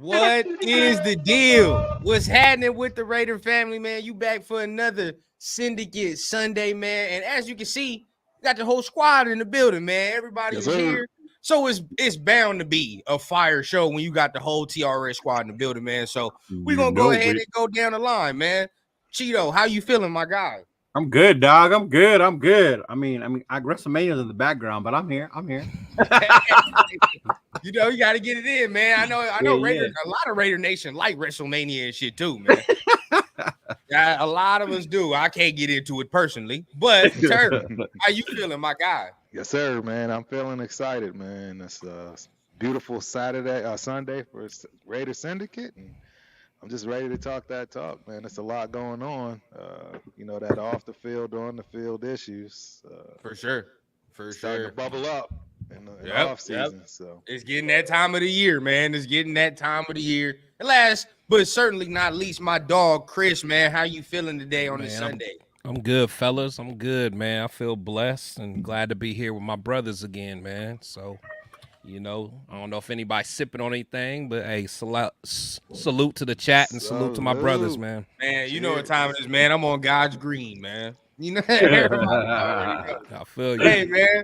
What is the deal? What's happening with the Raider family, man? You back for another Syndicate Sunday, man. And as you can see, we got the whole squad in the building, man. Everybody is here. So it's bound to be a fire show when you got the whole TRS squad in the building, man. So we're gonna go ahead and go down the line, man. Cheeto, how you feeling, my guy? I'm good, dog. I'm good. I mean, WrestleMania's in the background, but I'm here. You know, you got to get it in, man. I know. Raider, a lot of Raider Nation like WrestleMania and shit too, man. Yeah, a lot of us do. I can't get into it personally, but Turk, how you feeling, my guy? Yes, sir, man. I'm feeling excited, man. It's a beautiful Sunday for Raider Syndicate, and I'm just ready to talk that talk, man. There's a lot going on. That off the field, on the field issues. For sure. To bubble up in the off season. So it's getting that time of the year, man. It's getting that time of the year. And last but certainly not least, my dog Chris, man. How you feeling today on this Sunday? I'm good, fellas. I'm good, man. I feel blessed and glad to be here with my brothers again, man. So, I don't know if anybody's sipping on anything, but hey, salute to the chat and salute to my brothers, man. Man, you know what time it is, man. I'm on God's green, man. You know, I feel you. Hey, man.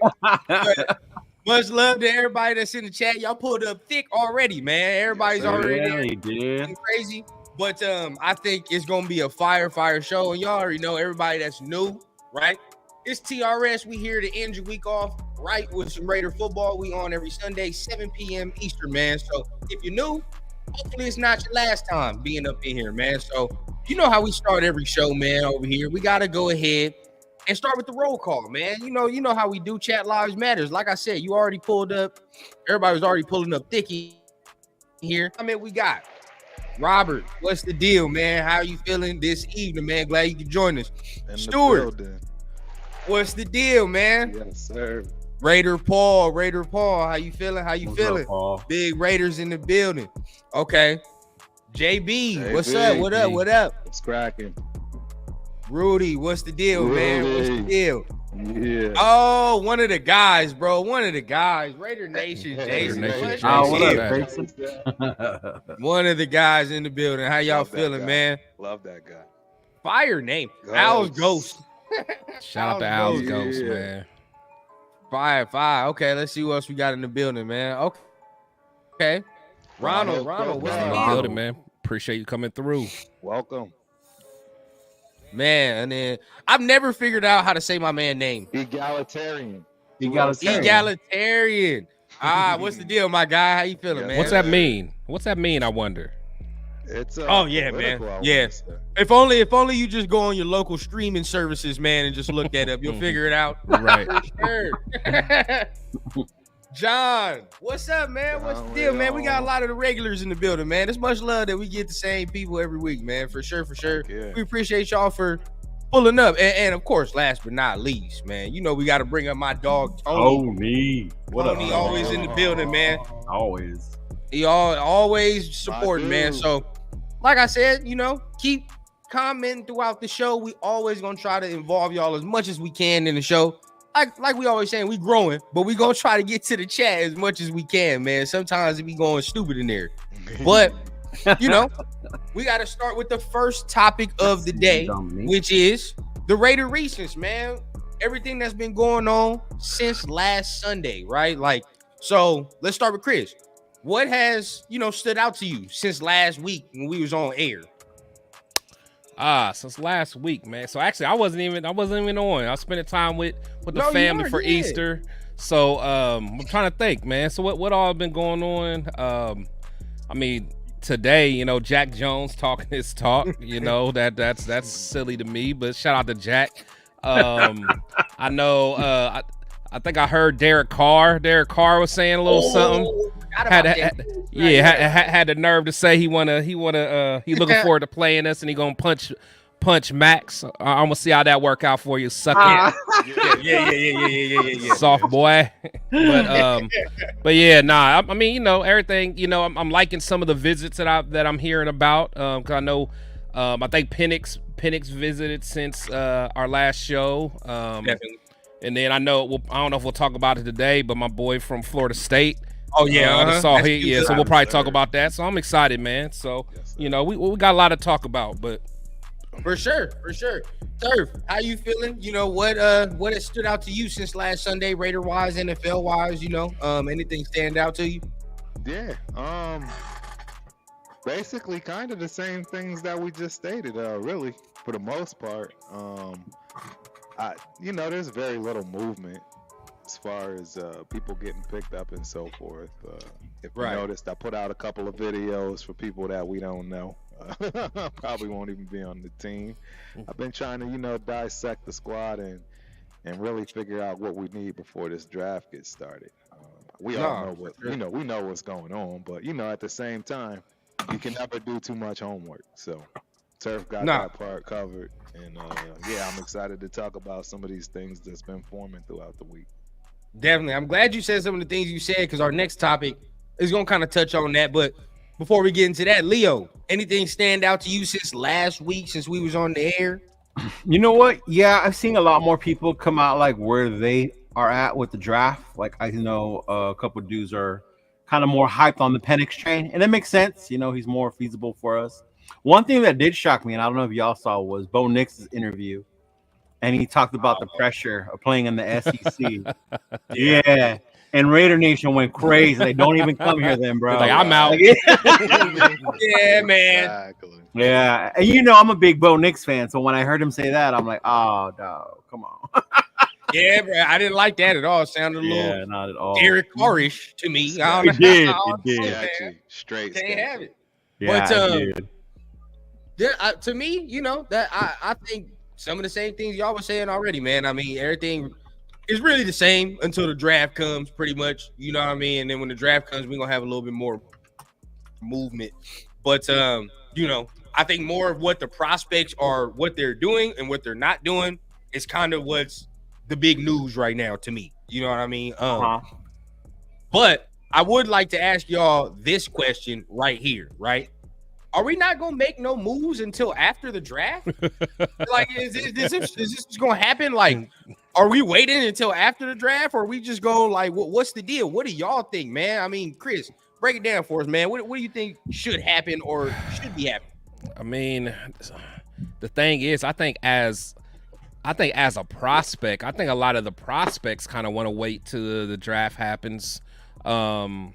Much love to everybody that's in the chat. Y'all pulled up thick already, man. Everybody's already crazy. But I think it's gonna be a fire show, and y'all already know everybody that's new, right? It's TRS. We here to end your week off right with some Raider football. We on every Sunday, 7 p.m. Eastern, man. So if you're new, hopefully it's not your last time being up in here, man. So you know how we start every show, man, over here. We got to go ahead and start with the roll call, man. You know how we do. Chat lives matters. Like I said, you already pulled up. Everybody was already pulling up thicky here. I mean, we got Robert. What's the deal, man? How you feeling this evening, man? Glad you could join us. Stuart, what's the deal, man? Yes, sir. Raider Paul. How you feeling? Up, Big Raiders in the building. Okay. JB, what's up? What up? It's cracking. Rudy, what's the deal, man? What's the deal? Yeah. Oh, one of the guys, bro. Raider Nation, Jason. One of the guys in the building. How y'all feeling, man? Love that guy. Fire name. Al's Ghost. Shout out to Al's Ghost, man. Fire. Okay, let's see what else we got in the building, man. Okay. Ronald, what's in the building, man? Appreciate you coming through. Welcome. Man, and then I've never figured out how to say my man's name. Egalitarian. What's the deal, my guy? How you feeling, man? What's that mean? I wonder. It's man. Yeah. If only you just go on your local streaming services, man, and just look that up. You'll figure it out. Right. For sure. John, what's up, man? What's the deal, man? We got a lot of the regulars in the building, man. It's much love that we get the same people every week, man. For sure. Yeah. We appreciate y'all for pulling up. And of course, last but not least, man, we got to bring up my dog, Tony. Tony always in the building, man. Always. He always supporting, man. So, like I said, keep commenting throughout the show. We always going to try to involve y'all as much as we can in the show. Like we always saying, we growing, but we gonna try to get to the chat as much as we can, man. Sometimes it be going stupid in there, but we got to start with the first topic of the day, which is the Raider Recents, man. Everything that's been going on since last Sunday, right? So let's start with Chris. What has stood out to you since last week when we was on air? Since last week, man. So actually, I wasn't even on. I was spending time with the family for Easter. So I'm trying to think, man. So what all been going on? I mean, today, Jack Jones talking his talk. That's silly to me, but shout out to Jack. I know. I think I heard Derek Carr. Derek Carr was saying a little something. Had the nerve to say he looking forward to playing us and he gonna punch Max. I'm gonna see how that work out for you, sucker. Yeah. Soft boy. But yeah, nah. I mean, everything. I'm liking some of the visits that I'm hearing about. Cause I know, I think Penix visited since our last show. Definitely. And then I don't know if we'll talk about it today, but my boy from Florida State Oh yeah, the Saw That's hit. cute. Yeah, so we'll probably talk sir. about that. So I'm excited, man. So Yes, sir. you know, we got a lot to talk about, but For sure. Turf, how you feeling? You know, what has stood out to you since last Sunday, Raider wise, NFL wise, you know? Anything stand out to you? Yeah. Basically kind of the same things that we just stated, really, for the most part. There's very little movement as far as people getting picked up and so forth. If you Right. noticed, I put out a couple of videos for people that we don't know. Probably won't even be on the team. I've been trying to, dissect the squad and really figure out what we need before this draft gets started. We all know what, we know what's going on, but at the same time, you can never do too much homework. So Turf got that part covered, and I'm excited to talk about some of these things that's been forming throughout the week. Definitely. I'm glad you said some of the things you said, because our next topic is going to kind of touch on that. But before we get into that, Leo, anything stand out to you since last week, since we was on the air? You know what? Yeah, I've seen a lot more people come out like where they are at with the draft. Like I know a couple of dudes are kind of more hyped on the Penix train, and it makes sense. He's more feasible for us. One thing that did shock me, and I don't know if y'all saw, was Bo Nix's interview, and he talked about the pressure of playing in the SEC. Yeah. And Raider Nation went crazy. They don't even come here then, bro. like, I'm out. Yeah, man. Exactly. Yeah. And I'm a big Bo Nix fan. So when I heard him say that, I'm like, oh, dog, come on. Yeah, bro. I didn't like that at all. It sounded a little Yeah, not at all. Derek Carrish to me. It did. It did. Yeah, actually, straight. Can't have it. Yeah, But, it did. To me, that I think some of the same things y'all were saying already, man. I mean, everything is really the same until the draft comes, pretty much. You know what I mean? And then when the draft comes, we're gonna have a little bit more movement. But I think more of what the prospects are, what they're doing and what they're not doing, is kind of what's the big news right now to me. You know what I mean? But I would like to ask y'all this question right here, right? Are we not gonna make no moves until after the draft? Like, is this gonna happen? Like, are we waiting until after the draft, or are we just go like, what's the deal? What do y'all think, man? I mean, Chris, break it down for us, man. What do you think should happen or should be happening? I mean, the thing is, I think as a prospect, I think a lot of the prospects kind of want to wait till the draft happens. Or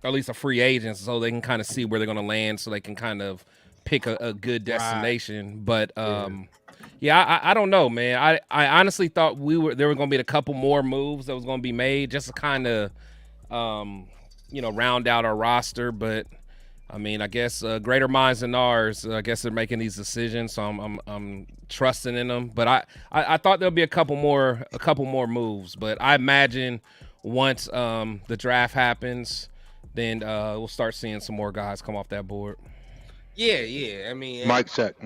at least a free agent, so they can kind of see where they're going to land, so they can kind of pick a good destination. Right. But I don't know, man. I honestly thought there were going to be a couple more moves that was going to be made just to kind of round out our roster. But I mean, I guess greater minds than ours. I guess they're making these decisions, so I'm trusting in them. But I thought there'll be a couple more moves. But I imagine once the draft happens, then we'll start seeing some more guys come off that board. Yeah. I mean, Mic check.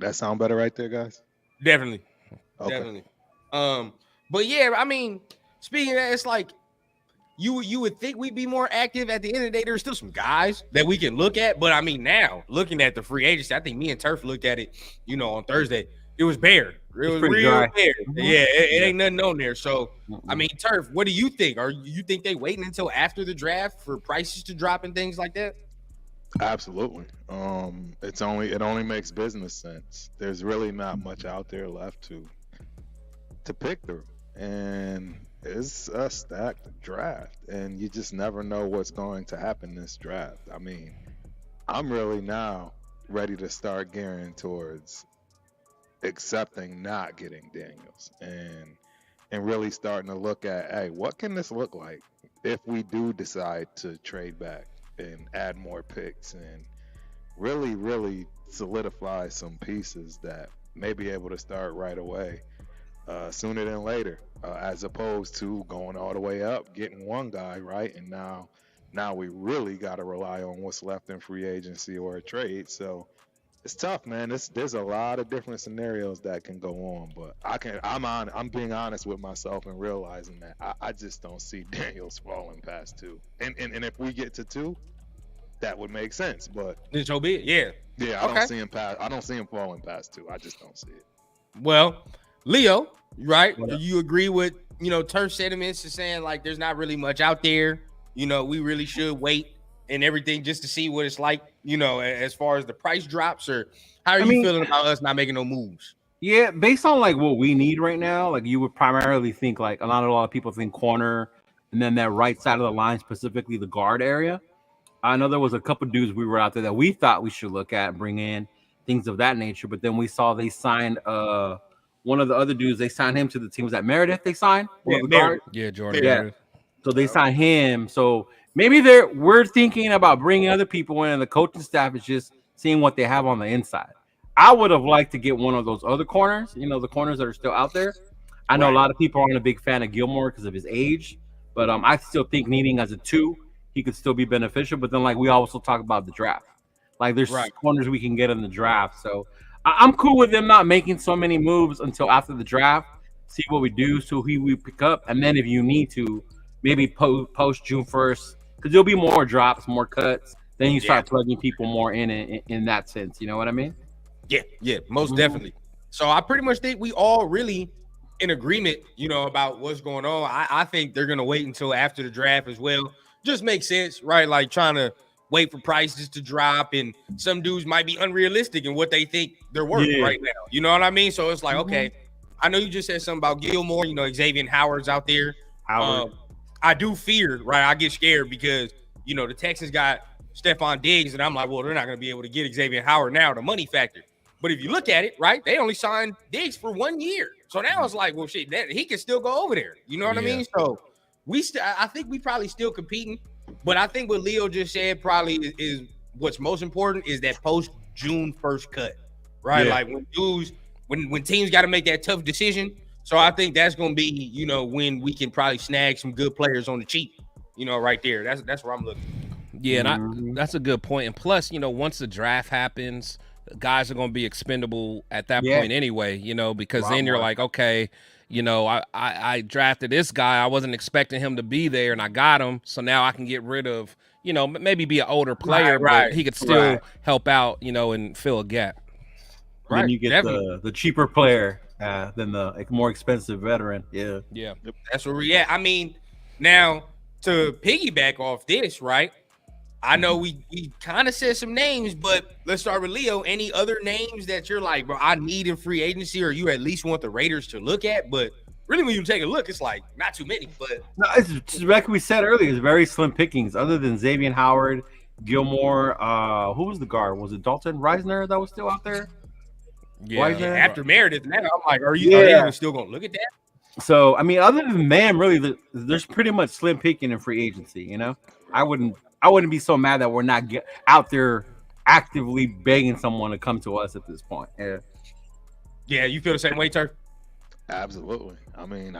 That sound better right there, guys? Definitely. Okay. Definitely. But yeah, I mean, speaking of that, it's like you would think we'd be more active. At the end of the day, there's still some guys that we can look at. But I mean, now looking at the free agency, I think me and Turf looked at it, on Thursday. It was bare. It was real dry. bare. Yeah, it ain't nothing on there. So, I mean, Turf, what do you think? You think they waiting until after the draft for prices to drop and things like that? Absolutely. It only makes business sense. There's really not much out there left to pick through, and it's a stacked draft, and you just never know what's going to happen this draft. I mean, I'm really now ready to start gearing towards accepting not getting Daniels and really starting to look at, hey, what can this look like if we do decide to trade back and add more picks and really solidify some pieces that may be able to start right away, sooner than later, as opposed to going all the way up, getting one guy, right? And now we really got to rely on what's left in free agency or a trade. So it's tough, man. There's a lot of different scenarios that can go on, but I'm being honest with myself and realizing that I just don't see Daniels falling past 2. And if we get to 2, that would make sense. But Then so be it. Yeah. yeah, I don't see him falling past 2. I just don't see it. Well, Leo, right? Do you agree with Turf sentiments to saying like there's not really much out there? you know, we really should wait and everything just to see what it's like, you know, as far as the price drops? Or how are you feeling about us not making no moves? Yeah, based on like what we need right now, like you would primarily think like a lot of people think corner, and then that right side of the line, specifically the guard area. I know there was a couple dudes we were out there that we thought we should look at and bring in things of that nature, but then we saw they signed one of the other dudes. They signed him to the team. Was that Meredith? They signed Meredith. Yeah, Jordan. Yeah. Meredith. So they signed him. So maybe we're thinking about bringing other people in, and the coaching staff is just seeing what they have on the inside. I would have liked to get one of those other corners, you know, the corners that are still out there. I know a lot of people aren't a big fan of Gilmore because of his age, but I still think needing as a 2, he could still be beneficial. But then, like, we also talk about the draft. Like, there's corners we can get in the draft. So I'm cool with them not making so many moves until after the draft, see what we do, so who we pick up. And then if you need to, maybe post June 1st, because there'll be more drops, more cuts. Then you start plugging people more in that sense. You know what I mean? Yeah, most definitely. So I pretty much think we all really in agreement, you know, about what's going on. I think they're going to wait until after the draft as well. Just makes sense, right? Like trying to wait for prices to drop, and some dudes might be unrealistic in what they think they're worth right now. You know what I mean? So it's like, okay, I know you just said something about Gilmore, you know, Xavier Howard's out there. I do fear, right? I get scared because, you know, the Texans got Stephon Diggs, and I'm like, well, they're not going to be able to get Xavier Howard now, the money factor. But if you look at it, right, they only signed Diggs for 1 year. So now it's like, well, shit, he can still go over there. You know what I mean? So I think we probably still competing. But I think what Leo just said probably is what's most important is that post June 1st cut, right? Like when teams got to make that tough decision. So I think that's going to be, you know, when we can probably snag some good players on the cheap, you know, right there. That's where I'm looking. Yeah, and that's a good point. And plus, you know, once the draft happens, guys are going to be expendable at that point anyway, you know, because then you're like, okay, you know, I drafted this guy. I wasn't expecting him to be there, and I got him. So now I can get rid of, you know, maybe be an older player, but he could still help out, you know, and fill a gap. Then you get the cheaper player than the more expensive veteran. Yeah. That's where we at. I mean, now to piggyback off this, right? I know we kind of said some names, but let's start with Leo. Any other names that you're like, bro, I need in free agency, or you at least want the Raiders to look at? But really, when you take a look, it's like not too many. But no, it's like we said earlier, it's very slim pickings. Other than Xavier Howard, Gilmore, who was the guard? Was it Dalton Reisner that was still out there? Yeah. After Meredith, now I'm like, are they still gonna look at that? So I mean, other than them, really, there's pretty much slim picking in free agency. You know, I wouldn't be so mad that we're not out there actively begging someone to come to us at this point. Yeah, you feel the same way, Turk? Absolutely. I mean,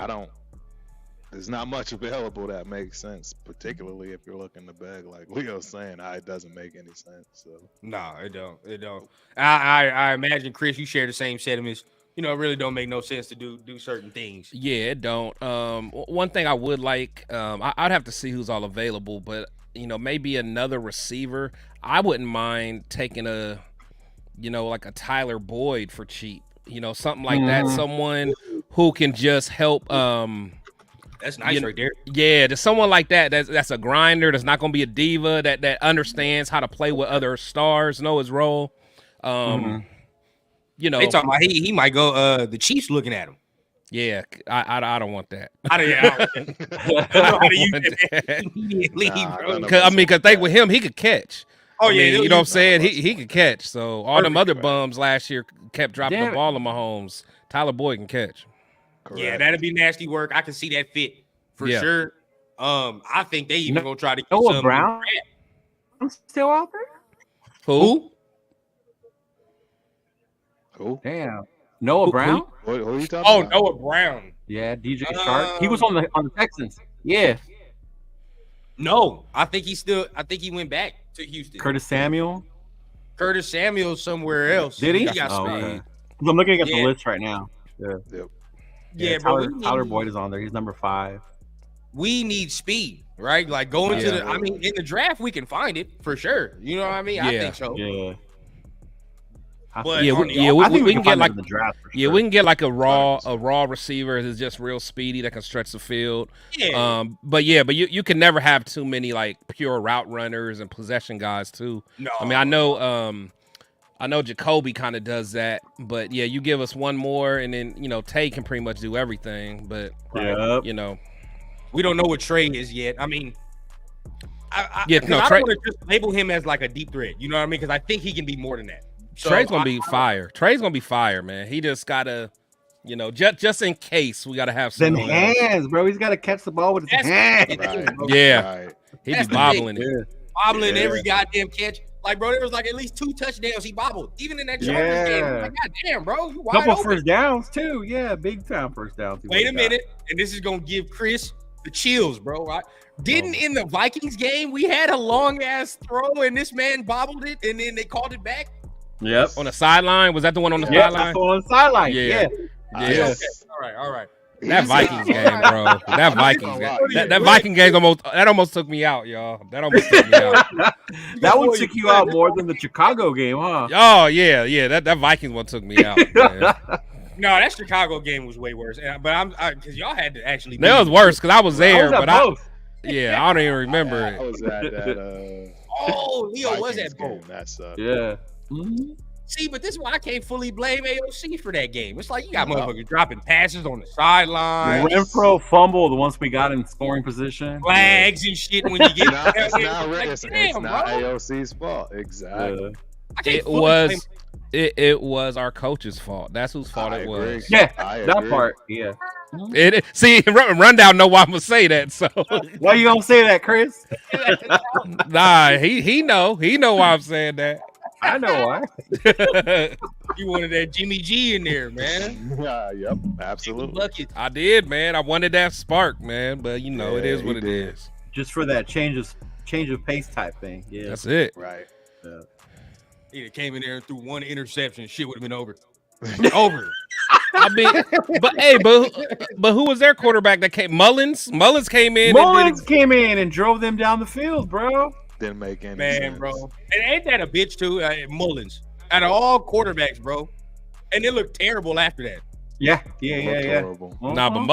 there's not much available that makes sense, particularly if you're looking to beg. Like Leo's saying, it doesn't make any sense. So no, it don't. I imagine, Chris, you share the same sentiments. You know, it really don't make no sense to do certain things. Yeah, it don't. One thing I would like, I'd have to see who's all available, but you know, maybe another receiver. I wouldn't mind taking like a Tyler Boyd for cheap. You know, something like that. Someone who can just help. That's nice right there. Yeah, there's someone like that. That's a grinder. That's not going to be a diva. That understands how to play with other stars, know his role. You know, they talking about he might go. The Chiefs looking at him. Yeah, I don't want that. I don't know how to use that immediately, bro. Because think with him, he could catch. Oh, yeah. You know what I'm saying? He could catch. So all them other bums last year kept dropping the ball on Mahomes. Tyler Boyd can catch. Correct. Yeah, that'd be nasty work. I can see that fit for sure. I think they even gonna try to get Noah Brown still out there? Who? Damn. Noah Brown? Who are you talking about? Noah Brown. Yeah, DJ Shark. He was on the Texans. Yeah. No, I think he went back to Houston. Curtis Samuel somewhere else. Did he? He got speed. Okay. I'm looking at the list right now. Yeah, Tyler Boyd is on there. He's number 5. We need speed, right? Like going to the. I mean, in the draft we can find it for sure. You know what I mean? I think so. Yeah. But Yeah, on the yeah, I think we can get find like him in the draft for yeah, sure. we can get like a raw receiver who's just real speedy that can stretch the field. Yeah. But you can never have too many like pure route runners and possession guys too. No. I mean, I know Jacoby kind of does that, but yeah, you give us one more, and then Tay can pretty much do everything. But Yep. we don't know what Trey is yet. I mean, I Yeah, don't Trey- want to just label him as like a deep threat. You know what I mean? Because I think he can be more than that. So Trey's gonna be fire. Trey's gonna be fire, man. He just gotta, just in case we gotta have some Them hands, bro. He's got to catch the ball with his That's- hands. Right. Yeah, Right. he be That's the bobbling thing. it. bobbling Yeah. every goddamn catch. Like, bro, there was like at least 2 touchdowns he bobbled. Even in that Chargers game. I'm like, God damn, bro, you wide Couple open. first downs too. Yeah, big time first downs. Wait a minute, and this is gonna give Chris the chills, bro. Didn't in the Vikings game we had a long ass throw and this man bobbled it and then they called it back? Yep. On the sideline, was that the one on the Yeah, sideline? on the sideline. Yeah. Yeah. Yeah. Okay. All right. That He's Vikings a- game, bro. That Vikings game. That Viking game almost took me out, y'all. That almost took me out. That one took you out more than the Chicago game, huh? Oh yeah. That Vikings one took me out. Man. No, that Chicago game was way worse. But because y'all had to actually. That was worse because I was there, but I don't even remember I it. was at that. Oh, Leo was Vikings at both. game. That sucked. Yeah. See, but this is why I can't fully blame AOC for that game. It's like you got motherfuckers dropping passes on the sideline, Renfro fumbled once we got in scoring position. flags and shit when you get. It's not, Like, it's damn, not bro. AOC's fault. Exactly. I can't It fully was blame- it was our coach's fault. That's whose fault I it agree. was. Yeah, I that agree. part. Yeah. See, Rundown know why I'm gonna say that. So Why you gonna say that, Chris? nah, he know why I'm saying that. I know why. You wanted that Jimmy G in there, man. Yeah, yep, absolutely. Bucket. I did, man. I wanted that spark, man. But it Yeah, is what he it did. is. Just for that change of pace type thing. Yeah. That's it. Right. He came in there and threw one interception. Shit would have been over. Over. I mean, but who was their quarterback that came? Mullins. Mullins came in. Mullins came in and drove them down the field, bro. Didn't make any Man, sense. bro. And ain't that a bitch too? Mullins. Out of all quarterbacks, bro. And it looked terrible after that. Yeah. Looked horrible. Nah, but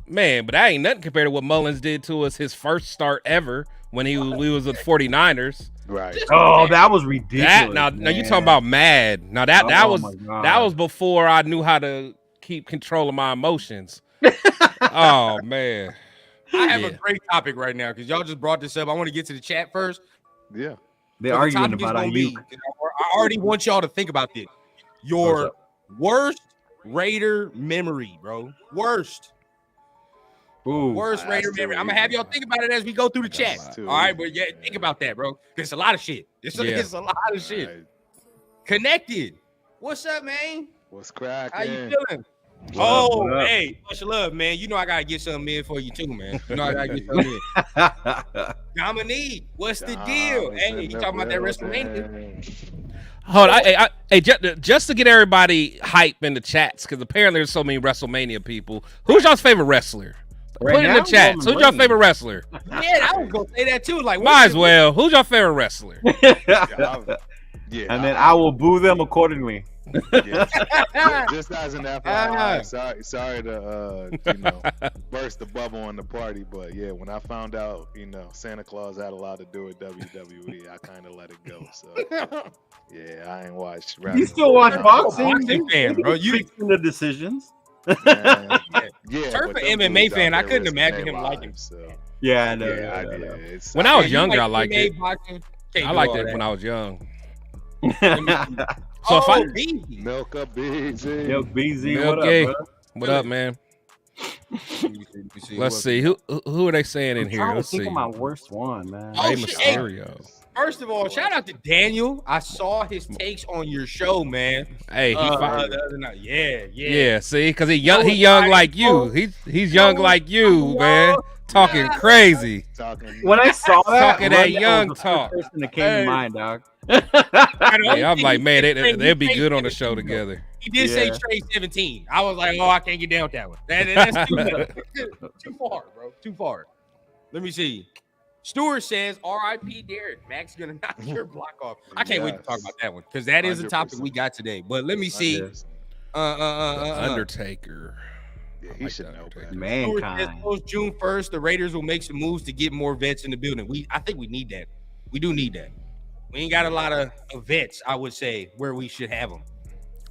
man, but that ain't nothing compared to what Mullins did to us his first start ever when we was with 49ers. Right. Oh, that was ridiculous. Now you talking about mad. Now that Oh, was my God. that was before I knew how to keep control of my emotions. Oh man. I have Yeah. a great topic right now because y'all just brought this up. I want to get to the chat first. Yeah. They're So the arguing topic is about gonna be- Ayuk. I already want y'all to think about this. Your What's worst Raider memory, bro. Worst Ooh. Raider that's memory. too I'm gonna have easy. y'all think about it as we go through the chat. That's too All right, easy. but yeah, think about that, bro. It's a lot of shit. It's Yeah. a lot of shit. Right. Connected. What's up, man? What's cracking? How you feeling? What up, Oh, what up? hey, much love, man. You know I gotta get something in for you too, man. You know I gotta get something in. Dominique, what's the deal? Hey, you talking about that WrestleMania? Hold on, hey, just to get everybody hype in the chats, because apparently there's so many WrestleMania people. Who's y'all's favorite wrestler? Right Put it in the now, chat. Roman Who's your Reigns. favorite wrestler? Yeah, I was gonna say that too. Like, Might as well. Who's your favorite wrestler? Yeah, And then I will boo them accordingly. yeah. Just as an FYI, sorry to burst the bubble on the party, but yeah, when I found out Santa Claus had a lot to do with WWE, I kind of let it go. So yeah, I ain't watched. You still watch boxing? boxing fan, bro. You fixing the decisions. Man, yeah, Turf but an them MMA dudes fan, out I there couldn't risking imagine their him liking lives, So Yeah, I know. yeah, I know. did. It's, When I was you younger, I like liked MMA it. boxing? Can't I do liked all it that. when I was young. So if I- Milk up BZ. Yo, BZ, Milk what gay. up, bro? What up, man? Let's see. Who are they saying in I'm here? trying to Let's think see. of my worst one, man. Oh, Rey shit. Mysterio. First of all, shout out to Daniel. I saw his takes on your show, man. Hey, he fine. The other night. Yeah. Yeah, see, because he young like you. He's young like you, man. Talking crazy. Talking. When I saw that, Talking that Rundown young was the talk. first person that came Hey. to mind, dog. Yeah, I'm like, man, they'd be good on the show together. He did say Yeah. trade 17. I was like, oh, I can't get down with that one. That's too far, bro. Too far. Let me see. Stewart says, "R.I.P. Derek. Max gonna knock your block off." I can't wait to talk about that one because that is a topic we got today. But let me see. Undertaker. Yeah, he should know. Mankind. June 1st, the Raiders will make some moves to get more vets in the building. I think we need that. We do need that. We ain't got a lot of vets, I would say, where we should have them,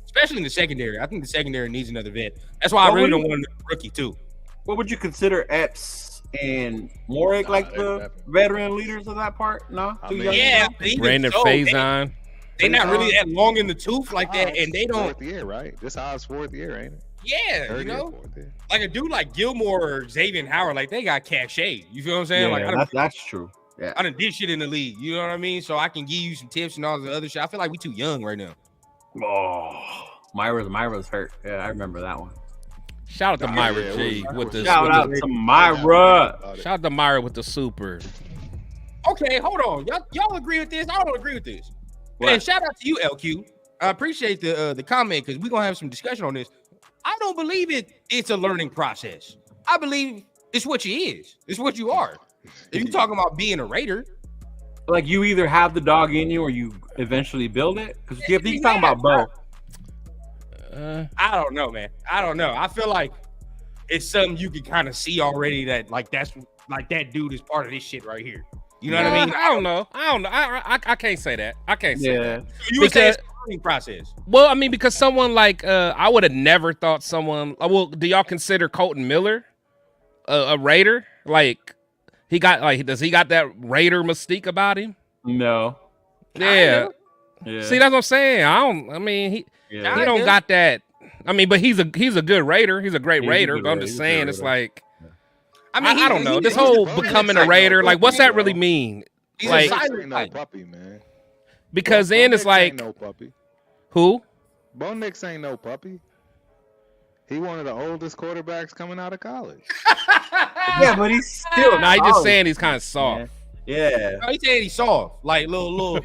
especially in the secondary. I think the secondary needs another vet. That's why I really don't want a rookie too. What would you consider Epps and Morik like the veteran leaders of that part? No, too young. Yeah, Brandon Faison. They're not really that long in the tooth like that, and they don't. 4th year, right? This Hobbs' 4th year, ain't it? Yeah, you know, like a dude like Gilmore or Xavier Howard, like they got cachet. You feel what I'm saying? Yeah, like that's true. Yeah, I done did shit in the league. You know what I mean? So I can give you some tips and all the other shit. I feel like we too young right now. Oh, Myra's hurt. Yeah, I remember that one. Shout out to Myra G with the shout out to Myra. Shout out to Myra with the super. Okay, hold on. Y'all agree with this? I don't agree with this. Man, shout out to you, LQ. I appreciate the comment because we're gonna have some discussion on this. I don't believe it's a learning process. I believe it's what you is. It's what you are. If you're talking about being a Raider, like you either have the dog in you or you eventually build it. Because if you're talking about both. I don't know, man. I don't know. I feel like it's something you can kind of see already that like that's like that dude is part of this shit right here. You know what I mean? I don't know. I can't say that. I can't say that. So you would say it's a learning process. Well, I mean, because someone like I would have never thought someone. Well, do y'all consider Colton Miller a Raider? Like does he got that Raider mystique about him? No. Yeah. See, that's what I'm saying. I mean, he don't got that. I mean, but he's a good Raider. He's a great Raider. But I'm just saying, it's like. I mean, I don't know. This whole becoming a Raider, like, what's that really mean? Like, ain't no puppy, man. Because then it's like, no puppy. Who? Bo Nix ain't no puppy. He one of the oldest quarterbacks coming out of college. Yeah, but he's still. Nah, he's just saying he's kind of soft. Yeah. No, he's saying he's soft, like little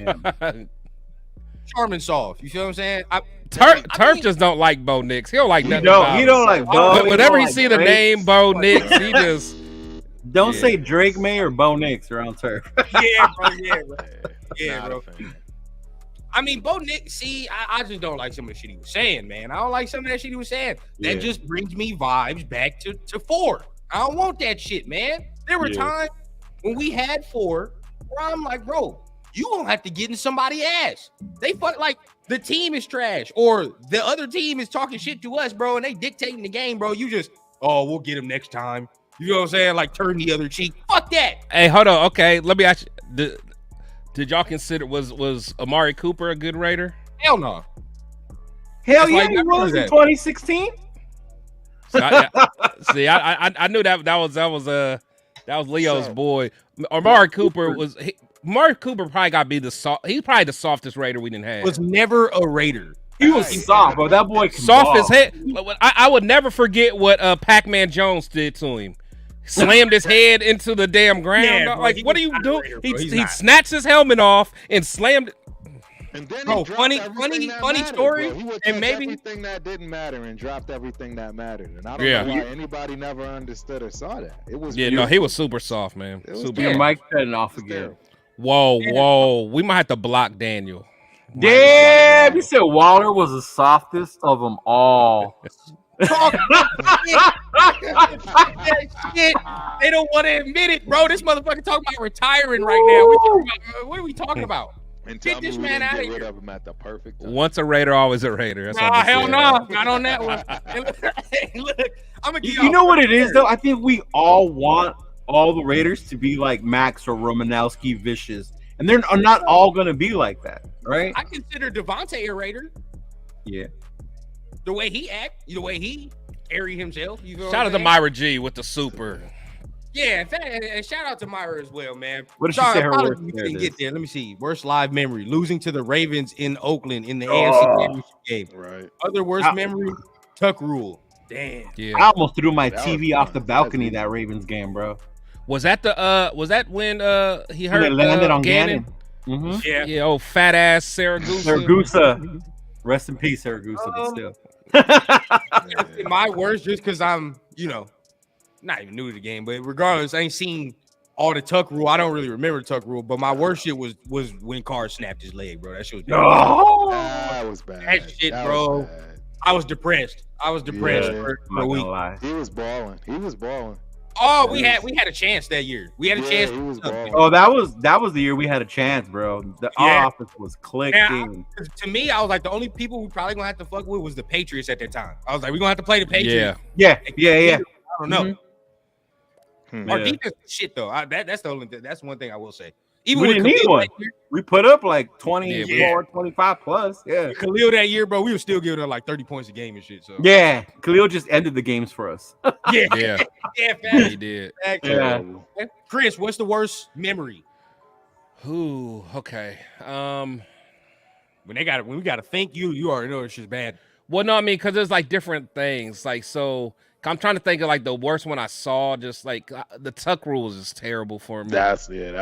Charmin soft. You feel what I'm saying? Turf just don't like Bo Nix. He don't like nothing. He don't like Bo. But whenever he see the name Bo Nix, he just don't say Drake May or Bo Nix around Turf. Yeah, bro. I mean, Bo Nix. See, I just don't like some of the shit he was saying, man. I don't like some of that shit he was saying. That just brings me vibes back to 4. I don't want that shit, man. There were times when we had 4 where I'm like, bro, you gonna have to get in somebody's ass. They fuck like the team is trash or the other team is talking shit to us, bro, and they dictating the game, bro. You just, we'll get him next time. You know what I'm saying? Like turn the other cheek. Fuck that. Hey, hold on. Okay, let me ask you. Did y'all consider was Amari Cooper a good Raider? Hell no. Hell yeah, he was in 2016. I knew that was Leo's boy. Amari Cooper was. Amari Cooper probably got to be he's probably the softest Raider we didn't have. Was never a Raider. He was soft, but that boy can soft as head. I would never forget what Pac-Man Jones did to him. Slammed his head into the damn ground. Yeah, bro, like, what are you doing? He snatched his helmet off and slammed it. And then funny story. Bro. He would and maybe everything that didn't matter and dropped everything that mattered. And I don't know why anybody never understood or saw that. It was no, he was super soft, man. Your mic cutting off again. Whoa. We might have to block Daniel. Damn, you said Waller was the softest of them all. Shit. They don't want to admit it, bro. This motherfucker talking about retiring right now. What are we talking about? And get this man out of here. Of him at the perfect time. Once a Raider, always a Raider. That's hell no. Not on that one. Look, I'm gonna you know what it is, though? I think we all want all the Raiders to be like Max or Romanowski vicious. And they're not all going to be like that, right? I consider Devontae a Raider. Yeah. The way he act, the way he airy himself. Shout out to Myra G with the super. Yeah, in fact, and shout out to Myra as well, man. What did she say her worst? Get there. Let me see. Worst live memory: losing to the Ravens in Oakland in the AFC Championship game. Right. Other worst memory: Tuck Rule. Damn. Yeah. I almost threw my TV off the balcony that Ravens game, bro. Was that when he hurt landed on Gannon? Mm-hmm. Yeah. Old fat ass Saragusa. Rest in peace, Saragusa. But still. My worst, just because I'm, not even new to the game, but regardless, I ain't seen all the tuck rule. I don't really remember the tuck rule, but my worst shit was when Carr snapped his leg, bro. That shit was bad. No. That was bad. That shit, bro. I was depressed. For a week. He was balling. Oh, we had a chance that year. We had a chance. He was balling. Oh, that was the year we had a chance, bro. Our offense was clicking. To me, I was like, the only people we probably gonna have to fuck with was the Patriots at that time. I was like, we're gonna have to play the Patriots. Yeah. I don't know. Mm-hmm. Our defense is shit though. That's one thing I will say. Even we with didn't need Khalil one. We put up like 24, 25 plus. Yeah. Khalil that year, bro, we were still giving up like 30 points a game and shit. So yeah, Khalil just ended the games for us. Yeah, he did. Yeah. Chris, what's the worst memory? Ooh, okay. When we gotta think, you already know it's just bad. Well, no, I mean, because there's like different things. Like, so I'm trying to think of like the worst one I saw. Just like the tuck rule is just terrible for me. That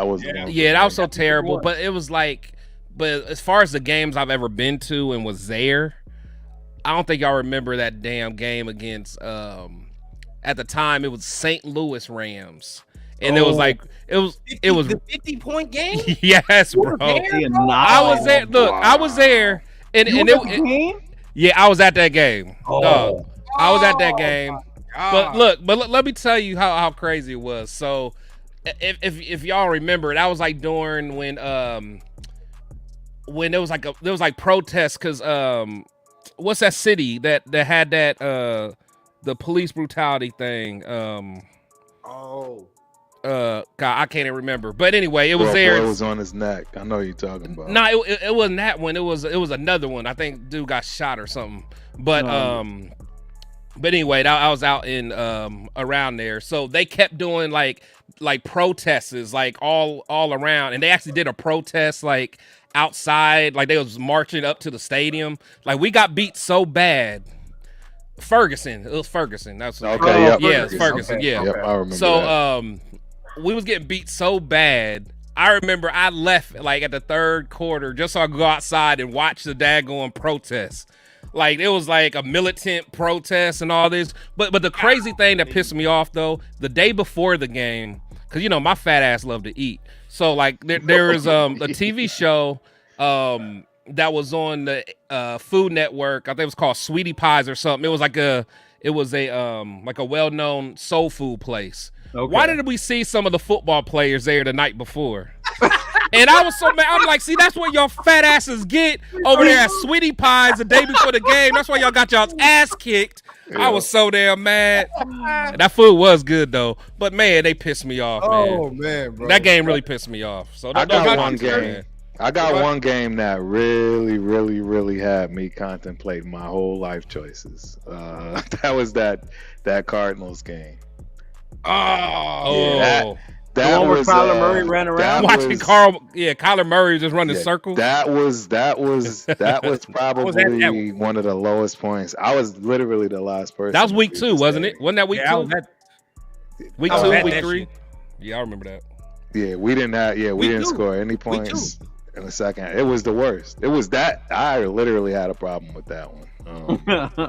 was that was so terrible. But it was like, but as far as the games I've ever been to and was there, I don't think y'all remember that damn game against. At the time, it was St. Louis Rams, and it was like it was the 50-point game. Yes, bro. I was there. Look, I was there, and I was at that game. Dog. I was at that game. But let me tell you how crazy it was. So if y'all remember, that was like during when there was like protests because what's that city that had that the police brutality thing? God, I can't even remember. But anyway, it was there. It was on his neck. I know you're talking about. No, it wasn't that one. It was another one. I think dude got shot or something. But But anyway, I was out in around there, so they kept doing like protests like all around, and they actually did a protest like outside, like they was marching up to the stadium. Like we got beat so bad. Ferguson, it was Ferguson. That's okay. Yeah, Ferguson. Okay. Yeah, yep, I remember. So that. We was getting beat so bad. I remember I left like at the third quarter just so I could go outside and watch the daggone protest. Like it was like a militant protest and all this. But the crazy thing that pissed me off though, the day before the game, because you know my fat ass love to eat. So like there was a TV show that was on the Food Network. I think it was called Sweetie Pies or something. It was a well-known soul food place. Okay. Why did we see some of the football players there the night before? And I was so mad. I'm like, see, that's what y'all fat asses get over there at Sweetie Pies the day before the game. That's why y'all got y'all's ass kicked. Yeah. I was so damn mad. That food was good though, but man, they pissed me off. Oh man, bro. That game really pissed me off. So I got one game. I got one game that really, really, really had me contemplating my whole life choices. That was that Cardinals game. Oh, that was Kyler Murray ran around watching Kyler Murray just running circles. That was probably one of the lowest points. I was literally the last person. That was week 2, wasn't it? Wasn't that week 2? Week 2, week 3. Shit. Yeah, I remember that. Yeah, we didn't score any points in the second. It was the worst. It was that I literally had a problem with that one.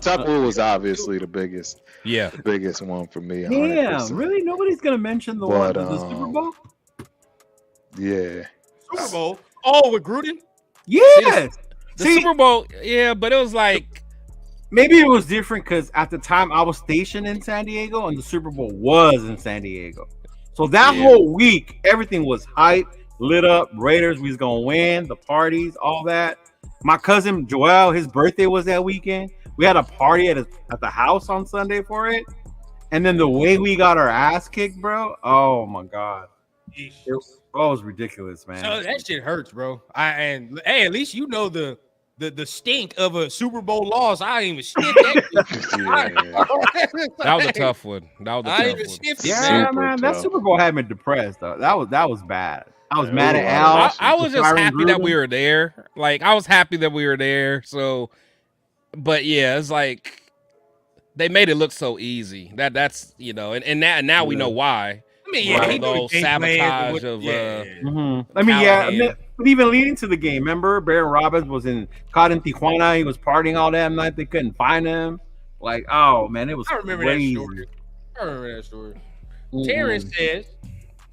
Tuck rule was obviously the biggest. Yeah, the biggest one for me. 100%. Yeah, really? Nobody's gonna mention the Super Bowl. Yeah, Super Bowl. Oh, with Gruden. Yes, the Super Bowl. Yeah, but it was like maybe it was different because at the time I was stationed in San Diego and the Super Bowl was in San Diego. So that whole week, everything was hype, lit up. Raiders, we was gonna win. The parties, all that. My cousin Joel, his birthday was that weekend. We had a party at the house on Sunday for it. And then the way we got our ass kicked, bro. Oh my God. It was ridiculous, man. So that shit hurts, bro. At least you know the stink of a Super Bowl loss. I ain't even sniff that. That was a tough one. Yeah, man. That Super Bowl had me depressed though. That was bad. I was mad at Al. I was just happy that we were there. Like I was happy that we were there. So, but yeah, it's like they made it look so easy. That's and now we know why. I mean, the whole sabotage of. I mean, but even leading to the game, remember Baron Robbins was caught in Tijuana. He was partying all that night. They couldn't find him. Like, oh man, it was. I remember that story. Terrence says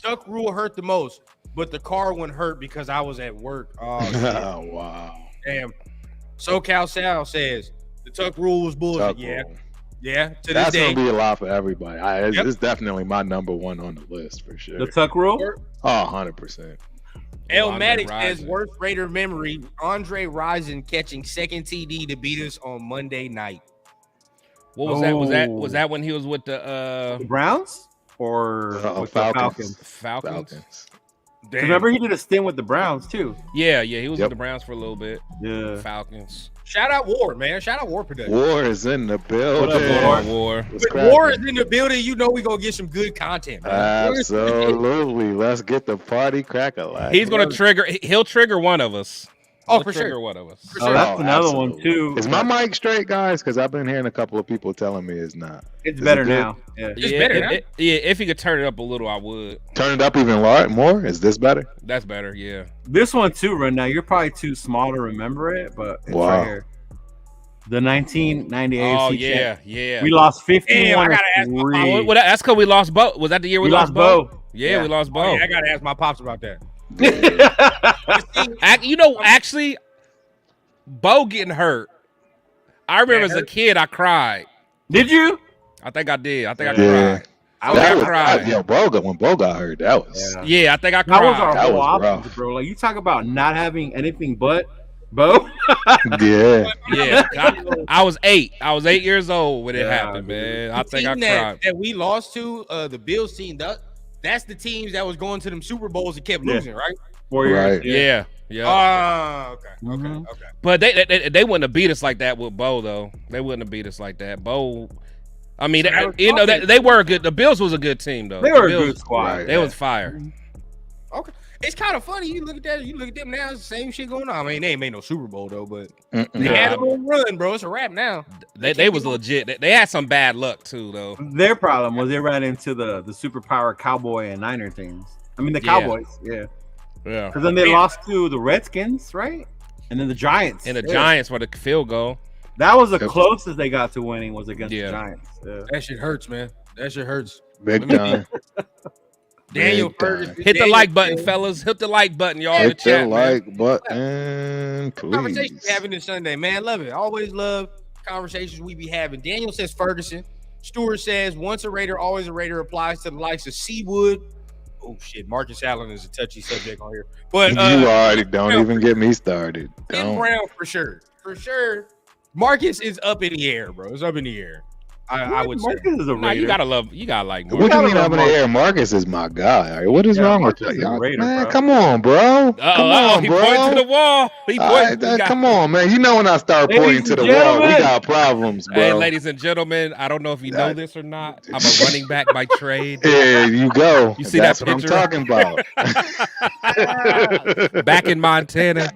Tuck rule hurt the most, but the car one hurt because I was at work. Oh, shit. Wow. Damn. SoCal Sal says the Tuck rule was bullshit. Tuck Yeah. rule. Yeah. To this That's day. gonna be a lot for everybody. Yep. It's definitely my number one on the list for sure. The Tuck rule. Oh, 100%. Elmatic says Rison. worst Raider memory: Andre Rison catching second TD to beat us on Monday night. What was that? Was that when he was with the The Browns or with Falcons. the Falcons? Falcons? Damn. Remember, he did a stint with the Browns too. Yeah, he was Yep. with the Browns for a little bit. Yeah. Falcons. Shout out War, man. Shout out War Production. War is in the building. What up, War? What's When War is cracking? in the building, you know we gonna get some good content, man. Absolutely. Let's get the party crack-a-lack. He's gonna trigger. He'll trigger one of us. Oh, He'll for trigger sure. one of us. For Oh, sure. that's another one absolutely. too. Is my mic straight, guys? Because I've been hearing a couple of people telling me it's not. It's Is better it good? now. Yeah. It's better now. If you could turn it up a little, I would. Turn it up even more? Is this better? That's better. Yeah. This one too, right now. You're probably too small to remember it, but it's Wow. right here. The 1998 Oh AFC yeah, champ. yeah. We lost Damn, 51 I gotta ask my three. Well, that's because we lost Bo. Was that the year we, We lost Bo. Yeah, we lost Bo. Oh, yeah, I gotta ask my pops about that. Actually, Bo getting hurt. I remember as a kid, I cried. Did you? I think I did. I think I Yeah. cried. That was cried. yo, when Bo got hurt, that was Yeah, I think I That was our cried. That whole was opposite, rough. bro. Like you talk about not having anything but Bo. yeah. Yeah, I was 8. I was 8 years old when it Yeah, happened, dude. man. I The think I team cried. that we lost to, the Bills team, that's the teams that was going to them Super Bowls and kept Yeah. losing, right? 4 years. Right. Yeah, yeah. Okay. Mhm. Okay. But they wouldn't have beat us like that with Bo, though. They wouldn't have beat us like that. Bo, I mean, So that was you know, offense. they were good. The Bills was a good team, though. They The were a Bills, good squad. Right. They was fire. Okay. It's kind of funny. You look at that. You look at them now. It's the same shit going on. I mean, they ain't made no Super Bowl though, but they Mm-mm. had a little run, bro. It's a wrap now. They was legit. They had some bad luck too, though. Their problem was they ran into the superpower Cowboy and Niner teams. I mean the Yeah. Cowboys, yeah. Yeah. Because then they Man. lost to the Redskins, right? And then the Giants. And the Yeah. Giants for the field goal. That was the Yep. closest they got to winning was against Yeah. the Giants. Yeah. That shit hurts, man. That shit hurts. Big time. Daniel Big time. Ferguson. Hit the Daniel like button, Ferguson. fellas. Hit the like button, y'all. In the Hit the chat, man. like button, Conversation please. we having this Sunday, man. Love it. Always love conversations we be having. Daniel says Ferguson. Stewart says once a Raider, always a Raider applies to the likes of Seawood. Oh shit, Marcus Allen is a touchy subject on here. But You already don't even get me started. Tim Don't. Brown for sure. For sure. Marcus is up in the air, bro. It's up in the air. I would say. Marcus is a Nah, Raider. you gotta like What do you gotta mean love up in the Marcus. air? Marcus is my guy. All right, what is Yeah, wrong with Marcus is a y'all? Raider, Man, bro. come on, bro. Come on, he bro. pointed to the wall. He All pointed. right, come on, man. You know when I start Ladies pointing to and the wall, we gentlemen. got problems, bro. Hey, ladies and gentlemen, I don't know if you know this or not. I'm a running back by trade. There you go. You see That's that what picture? I'm talking about. Back in Montana.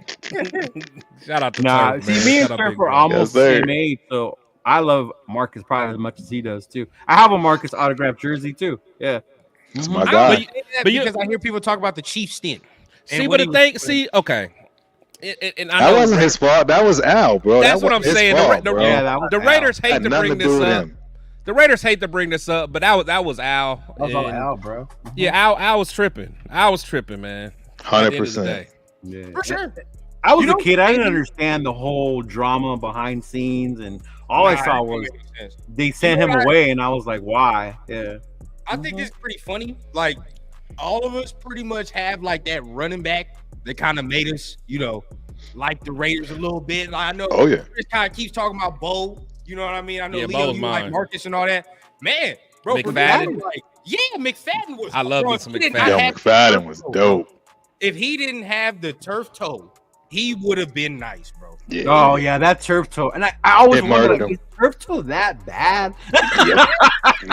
Shout out to Nah, Turf, see, man. me and Shout out Turf Big are Bro. almost the Yes, sir. same age, so I love Marcus probably as much as he does too. I have a Marcus autographed jersey too. Yeah. It's my I guy. don't get that But you- because I hear people talk about the Chief stint. See, and but what the he was thing, doing. see, okay. And I That know wasn't his fault. That was Al, bro. That's That what I'm wasn't his saying. fault, The, bro. Yeah, that was the Al. Raiders hate Had to nothing bring to do this with up. him. The Raiders hate to bring this up, but that was Al. That was all And- Al, bro. Yeah, Al was tripping. Al was tripping, man. At the end of the 100%. day. Yeah. For sure. I was You a don't kid. I think didn't he- understand the whole drama behind scenes, and all I Nah, saw it was makes sense. they sent him away, and I was like, why? Yeah. I think this is pretty funny. Like, all of us pretty much have like that running back that kind of made us, like the Raiders a little bit. Like, I know Oh, yeah. Chris kind of keeps talking about Bo. You know what I mean? I know Yeah, Leo, Bo's you like mine. Marcus and all that. Man, bro, for me, McFadden? I was like, yeah, McFadden was. I love bro, me if some he did not McFadden. Yo, have the McFadden turf was toe, dope. If he didn't have the turf toe, he would have been nice, bro. Yeah. Oh yeah, that turf toe, and I always It wondered, murdered like, him. is turf toe that bad?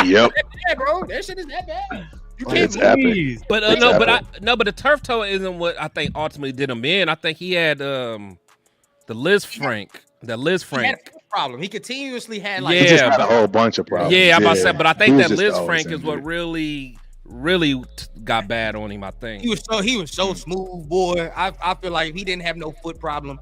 Yep. Yeah, bro, that shit is that bad. You can't It's epic. Please. But It's no, but epic. but the turf toe isn't what I think ultimately did him in. I think he had the Liz Frank. The Liz He had Frank. a foot problem. He continuously had like He just Yeah, had a whole bunch of problems. Yeah, I'm about to say, but I He think was that just Liz always Frank is what injured. really got bad on him. I think. he was so smooth, boy. I feel like if he didn't have no foot problem,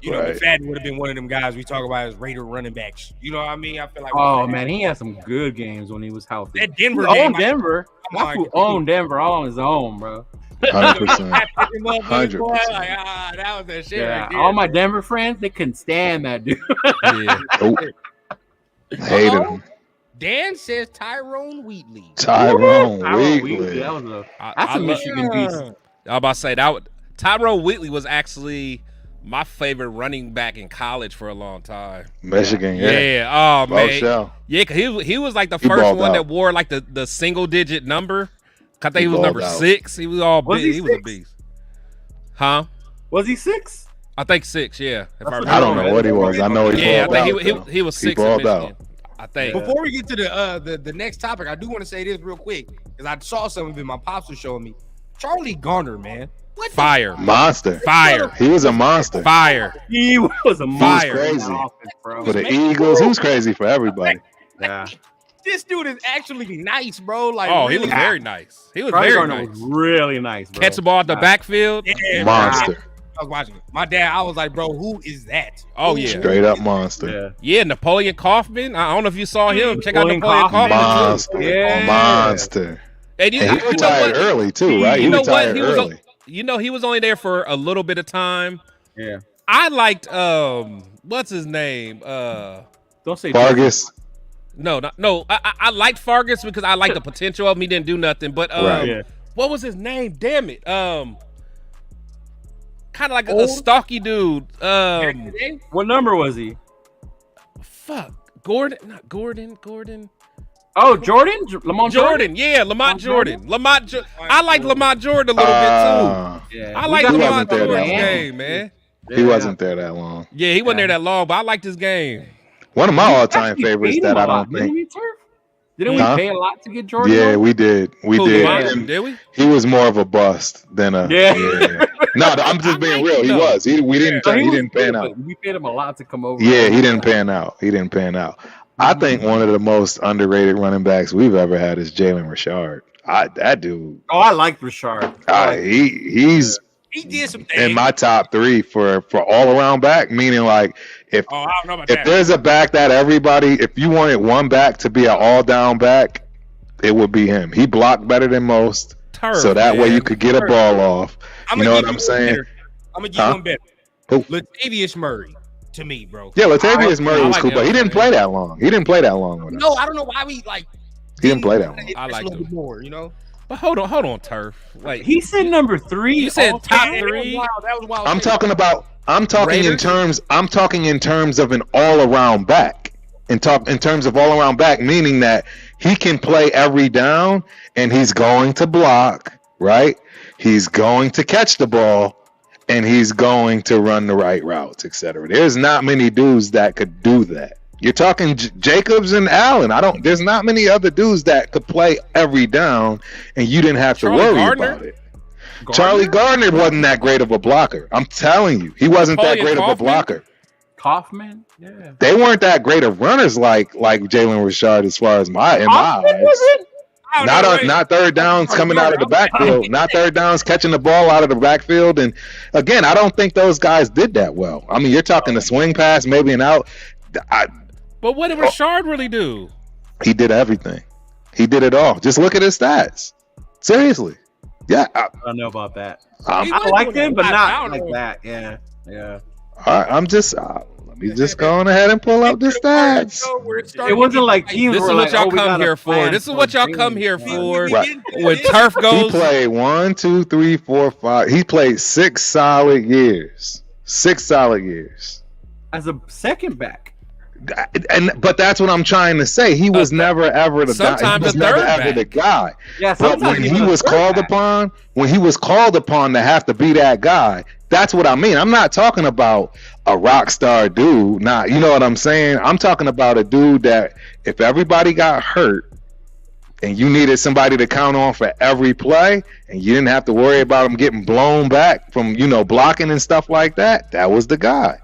You know, McFadden would have been one of them guys we talk about as Raider running backs. You know what I mean? I feel like. Oh man, he had some good games when he was healthy. That Denver he game, owned Denver. That fool owned Denver all on his own, bro. 100%. That was that shit. Yeah, right there. all my Denver friends, they couldn't stand that dude. Yeah. Hated him. Dan says Tyrone Wheatley. Tyrone Wheatley. Wheatley. That was I that's a love- Michigan beast. I was about to say that Tyrone Wheatley was actually my favorite running back in college for a long time. Michigan, yeah. Yeah. Oh man. Shell. Yeah, cause he was like the He first balled one out. that wore like the single digit number. I think He he was balled number out. 6. He was all Was big. he He was a 6? beast. Huh? Was he 6? I think 6. Yeah. If That's I don't know what he was. I know he Yeah, I balled think out. he was He 6 in balled Michigan. out. I think. Before we get to the next topic, I do want to say this real quick because I saw some of it. My pops was showing me. Charlie Garner, man. What the Fire. Monster. Fire. He was a monster. Fire. He was a Fire. monster in Crazy. that offense, bro. For the Eagles, he was crazy for everybody. Yeah. This dude is actually nice, bro. Like, Oh, he really was very nice. He was Charlie very Garner nice. was really nice, bro. Catch the ball at the backfield. Yeah, Monster. I was watching it. My dad, I was like, bro, who is that? Oh, Who- yeah. Straight up monster. Yeah. Yeah, Napoleon Kaufman. I don't know if you saw him. Check out Napoleon Napoleon Kaufman. Kaufman. Monster. Yeah. Monster. And And he know retired what? early too, right? He You know what? retired He was early. he was only there for a little bit of time. Yeah. I liked what's his name? Don't say Vargas. No. I liked Fargus because I liked the potential of him. He didn't do nothing. But Right. Yeah. what was his name? Damn it. Kind of like a Old? stocky dude. Back in the day? What number was he? Fuck. Gordon. Not Gordon. Gordon. Oh, Jordan? Lamont Jordan. Yeah, Lamont Jordan. I like Lamont Jordan a little bit Yeah. too. I We like got He Lamont wasn't there that Jordan's long. game, man. He wasn't there that long. Yeah, he wasn't Yeah. there that long, but I liked his game. One of my We all-time actually favorites paid that him I a lot, don't think. Didn't we, Turf? Didn't Huh? we pay a lot to get Jordan? Yeah, on? we did. We Who, did. Lamont? And Did we? he was more of a bust than a. Yeah. No, I'm just being like real. him, He though. was. We didn't. So He was didn't pan good, out. but we paid him a lot to come over. Yeah, he didn't pan out. He didn't pan out. I think one of the most underrated running backs we've ever had is Jalen Richard. That dude. Oh, I like Richard. He's He did some things. in my top 3 for all around back. Meaning, like, if Oh, I don't know about if that. there's a back that everybody, if you wanted one back to be an all down back, it would be him. He blocked better than most, Turf, so that way man. you could get a ball off. I'm You gonna know give what I'm one saying? better. I'm gonna give Huh? one better. Who? Latavius Murray, to me, bro. Yeah, Latavius Murray I was like cool, him, but he didn't man. play that long. He didn't play that long with us. No, I don't know why we like. He didn't play that long. I like a little him. bit more, you know. But hold on, Turf. Like He said number 3. You said all top time. That was 3. wild. That was wild. I'm talking in Raiders? terms. I'm talking in terms of an all around back. In terms of all around back, meaning that he can play every down and he's going to block, right? He's going to catch the ball and he's going to run the right routes, etc. There's not many dudes that could do that. You're talking Jacobs and Allen. There's not many other dudes that could play every down and you didn't have to Charlie worry Gardner? about it. Charlie Gardner wasn't that great of a blocker. I'm telling you, he wasn't that Napoleon great of a Kaufman? blocker. Kaufman? Yeah. They weren't that great of runners like Jalen Richard as far as in my Kaufman eyes. wasn't? Not third downs coming out of the backfield. Not third downs catching the ball out of the backfield. And again, I don't think those guys did that well. I mean, you're talking a swing pass, maybe an out. But what did Richard really do? He did everything. He did it all. Just look at his stats. Seriously. Yeah. I don't know about that. I'm I liked him, but not like that. Yeah. Yeah. I'm just. Let me just go on ahead and pull up the stats. It wasn't like teams This is were what like, y'all oh, we come gotta here for. plan This is what y'all dreams. come here for. Right. When Turf He goes, played 1, 2, 3, 4, 5. He played 6 solid years. 6 solid years. As a second back. But that's what I'm trying to say. He was never ever the guy. He sometimes was the never third ever back. the guy. Yeah, But sometimes when he he was was third called back. upon, to have to be that guy, that's what I mean. I'm not talking about a rock star dude. Not, you know what I'm saying? I'm talking about a dude that if everybody got hurt and you needed somebody to count on for every play and you didn't have to worry about him getting blown back from, blocking and stuff like that, that was the guy.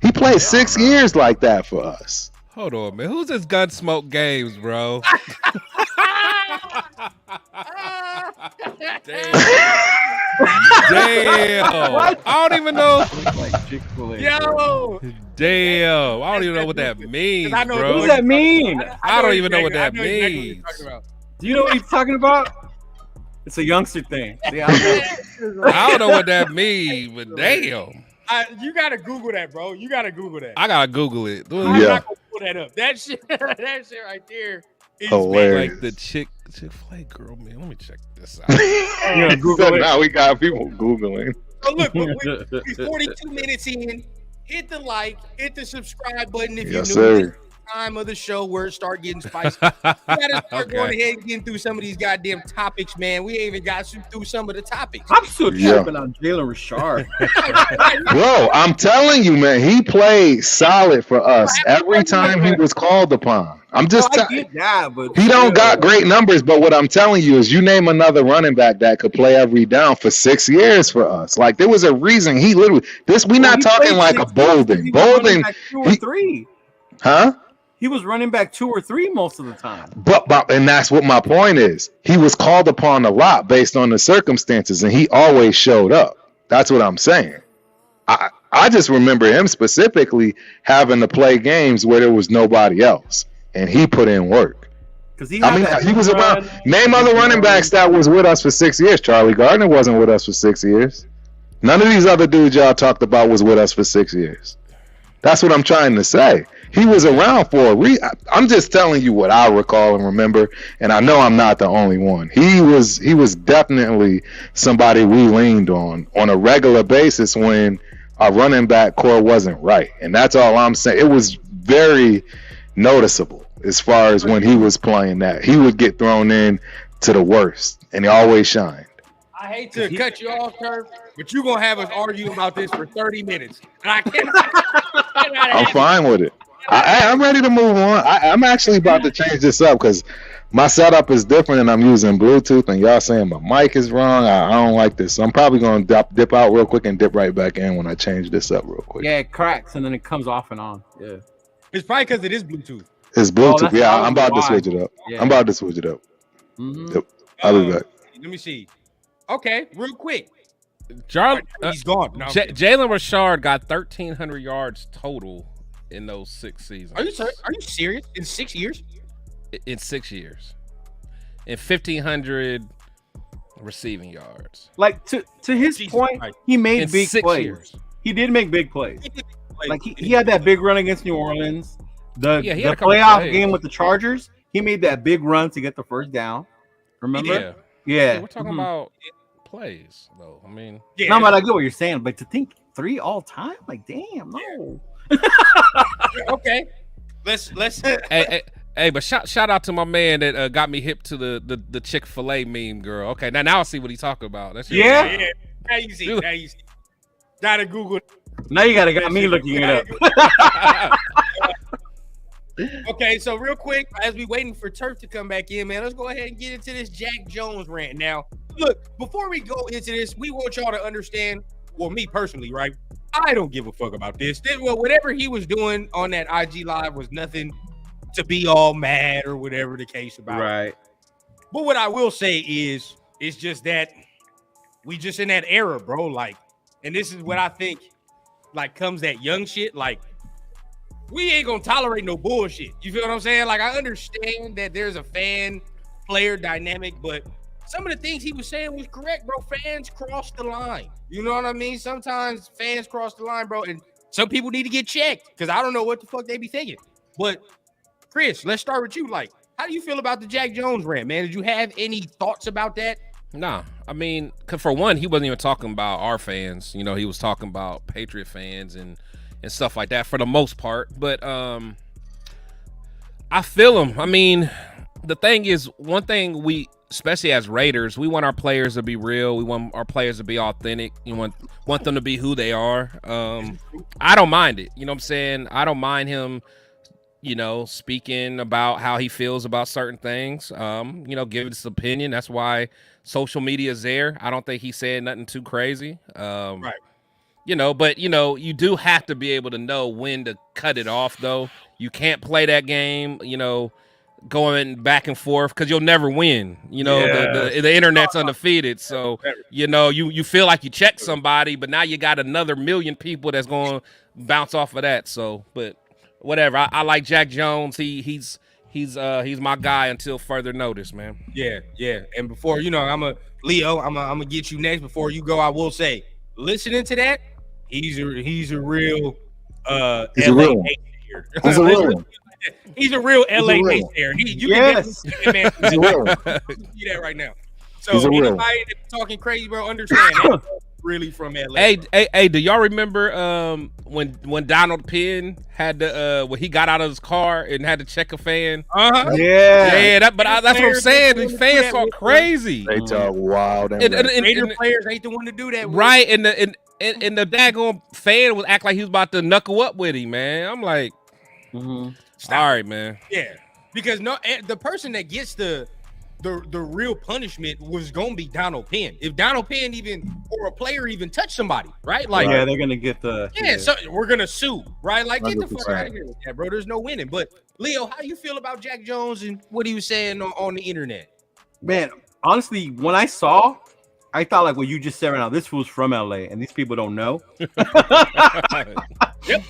He played 6 years like that for us. hold on, man. Who's this Gunsmoke Games, bro? Damn. Damn. What? I don't even know. Like Chick-fil-A. Yo, Damn. I don't even know what that means, I know bro. What does that mean? I don't even know what exactly- that I know exactly what you're means. talking about. Do you know what he's talking about? It's a youngster thing. See, I don't know. I don't know what that means, but damn. You gotta Google that, bro. You gotta Google that. I gotta Google it. I'm Yeah. not gonna pull that up. That shit, that shit right there. Is Hilarious. Like the Chick-fil-A girl, man. Let me check this out. Yeah, Google So it. now we got people Googling. So look, we're 42 minutes in. Hit the like, hit the subscribe button if Yes, you're new. sir. This is the time of the show where it start getting spicy. We gotta start going Okay. ahead and getting through some of these goddamn topics, man. We ain't even got through some of the topics. I'm still Yeah. tripping on Jalen Richard. Bro, I'm telling you, man, he played solid for us every time he was called upon. I'm just I telling get that, but he don't got great numbers, but what I'm telling you is you name another running back that could play every down for 6 years for us. Like there was a reason he literally we not talking like a Bolden. Bolden, 2 or 3. huh? He was running back 2 or 3 most of the time. But and that's what my point is. He was called upon a lot based on the circumstances, and he always showed up. That's what I'm saying. I just remember him specifically having to play games where there was nobody else, and he put in work. Because he, I mean, he was around. Name other running backs that was with us for 6 years. Charlie Gardner wasn't with us for 6 years. None of these other dudes y'all talked about was with us for 6 years. That's what I'm trying to say. He was around for a reason. I'm just telling you what I recall and remember, and I know I'm not the only one. He was definitely somebody we leaned on a regular basis when our running back core wasn't right, and that's all I'm saying. It was very noticeable as far as when he was playing that he would get thrown in to the worst, and he always shined. I hate to cut you off, Kirk, but you're gonna have us arguing about this for 30 minutes. And I cannot I'm fine with it. I'm ready to move on. I'm actually about to change this up because my setup is different and I'm using Bluetooth, and y'all saying my mic is wrong. I don't like this. So I'm probably going to dip out real quick and dip right back in when I change this up real quick. Yeah, it cracks and then it comes off and on. Yeah. It's probably because it is Bluetooth. It's Bluetooth. that's Yeah, probably I'm about to why. switch it up. Yeah. I'm about to switch it up. Mhm. Yep. I'll be back. Let me see. Okay, real quick. Charlie, He's gone. No, I'm kidding. Jalen Richard got 1,300 yards total in those 6 seasons. Are you serious? In 6 years? In 6 years, and 1,500 receiving yards Like to his Jesus point, Christ. he made in big 6 plays. years. He did make big plays. Like, Like he had that big run against New Orleans. The Yeah, he had a couple playoff plays. game with the Chargers, he made that big run to get the first down. Remember? Yeah. Yeah. Yeah, we're talking Mhm. about plays, though. I mean, yeah, No, but I get what you're saying. But to think 3 all time, like damn, no. okay. Let's hey, but shout out to my man that got me hip to the Chick-fil-A meme girl. Okay, now I see what he's talking about. That's Yeah? yeah. Now you see. Now you see. Gotta Google. Now you got me looking it up. Okay, so real quick, as we waiting for Turf to come back in, man, let's go ahead and get into this Jack Jones rant. Now, look, before we go into this, we want y'all to understand, well, me personally, right? I don't give a fuck about this. Well, whatever he was doing on that IG live was nothing to be all mad or whatever the case about. Right. But what I will say is, it's just that we just in that era, bro. Like, and this is what I think, like, comes that young shit. Like, we ain't gonna tolerate no bullshit. You feel what I'm saying? Like, I understand that there's a fan-player dynamic, but some of the things he was saying was correct, bro. Fans cross the line. You know what I mean? Sometimes fans cross the line, bro, and some people need to get checked because I don't know what the fuck they be thinking. But Chris, let's start with you. Like, how do you feel about the Jack Jones rant, man? Did you have any thoughts about that? nah, I mean, 'cause for one, he wasn't even talking about our fans. You know, he was talking about Patriot fans and stuff like that for the most part. But I feel him. I mean, the thing is, one thing we, especially as Raiders, we want our players to be real. We want our players to be authentic. You want them to be who they are. I don't mind it. You know what I'm saying? I don't mind him, you know, speaking about how he feels about certain things. You know, giving his opinion. That's why social media is there. I don't think he said nothing too crazy. Right. You know, but you know, you do have to be able to know when to cut it off, though. You can't play that game, you know, going back and forth because you'll never win. You know, the internet's undefeated. So, you know, you feel like you checked somebody, but now you got another million people that's going to bounce off of that. So, but whatever. I like Jack Jones. He's my guy until further notice, man. Yeah. And before, you know, I'm gonna get you next. Before you go, I will say, listening to that, he's a real LA naysayer. He's a real LA naysayer. You can man, see that right now. So anybody that's talking crazy, bro, understand that really from LA. Hey, do y'all remember when Donald Penn had to when he got out of his car and had to check a fan? Yeah. That's what I'm saying. The fans talk crazy. They talk wild. And players ain't the one to do that with. Right, and the daggone fan was act like he was about to knuckle up with him, man. I'm like, all right, man. Yeah, because the person that gets the real punishment was gonna be Donald Penn. If Donald Penn or a player even touch somebody, right? Like, yeah, they're gonna get the so we're gonna sue, right? Like, get the 100%. fuck out of here with that, bro. There's no winning. But Leo, how you feel about Jack Jones and what he was saying on the internet? Man, honestly, when I thought like what you just said right now, this was from LA, and these people don't know. Yep.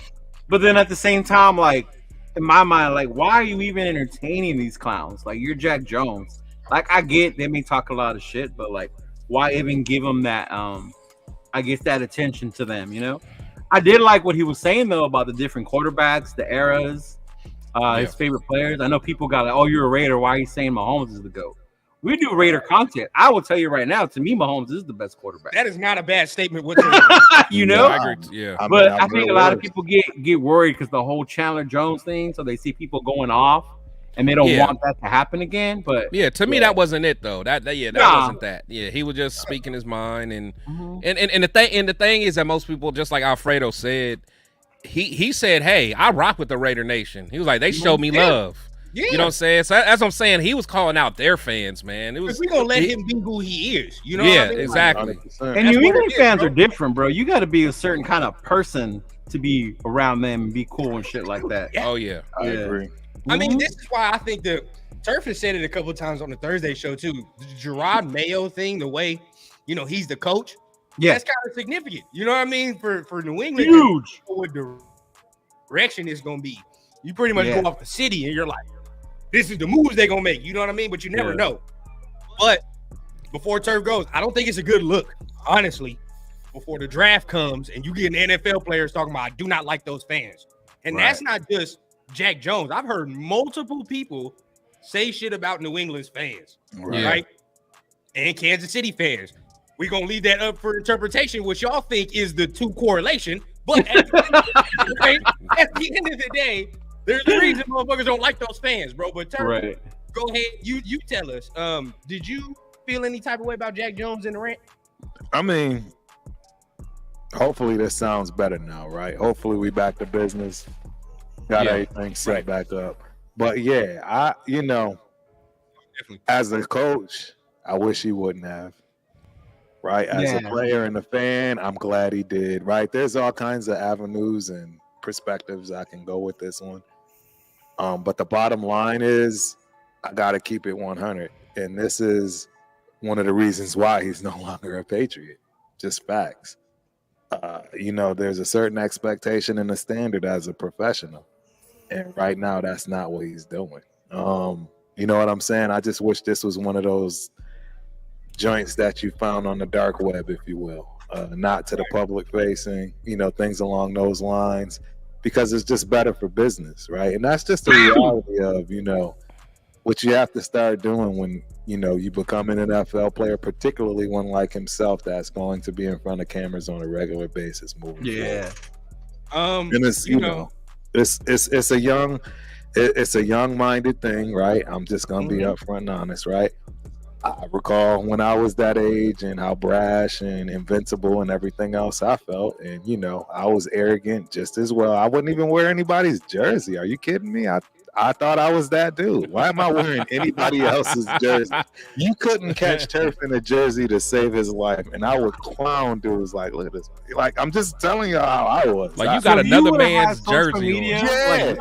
But then at the same time, like in my mind, like why are you even entertaining these clowns? Like you're Jack Jones. Like I get they may talk a lot of shit, but like why even give them that I guess that attention to them, you know? I did like what he was saying though about the different quarterbacks, the eras, his favorite players. I know people got like, oh, you're a Raider, why are you saying Mahomes is the GOAT? We do Raider content. I will tell you right now, to me, Mahomes is the best quarterback. That is not a bad statement whatsoever. You know? I agree. Yeah. But I think a lot of people get worried because the whole Chandler Jones thing, so they see people going off and they don't want that to happen again. But to me, that wasn't it though. That wasn't that. Yeah, he was just speaking his mind, and the thing is that most people, just like Alfredo said, he said, "Hey, I rock with the Raider Nation." He was like, "They showed me love." Yeah. You know what I'm saying? So that's what I'm saying. He was calling out their fans, man. It was we gonna let him be who he is. You know? Yeah, what I mean? exactly. 100%. And New England fans are different, bro. You got to be a certain kind of person to be around them and be cool and shit like that. Oh yeah, I agree. I mean, this is why I think Turf has said it a couple of times on the Thursday show too. The Gerard Mayo thing, the way he's the coach. Yeah, that's kind of significant. You know what I mean? For New England, huge. What direction is gonna be? You pretty much go off the city, and you're like, this is the moves they're gonna make. You know what I mean? But you never know. But before Turf goes, I don't think it's a good look, honestly. Before the draft comes and you get an NFL players talking about, I do not like those fans, and that's not just Jack Jones. I've heard multiple people say shit about New England's fans, right? And Kansas City fans. We're gonna leave that up for interpretation, which y'all think is the two correlation. But at the end of the day, there's a reason motherfuckers don't like those fans, bro. But Turf, go ahead, you tell us. Did you feel any type of way about Jack Jones in the rant? I mean, hopefully this sounds better now, right? Hopefully we back to business. Got everything set back up. But as a coach, I wish he wouldn't have. Right? As a player and a fan, I'm glad he did. Right? There's all kinds of avenues and perspectives I can go with this one. But the bottom line is I gotta keep it 100. And this is one of the reasons why he's no longer a Patriot. Just facts. There's a certain expectation and a standard as a professional. And right now that's not what he's doing. You know what I'm saying? I just wish this was one of those joints that you found on the dark web, if you will. Not to the public facing, things along those lines. Because it's just better for business, right? And that's just the reality of, what you have to start doing when, you become an NFL player, particularly one like himself that's going to be in front of cameras on a regular basis moving forward. And it's, it's a young-minded thing, right? I'm just going to be upfront and honest, right? I recall when I was that age and how brash and invincible and everything else I felt. And, I was arrogant just as well. I wouldn't even wear anybody's jersey. Are you kidding me? I I thought I was that dude. Why am I wearing anybody else's jersey? You couldn't catch Turf in a jersey to save his life, and I would clown dudes like, look at this. Like, I'm just telling y'all how I was. Like, you got another man's jersey media, on. Yeah.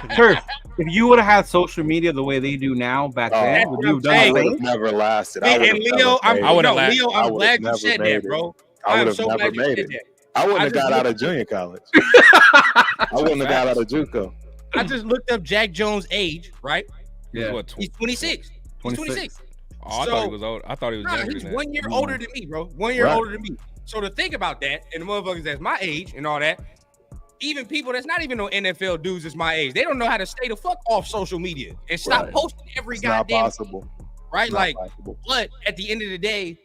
Like, Turf, if you would have had social media the way they do now back then, would you have done I the would same? have never lasted. And Leo, I'm glad you said that, bro. I would I'm have so never glad you made said it. that. I wouldn't have just got out of looked- junior college. I wouldn't have got out of JUCO. I just looked up Jack Jones' age, right? Yeah. What, He's 26. He's 26. I thought he was old. I thought he was Nah, younger he's than that. 1 year older than me, bro. 1 year Right. older than me. So to think about that, and the motherfuckers that's my age and all that, even people that's not even no NFL dudes is my age, they don't know how to stay the fuck off social media and stop Right. posting every It's not goddamn possible. right? It's not Like, possible. but at the end of the day,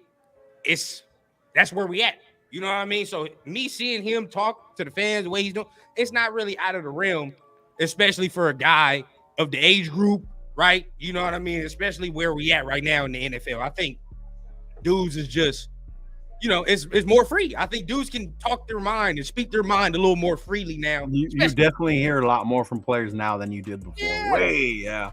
that's where we at. You know what I mean? So me seeing him talk to the fans the way he's doing, it's not really out of the realm, especially for a guy of the age group, right? You know what I mean? Especially where we at right now in the NFL. I think dudes is just, you know, it's more free. I think dudes can talk their mind and speak their mind a little more freely now. You definitely hear a lot more from players now than you did before. Yeah. Way, yeah.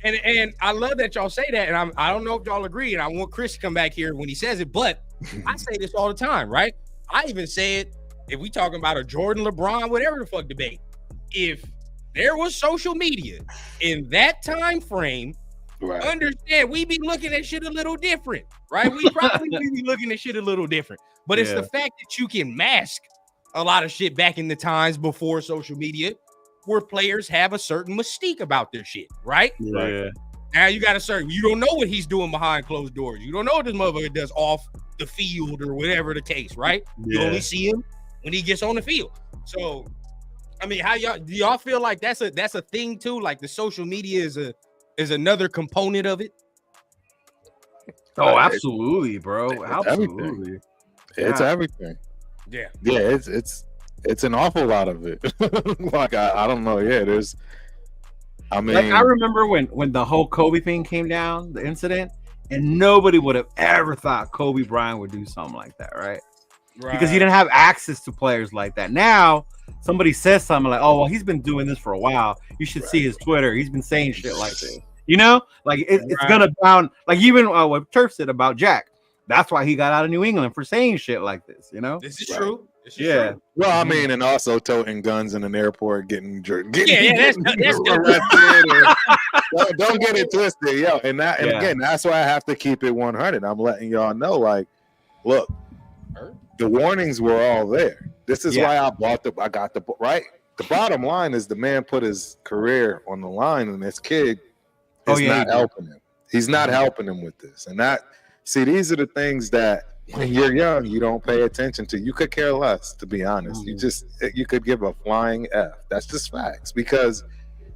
And I love that y'all say that, and I don't know if y'all agree, and I want Chris to come back here when he says it, but I say this all the time, right? I even say it if we talking about a Jordan, LeBron, whatever the fuck debate. If there was social media in that time frame, Right. understand we be looking at shit a little different, right? We probably be looking at shit a little different, but it's Yeah. the fact that you can mask a lot of shit back in the times before social media, where players have a certain mystique about their shit, right? Yeah. Now you got a certain, you don't know what he's doing behind closed doors. You don't know what this motherfucker does off the field or whatever the case, right? You Yeah. only see him when he gets on the field. So, I mean, do y'all feel like that's a thing too? Like the social media is another component of it? Oh, absolutely, bro. It's Absolutely. It's Yeah. everything. Yeah. Yeah, it's an awful lot of it. Like I don't know. Yeah, there's. I mean, Like I remember when the whole Kobe thing came down, the incident, and nobody would have ever thought Kobe Bryant would do something like that, right? Because he didn't have access to players like that. Now somebody says something like, "Oh, well, he's been doing this for a while. You should see his Twitter. He's been saying shit like this." You know, like it's gonna bound. Like even what Turf said about Jack. That's why he got out of New England for saying shit like this. You know, This is true. This is Yeah. true. well, I mean, and also toting guns in an airport, getting Yeah, that's arrested. Don't get it twisted, yo. And Yeah. again, that's why I have to keep it 100. I'm letting y'all know, like, look, the warnings were all there. This is why I got the right. The bottom line is the man put his career on the line, and this kid is not helping him. He's not helping him with this, and these are the things that when you're young, you don't pay attention to. You could care less, to be honest. You could give a flying F. That's just facts, because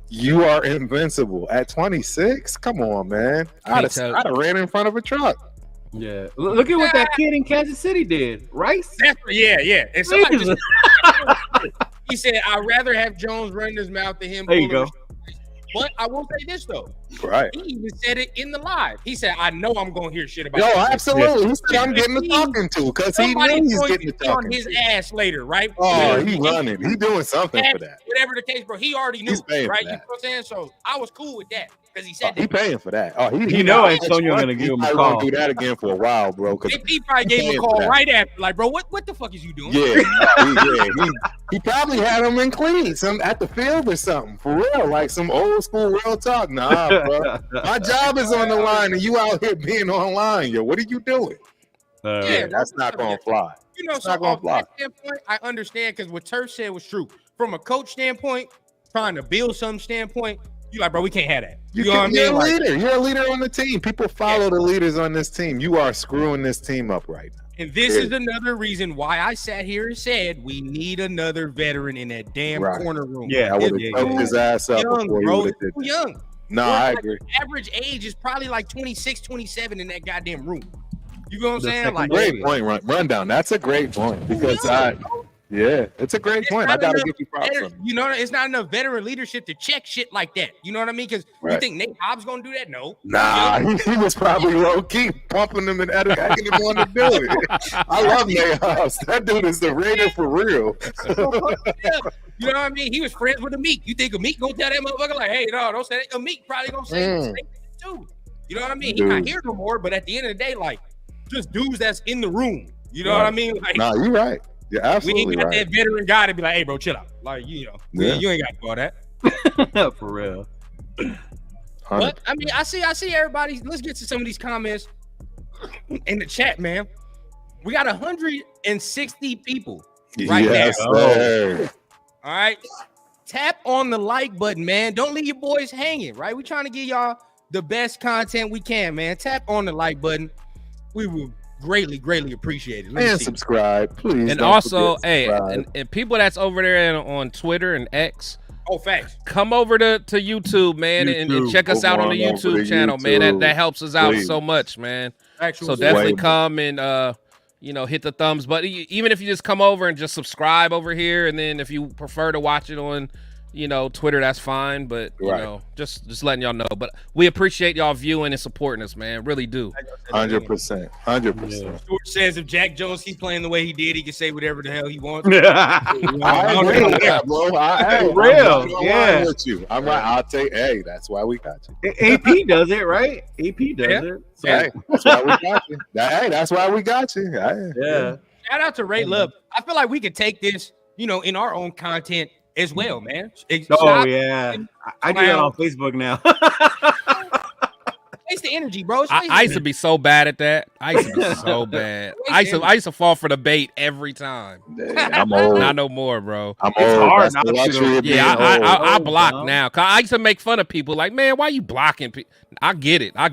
you are invincible at 26. Come on, man. I'd have ran in front of a truck. Yeah. Look at what that kid in Kansas City did, right? Yeah. And somebody just, he said, "I'd rather have Jones run his mouth than him." There you go. But I will say this though, Right. he even said it in the live. He said, "I know I'm gonna hear shit about." Yo, this." absolutely. He said, "I'm getting the talking to," because he knew Somebody's he's going getting to the be on talking his to. ass later, right? Oh, he running. He doing something for that. Whatever the case, bro. He already knew, He's paying for right? You know that. what I'm saying? So I was cool with that because he said He that. paying for that. Oh, You know Antonio gonna give him a I call. won't do that again for a while, bro. Because He probably gave him a call right after, like, bro, what the fuck is you doing? he probably had him in clean, some at the field or something, for real, like some old school real talk. Nah, bro, my job is on the line, and you out here being online, yo. What are you doing? Yeah, That's not gonna fly. You know, It's so not gonna on fly. that standpoint, I understand because what Turf said was true. From a coach standpoint, trying to build some standpoint, you like, bro, we can't have that. You know what I mean? You're a Like, leader. You're a leader on the team. People follow the leaders on this team. You are screwing this team up right now. and this is another reason why I sat here and said we need another veteran in that damn corner room. Yeah, I would have choked his ass up Young, before he bro. would have did Too that. young. No, Bro, I like, agree. Average age is probably like 26, 27 in that goddamn room. You know what I'm saying? Like, Great point, rundown. That's a great point because Yeah, it's a great point. I gotta give you props. You know, it's not enough veteran leadership to check shit like that. You know what I mean? Because you think Nate Hobbs gonna do that? No. Nah, he was probably low key pumping him and egging him on to do it. I love Nate Hobbs. That dude is the Raider for real. You know what I mean? He was friends with Amik. You think Amik gonna tell that motherfucker like, hey, no, don't say that. Amik probably gonna say the same thing too. You know what I mean? He's not here no more, but at the end of the day, like, just dudes that's in the room. You know what I mean? Like, nah, you're right. You're absolutely we ain't got right. that veteran guy to be like, hey, bro, chill out. Like, you know, you ain't got to do all that. For real. But I mean, I see everybody. Let's get to some of these comments in the chat, man. We got 160 people right now. Sir. All right. Tap on the like button, man. Don't leave your boys hanging, right? We're trying to give y'all the best content we can, man. Tap on the like button. We will greatly appreciate it. And subscribe, please. And also, hey, and people that's over there on Twitter and X. Oh, facts. Come over to YouTube, man, and check us out on the YouTube channel, man. That helps us out so much, man. So definitely come and hit the thumbs button. Even if you just come over and just subscribe over here, and then if you prefer to watch it on Twitter, that's fine. But just letting y'all know. But we appreciate y'all viewing and supporting us, man. Really do. 100%. 100%. Stuart says if Jack Jones keeps playing the way he did, he can say whatever the hell he wants. I agree, bro. I'm with you. I'm right. I'll take. Hey, that's why we got you. AP does it, right? AP does it. So. Hey, that's why we got you. Hey, that's why we got you. Yeah. Shout out to Ray Love. I feel like we could take this, in our own content as well, man. Oh yeah, I do that on Facebook now. It's the energy, bro. I used to be so bad at that. I used to be so bad. I used to fall for the bait every time. I'm old. Not no more, bro. I'm old. I block now. Cause I used to make fun of people like, man, why you blocking people? I get it now.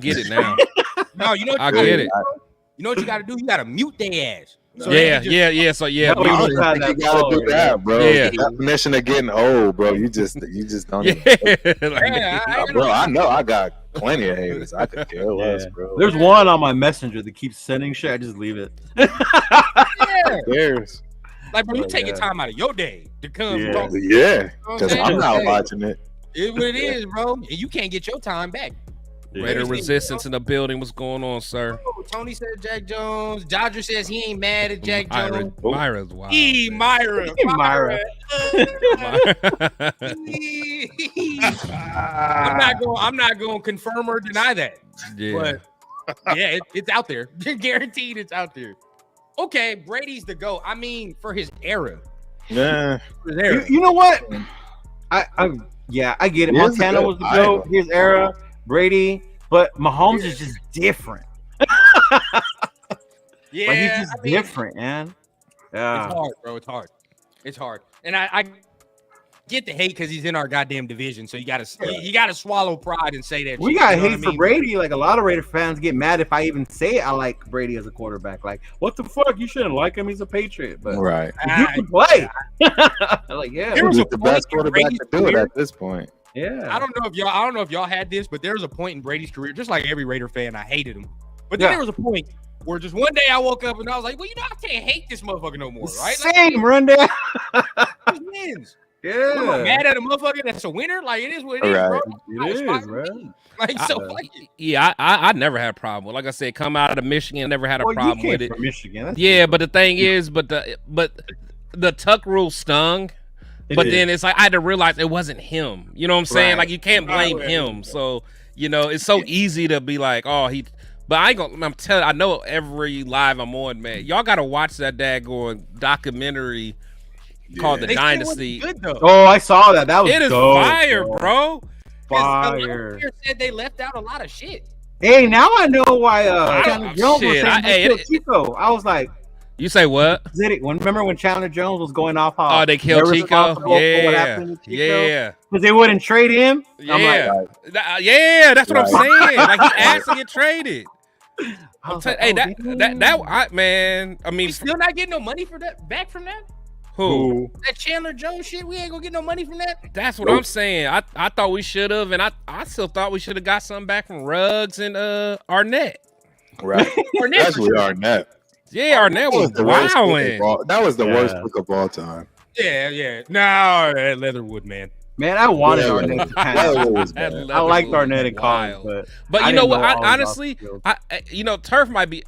No, I get it. You know what you got to do? You got to mute their ass. So So you gotta do that, bro. Yeah. The definition of getting old, bro. You just don't. Bro, I know I got plenty of haters. I could care less, bro. There's one on my messenger that keeps sending shit. I just leave it. There's like, bro, you taking time out of your day to come. Yeah, because I'm not watching it. It's what it is, bro. And you can't get your time back. Raider resistance in the building. What's going on, sir? Tony said Jack Jones. Dodger says he ain't mad at Jack Jones. Myra's wild. Myra. I'm not going to confirm or deny that. Yeah. But yeah, it's out there. Guaranteed it's out there. Okay, Brady's the GOAT. I mean, for his era. Yeah. You know what? I get it. Montana was the GOAT, his era. Brady, but Mahomes is just different. Yeah, like, he's just different, man. Yeah. It's hard, bro. It's hard. And I get the hate because he's in our goddamn division. So you gotta swallow pride and say that. We got hate for Brady. Like, a lot of Raider fans get mad if I even say I like Brady as a quarterback. Like, what the fuck? You shouldn't like him. He's a Patriot. But right, you can play. Like, yeah, he was the best quarterback to do it at this point. Yeah, I don't know if y'all had this, but there was a point in Brady's career, just like every Raider fan, I hated him. But then there was a point where just one day I woke up and I was like, well, I can't hate this motherfucker no more, right? Same rundown. He wins. Yeah. I'm mad at a motherfucker that's a winner. Like, it is what it is, bro. It is, bro. Like, I never had a problem with. Like I said, come out of Michigan, never had a problem with it. From Michigan. But the thing is, but the Tuck rule stung. But then it's like I had to realize it wasn't him. You know what I'm saying? Right. Like, you can't blame him. So, it's so easy to be like, oh, he. But I'm telling you, I know every live I'm on, man. Y'all got to watch that daggone documentary called The Dynasty. Good, though. Oh, I saw that. That was it is fire, bro. Fire. Said they left out a lot of shit. Hey, now I know why Chandler Jones was saying Chico. I was like, you say what? Remember when Chandler Jones was going off? How they killed Chico? Yeah. Because they wouldn't trade him. Yeah. That's what I'm saying. Like, he asked to get traded. Man. I mean, we still not getting no money for that. Back from that. Who? That Chandler Jones shit. We ain't gonna get no money from that. That's what I'm saying. I thought we should have, and I still thought we should have got something back from Ruggs and Arnett. Right. Especially Arnett. Yeah, Arnett was wilding. That was the worst pick of all time. Yeah. No, Leatherwood, man. Man, I wanted Arnett to kind of. I liked Arnett in college, but you know what? Honestly, Turf might be.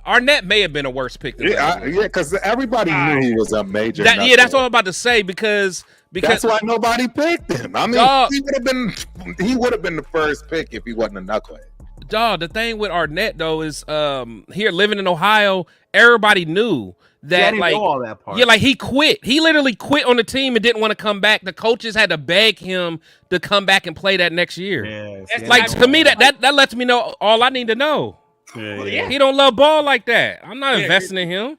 Arnett may have been a worse pick than because everybody knew he was a major. That's what I'm about to say because that's why nobody picked him. I mean, he would have been the first pick if he wasn't a knucklehead. Dog, the thing with Arnett though is here living in Ohio, everybody knew that know all that part. Yeah, like he quit. He literally quit on the team and didn't want to come back. The coaches had to beg him to come back and play that next year. To me, that lets me know all I need to know. Yeah. He don't love ball like that. I'm not investing in him.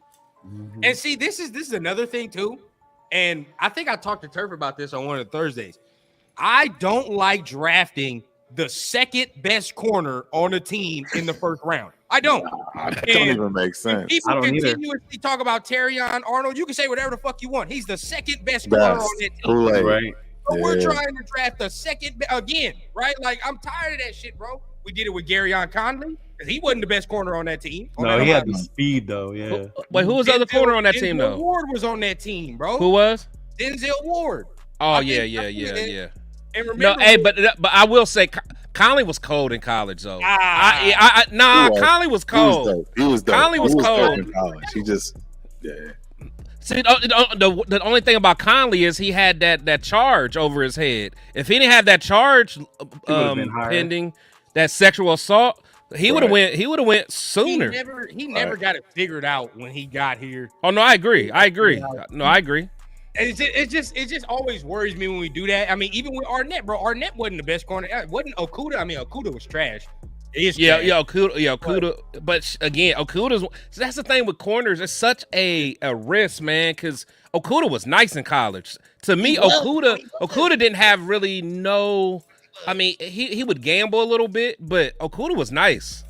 And see, this is another thing too. And I think I talked to Turf about this on one of the Thursdays. I don't like drafting the second best corner on a team in the first round. I don't. That don't even make sense. People continuously talk about Terrion Arnold. You can say whatever the fuck you want. He's the second best corner on that team. Right. So we're trying to draft the second again, right? Like, I'm tired of that shit, bro. We did it with Garyon Conley because he wasn't the best corner on that team. No, he had the speed though. Yeah. Wait, who was the other corner on that team though? Ward was on that team, bro. Who was? Denzel Ward. Oh yeah. And remember, but I will say, Conley was cold in college though. Conley was cold. He was dope. Conley was cold in college. He just See, the only thing about Conley is he had that charge over his head. If he didn't have that charge pending that sexual assault, he would have went. He would have went sooner. He never got it figured out when he got here. Oh no, I agree. No, I agree. It just always worries me when we do that. I mean, even with Arnett, bro. Arnett wasn't the best corner. It wasn't Okudah. I mean, Okudah was trash. Okudah. But again, Okudah's. So that's the thing with corners. It's such a risk, man. Because Okudah was nice in college. To me, Okudah didn't have really no. I mean, he would gamble a little bit, but Okudah was nice.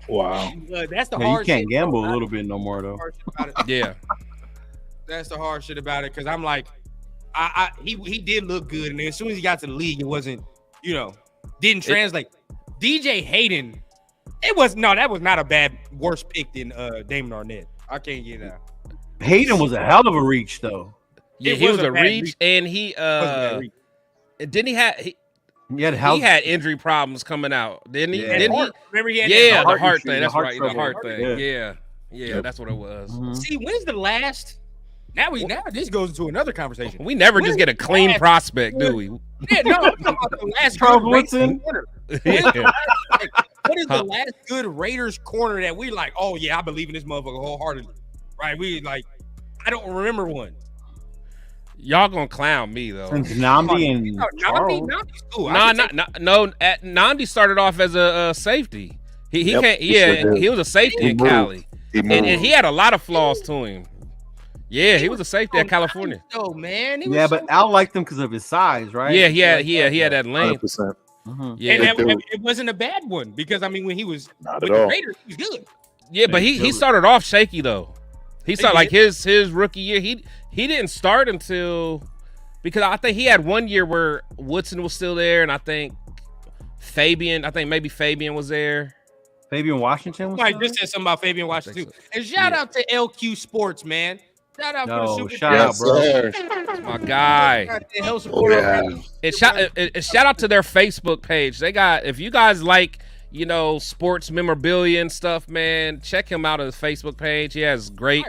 Wow. That's the hard. You can't gamble a little bit no more though. Yeah. That's the hard shit about it, because I'm like, he did look good, and then as soon as he got to the league, it wasn't, didn't translate. DJ Hayden, that was not a worse pick than Damon Arnett. I can't get that. Hayden was a hell of a reach though. Yeah, he was a reach, and he didn't he had he had injury problems coming out, didn't he? Yeah. Didn't he? Remember he had the heart thing. That's right, the heart thing. Yeah, that's what it was. Mm-hmm. See, when's the last? Now this goes into another conversation. We never just get a clean prospect, do we? Yeah, no. I'm talking about the last Charles good Woodson. corner. Yeah. What is the last good Raiders corner that we like? Oh yeah, I believe in this motherfucker wholeheartedly. Right? We like. I don't remember one. Y'all gonna clown me though. Since Nnamdi and Charles. Nnamdi's cool. Nnamdi started off as a safety. He can't. Yeah, he was a safety in Cali, and he had a lot of flaws to him. Yeah, he was a safety at California. Oh man, but Al liked him because of his size, right? Yeah, he had that length. 100%. Mm-hmm. Yeah, and it wasn't a bad one, because I mean, when he was with the Raiders, he was good. Yeah, but he started off shaky though. He started like his rookie year. He didn't start until, because I think he had 1 year where Woodson was still there, and I think maybe Fabian was there. Fabian Washington was there? Just said something about Fabian Washington too. And shout out to LQ Sports, man. Shout out for the Super shout out, bro. That's my guy. And shout out to their Facebook page. They got, if you guys like, sports memorabilia and stuff, man, check him out on his Facebook page. He has great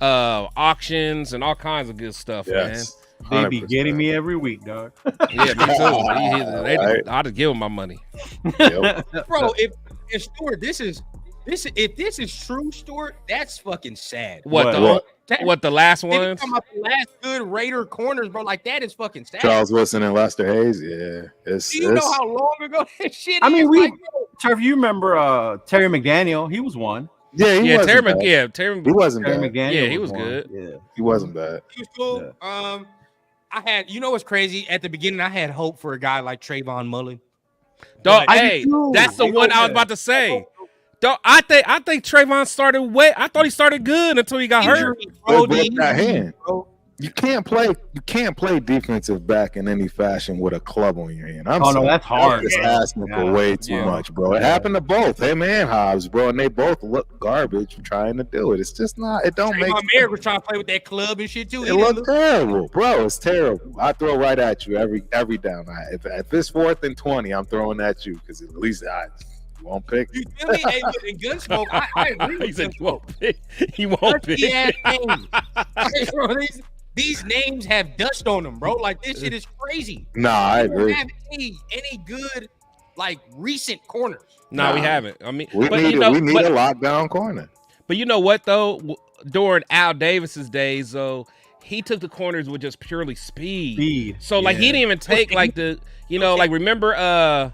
auctions and all kinds of good stuff, man. They be getting me every week, dog. Yeah, me too. I'll just give him my money. Bro, if Stuart, if this is true, Stuart, that's fucking sad. What the last ones? Talking about the last good Raider corners, bro. Like, that is fucking sad. Charles Woodson and Lester Hayes. Yeah, do you know how long ago that shit? I mean, Trev, you remember Terry McDaniel? He was one. Yeah, Terry he wasn't bad. McDaniel. Yeah, he was good. Yeah, he wasn't bad. He was cool. Yeah. I had, what's crazy? At the beginning, I had hope for a guy like Trayvon Mullen. Dog, that's the one I was about to say. I think Trayvon started wet. I thought he started good until he got hurt. Bro, that hand. You can't play defensive back in any fashion with a club on your hand. I'm no, sorry. that's hard. Just asking for way too much, bro. It happened to both him and Hobbs, bro, and they both look garbage trying to do it. It's just not. It don't make. My Merrick was trying to play with that club and shit too. It looked terrible, bro. It's terrible. I throw right at you every down. If it's 4th and 20, I'm throwing at you because at least you won't pick. You feel me? Hey, look, in Gunsmoke, I agree with He said he Gunsmoke. won't pick. He won't pick. Hey, bro, these names have dust on them, bro. Like this shit is crazy. Nah, I We don't agree. have any good like recent corners. No, we haven't. I mean, We but need you know, a but, lockdown corner. but you know what though? During Al Davis's days, though, he took the corners with just purely speed. So like he didn't even take like the like remember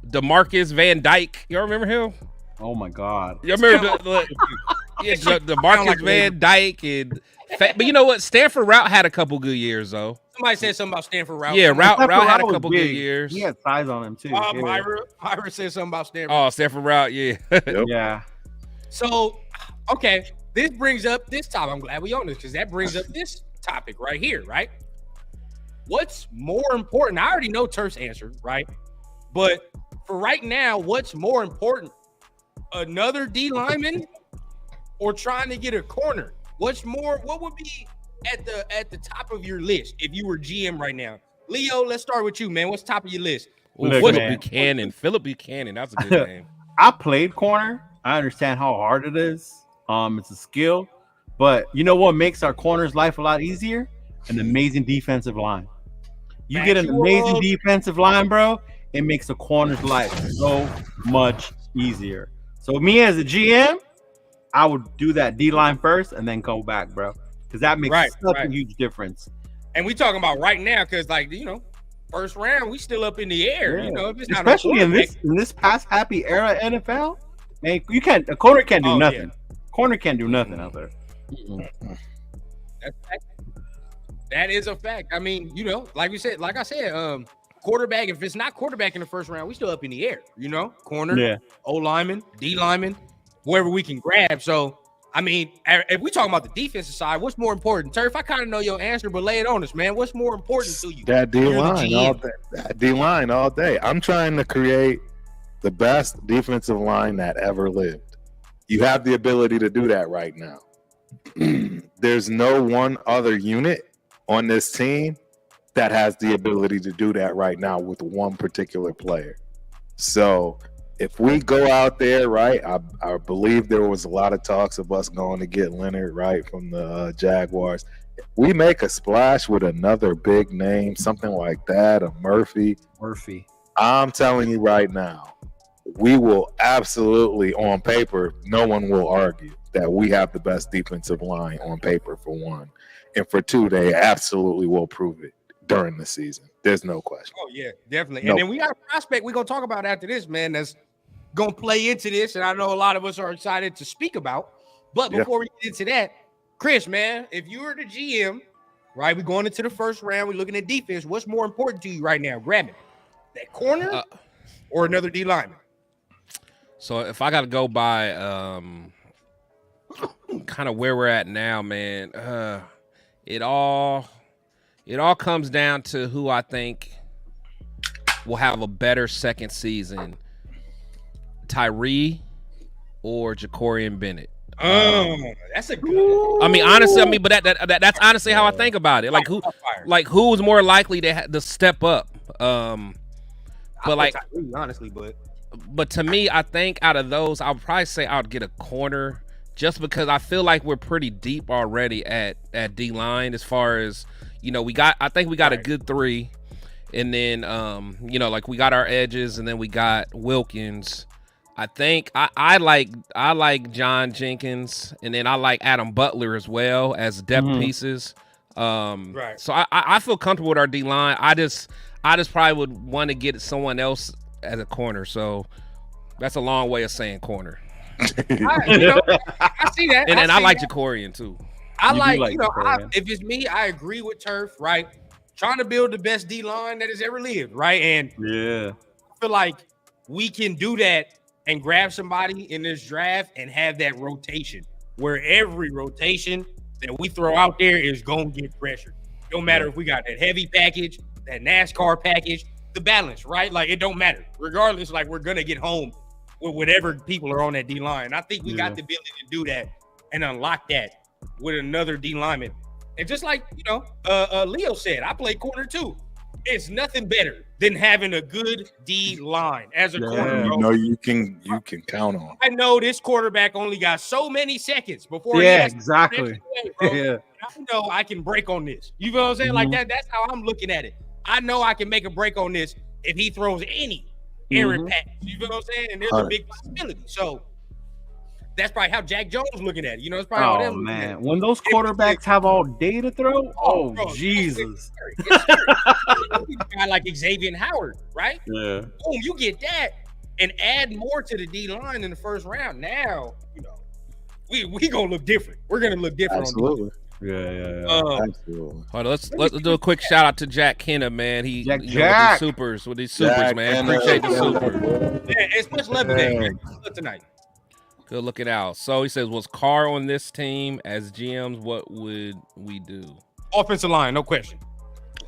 DeMarcus Van Dyke? Y'all remember him? Oh my God. You remember the Marcus Van Dyke and but you know what? Stanford Route had a couple good years though. Somebody said something about Stanford Route. Yeah, Route had a was couple big. good years. He had size on him too. Myra said something about Stanford. Oh, Stanford Route, yeah. Yeah. So, okay, this brings up this topic. I'm glad we on this because that brings up this topic right here, right? What's more important? I already know Turf's answer, right? But for right now, what's more important? Another D lineman or trying to get a corner? What would be at the top of your list if you were GM right now? Leo, let's start with you, man. What's top of your list? Look, Philip man. Buchanan. Philip Buchanan. That's a good name. I played corner. I understand how hard it is. It's a skill, but you know what makes our corner's life a lot easier? An amazing defensive line. You get an amazing defensive line, bro. It makes the corner's life so much easier. So me as a GM, I would do that D line first and then go back, bro, because that makes such a huge difference. And we talking about right now because, like, first round we still up in the air. Yeah. If it's not Especially in this past happy era NFL, man, a corner can't do nothing. Yeah. Corner can't do nothing out there. That is a fact. I mean, like I said, quarterback. If it's not quarterback in the first round, we still up in the air. Corner, O lineman, D lineman, whoever we can grab. So, I mean, if we talking about the defensive side, what's more important? Turf, I kind of know your answer, but lay it on us, man. What's more important to you? That D line all day. That D line all day. I'm trying to create the best defensive line that ever lived. You have the ability to do that right now. There's no one other unit on this team that has the ability to do that right now with one particular player. So if we go out there, right, I believe there was a lot of talks of us going to get Leonard, right, from the Jaguars. If we make a splash with another big name, something like that, a Murphy. I'm telling you right now, we will absolutely, on paper, no one will argue that we have the best defensive line on paper, for one. And for two, they absolutely will prove it during the season. There's no question. Oh, yeah, definitely. And then we got a prospect we're going to talk about after this, man, that's going to play into this. And I know a lot of us are excited to speak about. But before we get into that, Chris, man, if you were the GM, right, we're going into the first round, we're looking at defense. What's more important to you right now? Grab it. That corner or another D lineman? So if I got to go by kind of where we're at now, man, it all comes down to who I think will have a better second season, Tyree or Jacorian Bennett. That's a good. I mean, honestly, but that's honestly how I think about it. Like who's more likely to step up? But like Tyree, honestly, but to me, I think out of those, I would probably say I would get a corner, just because I feel like we're pretty deep already at D line as far as I think we got a good three, and then like we got our edges, and then we got Wilkins. I think I like John Jenkins, and then I like Adam Butler as well as depth pieces. Right. So I feel comfortable with our D line. I just probably would want to get someone else as a corner. So that's a long way of saying corner. I see that. And I like Jacorian too. If it's me, I agree with Turf, right? Trying to build the best D line that has ever lived, right? And I feel like we can do that and grab somebody in this draft and have that rotation where every rotation that we throw out there is gonna get pressured. No matter if we got that heavy package, that NASCAR package, the balance, right? Like it don't matter. Regardless, like we're gonna get home with whatever people are on that D line. I think we got the ability to do that and unlock that with another D lineman. And just like Leo said, I play corner too. It's nothing better than having a good D line as a corner. You know you can count on. I know this quarterback only got so many seconds before. Exactly. I know I can break on this. You know what I'm saying? Like that. That's how I'm looking at it. I know I can make a break on this if he throws any errant pass. You know what I'm saying? And there's a big possibility. So that's probably how Jack Jones looking at it. You know, it's probably how them man. When those quarterbacks have all day to throw, bro, Jesus. It's a guy like Xavier Howard, right? Yeah. Boom, you get that and add more to the D line in the first round. Now, we gonna look different. We're gonna look different. Absolutely. Yeah. Absolutely. Hold on, let's do a quick shout out to Jack Kenna, man. He Jack. with these supers, man. Appreciate the super. Yeah, it's much love today, man. Tonight. Good looking out. So he says, was Carr on this team as GMs? What would we do? Offensive line, no question.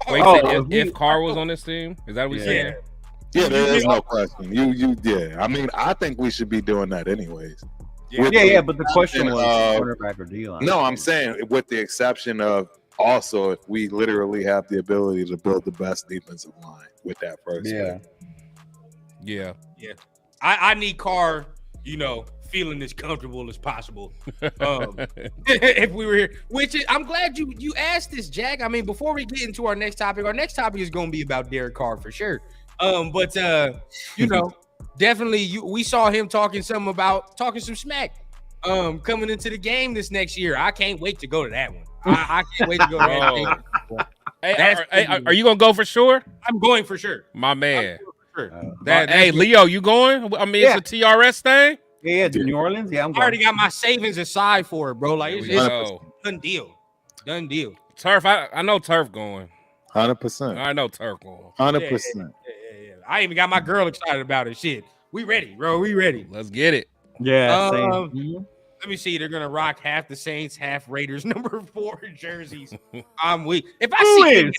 Wait, if Carr was on this team, is that what we saying? Yeah, there is no question. Yeah. I mean, I think we should be doing that anyways. Yeah, but the question was quarterback or D-line. No, I'm saying with the exception of also if we literally have the ability to build the best defensive line with that first pick. Yeah. I need Carr, feeling as comfortable as possible. If we were here, which is, I'm glad you asked this, Jack. I mean, before we get into our next topic is going to be about Derek Carr for sure. But definitely we saw him talking some smack coming into the game this next year. I can't wait to go to that one. I can't wait to go to that game. Hey, are you gonna go for sure? I'm going for sure. My man. Hey, Leo, you going? I mean, it's a TRS thing. Yeah, to New Orleans. Yeah, I'm going. I already got my savings aside for it, bro. Like it's done deal. Turf, I know Turf going. 100%. I know Turf going. 100%. Yeah. I even got my girl excited about it. Shit, we ready, bro. We ready. Let's get it. Yeah. Let me see. They're gonna rock half the Saints, half Raiders number 4 jerseys. I'm weak. If I see,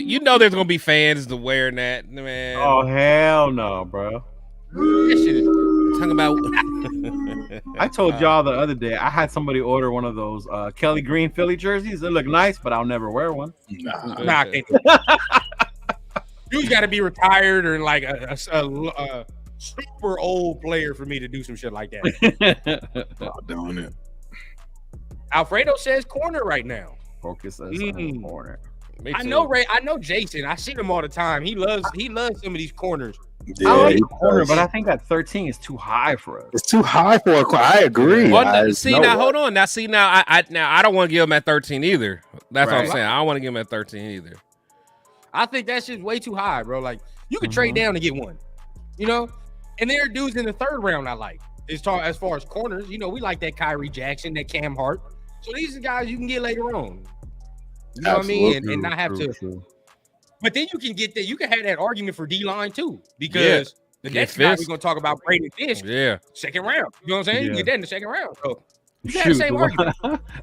you know there's gonna be fans to wearing that, man. Oh hell no, bro. That shit is talking about. I told y'all the other day I had somebody order one of those Kelly Green Philly jerseys. They look nice, but I'll never wear one. Nah, dude's got to be retired or like a super old player for me to do some shit like that. Doing it. Alfredo says corner right now. Focus us on corner. I know Ray. I know Jason. I see him all the time. He loves some of these corners. Yeah, I like corner, but I think that 13 is too high for us. It's too high for a corner. I agree. Hold on. Now, I don't want to give him at 13 either. That's what I'm saying. I don't want to give him at 13 either. I think that's just way too high, bro. Like you could trade down to get one, And there are dudes in the third round I like. As far as corners, we like that Kyrie Jackson, that Cam Hart. So these are guys you can get later on. You know what I mean? And not have to. True. But then you can get that. You can have that argument for D-line too, because the next guy we're going to talk about, Braden Fisk. Yeah. Second round. You know what I'm saying? You can get that in the second round. So you got the same argument.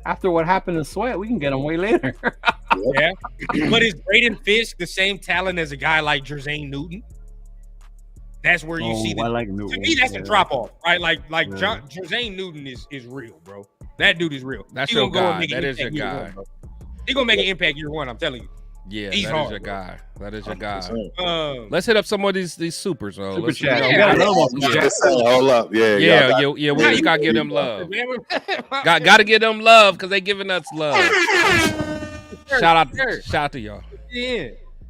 After what happened in Sweat, we can get him way later. Yeah. But is Braden Fisk the same talent as a guy like Jermaine Newton? That's where you see to me, that's a drop off, right? Like Jermaine Newton is real, bro. That dude is real. That's your guy. That is your guy. He's gonna make an impact year one, I'm telling you. Yeah, he's hard, your guy. That is your guy. Let's hit up some of these supers, though. Super chat. Hold up. Yeah. We gotta give them love. Gotta give them love because they giving us love. Shout out to y'all. Yeah.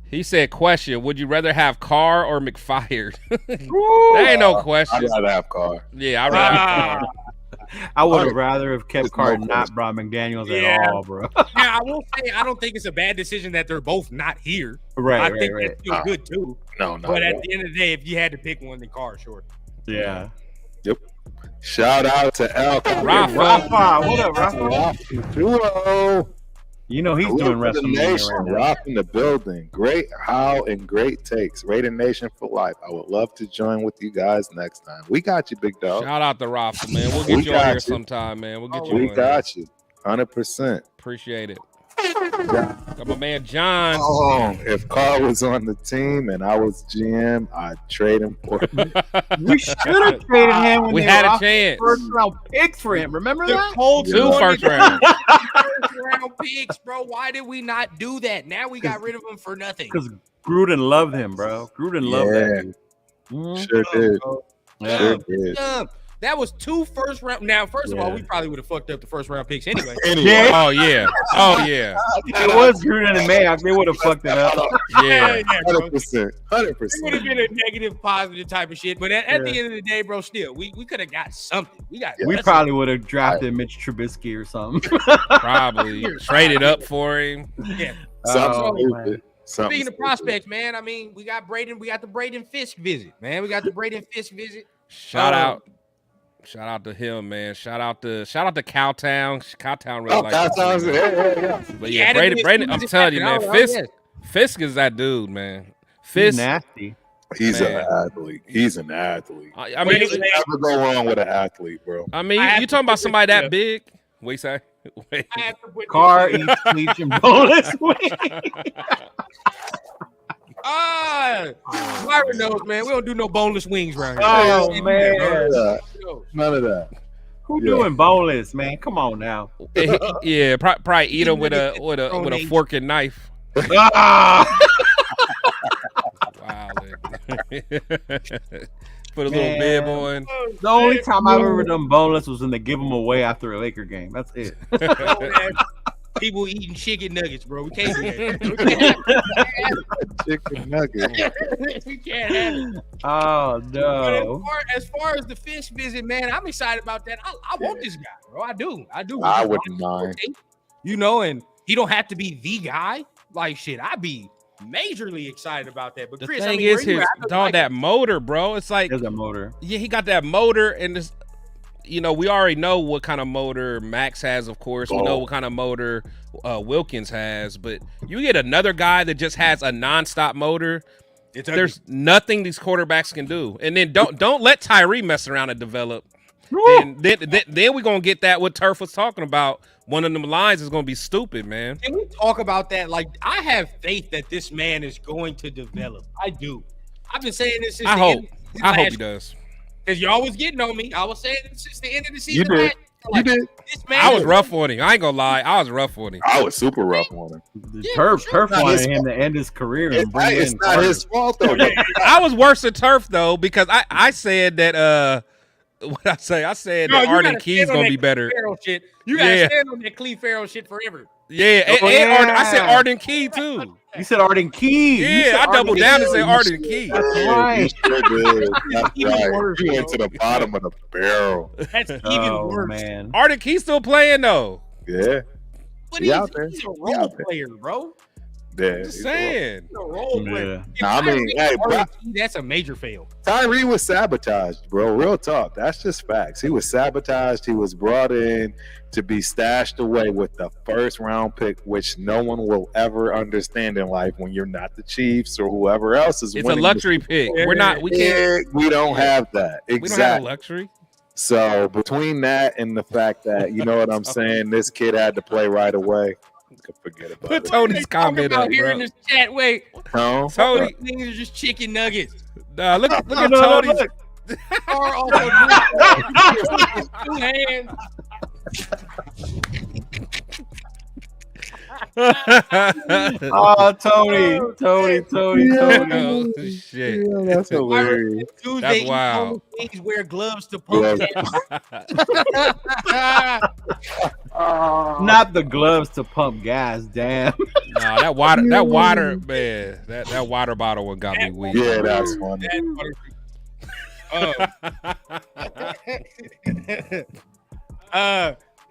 He said, question, would you rather have Carr or McFired? That ain't no question. I'd rather have Carr. Yeah, I'd rather have Carr. I would have rather have kept Carr, not brought McDaniels at all, bro. Yeah, I will say I don't think it's a bad decision that they're both not here. Right, I think that's still good too. No. But at the end of the day, if you had to pick one, then Carr, sure. Yeah. Yep. Shout out to Al. Rafa. What up, Rafa? Duo. You know he's doing WrestleMania Nation, right now. rocking the building. Great how and great takes. Raider Nation for life. I would love to join with you guys next time. We got you, big dog. Shout out to Rafa, man. We'll get We you on got here you. sometime, man. We'll get you We on got you. 100%. Appreciate it. Got my man John. Oh, if Carl was on the team and I was GM, I'd trade him for We should have traded him when We they had were a off chance. first round picks for him. Remember The that? Colts 2 wanted first rounds. first round picks, bro. Why did we not do that? Now we got rid of him for nothing. Because Gruden loved him, bro. Gruden loved that dude. Mhm. Sure did. Yeah. Sure did. That was 2 first round. Now, first of all, we probably would have fucked up the first round picks anyway. Anyway, Oh yeah. Oh yeah. It was Gruden and Mayock. They would have fucked it up. Yeah. bro. 100%. It would have been a negative, positive type of shit. But at the end of the day, bro, still, we could have got something. We We probably would have drafted Mitch Trubisky or something. Probably traded up for him. Yeah. Something Oh, stupid. man. Something Speaking of stupid. prospects, man, I mean, we got the Braden Fisk visit, man. We got the Braden Fisk visit. Shout out to him, man. Shout out to Cowtown. Cowtown really Oh, likes that sounds him, good. man. Yeah. But He yeah, added him Braden, as I'm soon as telling it you, happened. man, Oh, yes. Fisk is that dude, man. He's Fisk. nasty. He's Man. an athlete. He's an athlete. I mean, You can never go wrong with an athlete, bro. you talking about somebody that big? What you say? Wait. I have to put Car this- eats bleach and boneless wings. Myron knows, man. We don't do no boneless wings around here. Oh, Yeah, man. None of that. bro. None of that. Who Yeah. doing boneless, man? Come on now. Yeah, probably eat him with a fork and knife. Ah! Wow. Put a little Man. bib on. The only time I've ever done boneless was when they give them away after a Laker game. That's it. People eating chicken nuggets, bro. We can't do that. Chicken nugget. We can't have it. Oh But no. as far as the Fish visit, man, I'm excited about that. I want this guy, bro. I do. I wouldn't mind. You know, and he don't have to be the guy. Like shit, I'd be majorly excited about that. But The Chris, thing I mean, is, where you his at? dog, that motor, bro. It's like, There's a motor. yeah, he got that motor, and this, you know, we already know what kind of motor Max has, of course. We know what kind of motor Wilkins has, but you get another guy that just has a nonstop motor. There's nothing these quarterbacks can do. And then don't let Tyree mess around and develop. Then we're gonna get that what Turf was talking about. One of them lines is gonna be stupid, man. Can we talk about that? Like, I have faith that this man is going to develop. I do. I've been saying this since I the hope. end of I hope he does. Because y'all was getting on me. I was saying it since the end of the season. You did. last year, like, You did. This man I was is- rough on him. I ain't gonna lie. I was rough on him. I was super rough on him. The Yeah, Turf for sure. Turf wanted him to end his career and bring It's in not Carter. his fault though. I was worse than Turf though because I said that what I say? I said No, that you Arden gotta Key's stand on gonna that be better. Cleve Farrell shit. You gotta Yeah. stand on that Cleve Farrell shit forever. Yeah, and I said Arden Key too. You said Arden Key. You said Yeah, I doubled Arden down Key. and said Arden Key. That's You right. sure did. That's Even right. worse, You went bro. to the bottom of the barrel. That's even Oh worse. man. Arden Key still playing though. Yeah. But He he's, out there. he's a He role out there. player, bro. Yeah. Just saying. He's a role player. Yeah. If Nah, I mean, Tyree hey, Arden bro. Key, that's a major fail. Tyree was sabotaged, bro. Real talk. That's just facts. He was sabotaged. He was brought in to be stashed away with the first round pick, which no one will ever understand in life when you're not the Chiefs or whoever else is It's a winning. luxury pick. We're not. We can't. We don't have that. We don't have a Exactly. luxury. So between that and the fact that, you know what I'm saying, this kid had to play right away. You can forget about Put it. Tony's comment Talking up, about here in bro. this chat. Wait, No? Tony, things are just chicken nuggets. nah, look at Look, Tony's. look. Or also his 2 hands. Oh, Tony. Oh, shit. Yeah, that's hilarious. Tuesday, That's eat wild. boneless wings, wear gloves to pump Not the gloves to pump gas. Damn. Nah, that water, man, that water bottle one got me weak. Yeah, that's funny.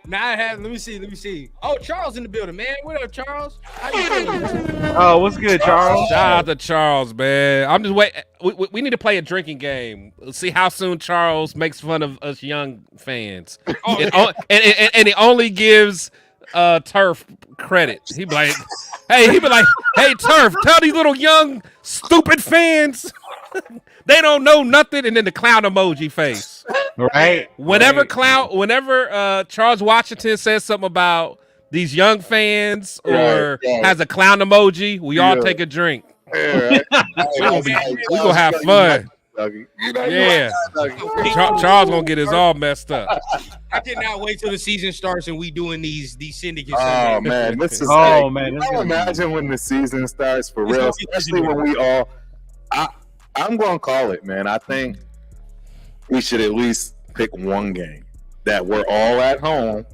Now I have. Let me see. Oh, Charles in the building, man. What up, Charles? How you feeling? Oh, what's good, Charles? Shout out to Charles, man. I'm just waiting. We need to play a drinking game. Let's see how soon Charles makes fun of us young fans. Oh, And it only gives Turf credit. He be like, hey Turf, tell these little young stupid fans they don't know nothing, and then the clown emoji face. Right. Whenever Charles Washington says something about these young fans or has a clown emoji, we all take a drink. Yeah, right. We gonna have fun. Yeah, Charles gonna get his all messed up. I cannot wait till the season starts and we doing these syndicates. Oh man, this is man. I imagine when the season starts for real, especially when we all. I'm gonna call it, man. I think we should at least pick one game that we're all at home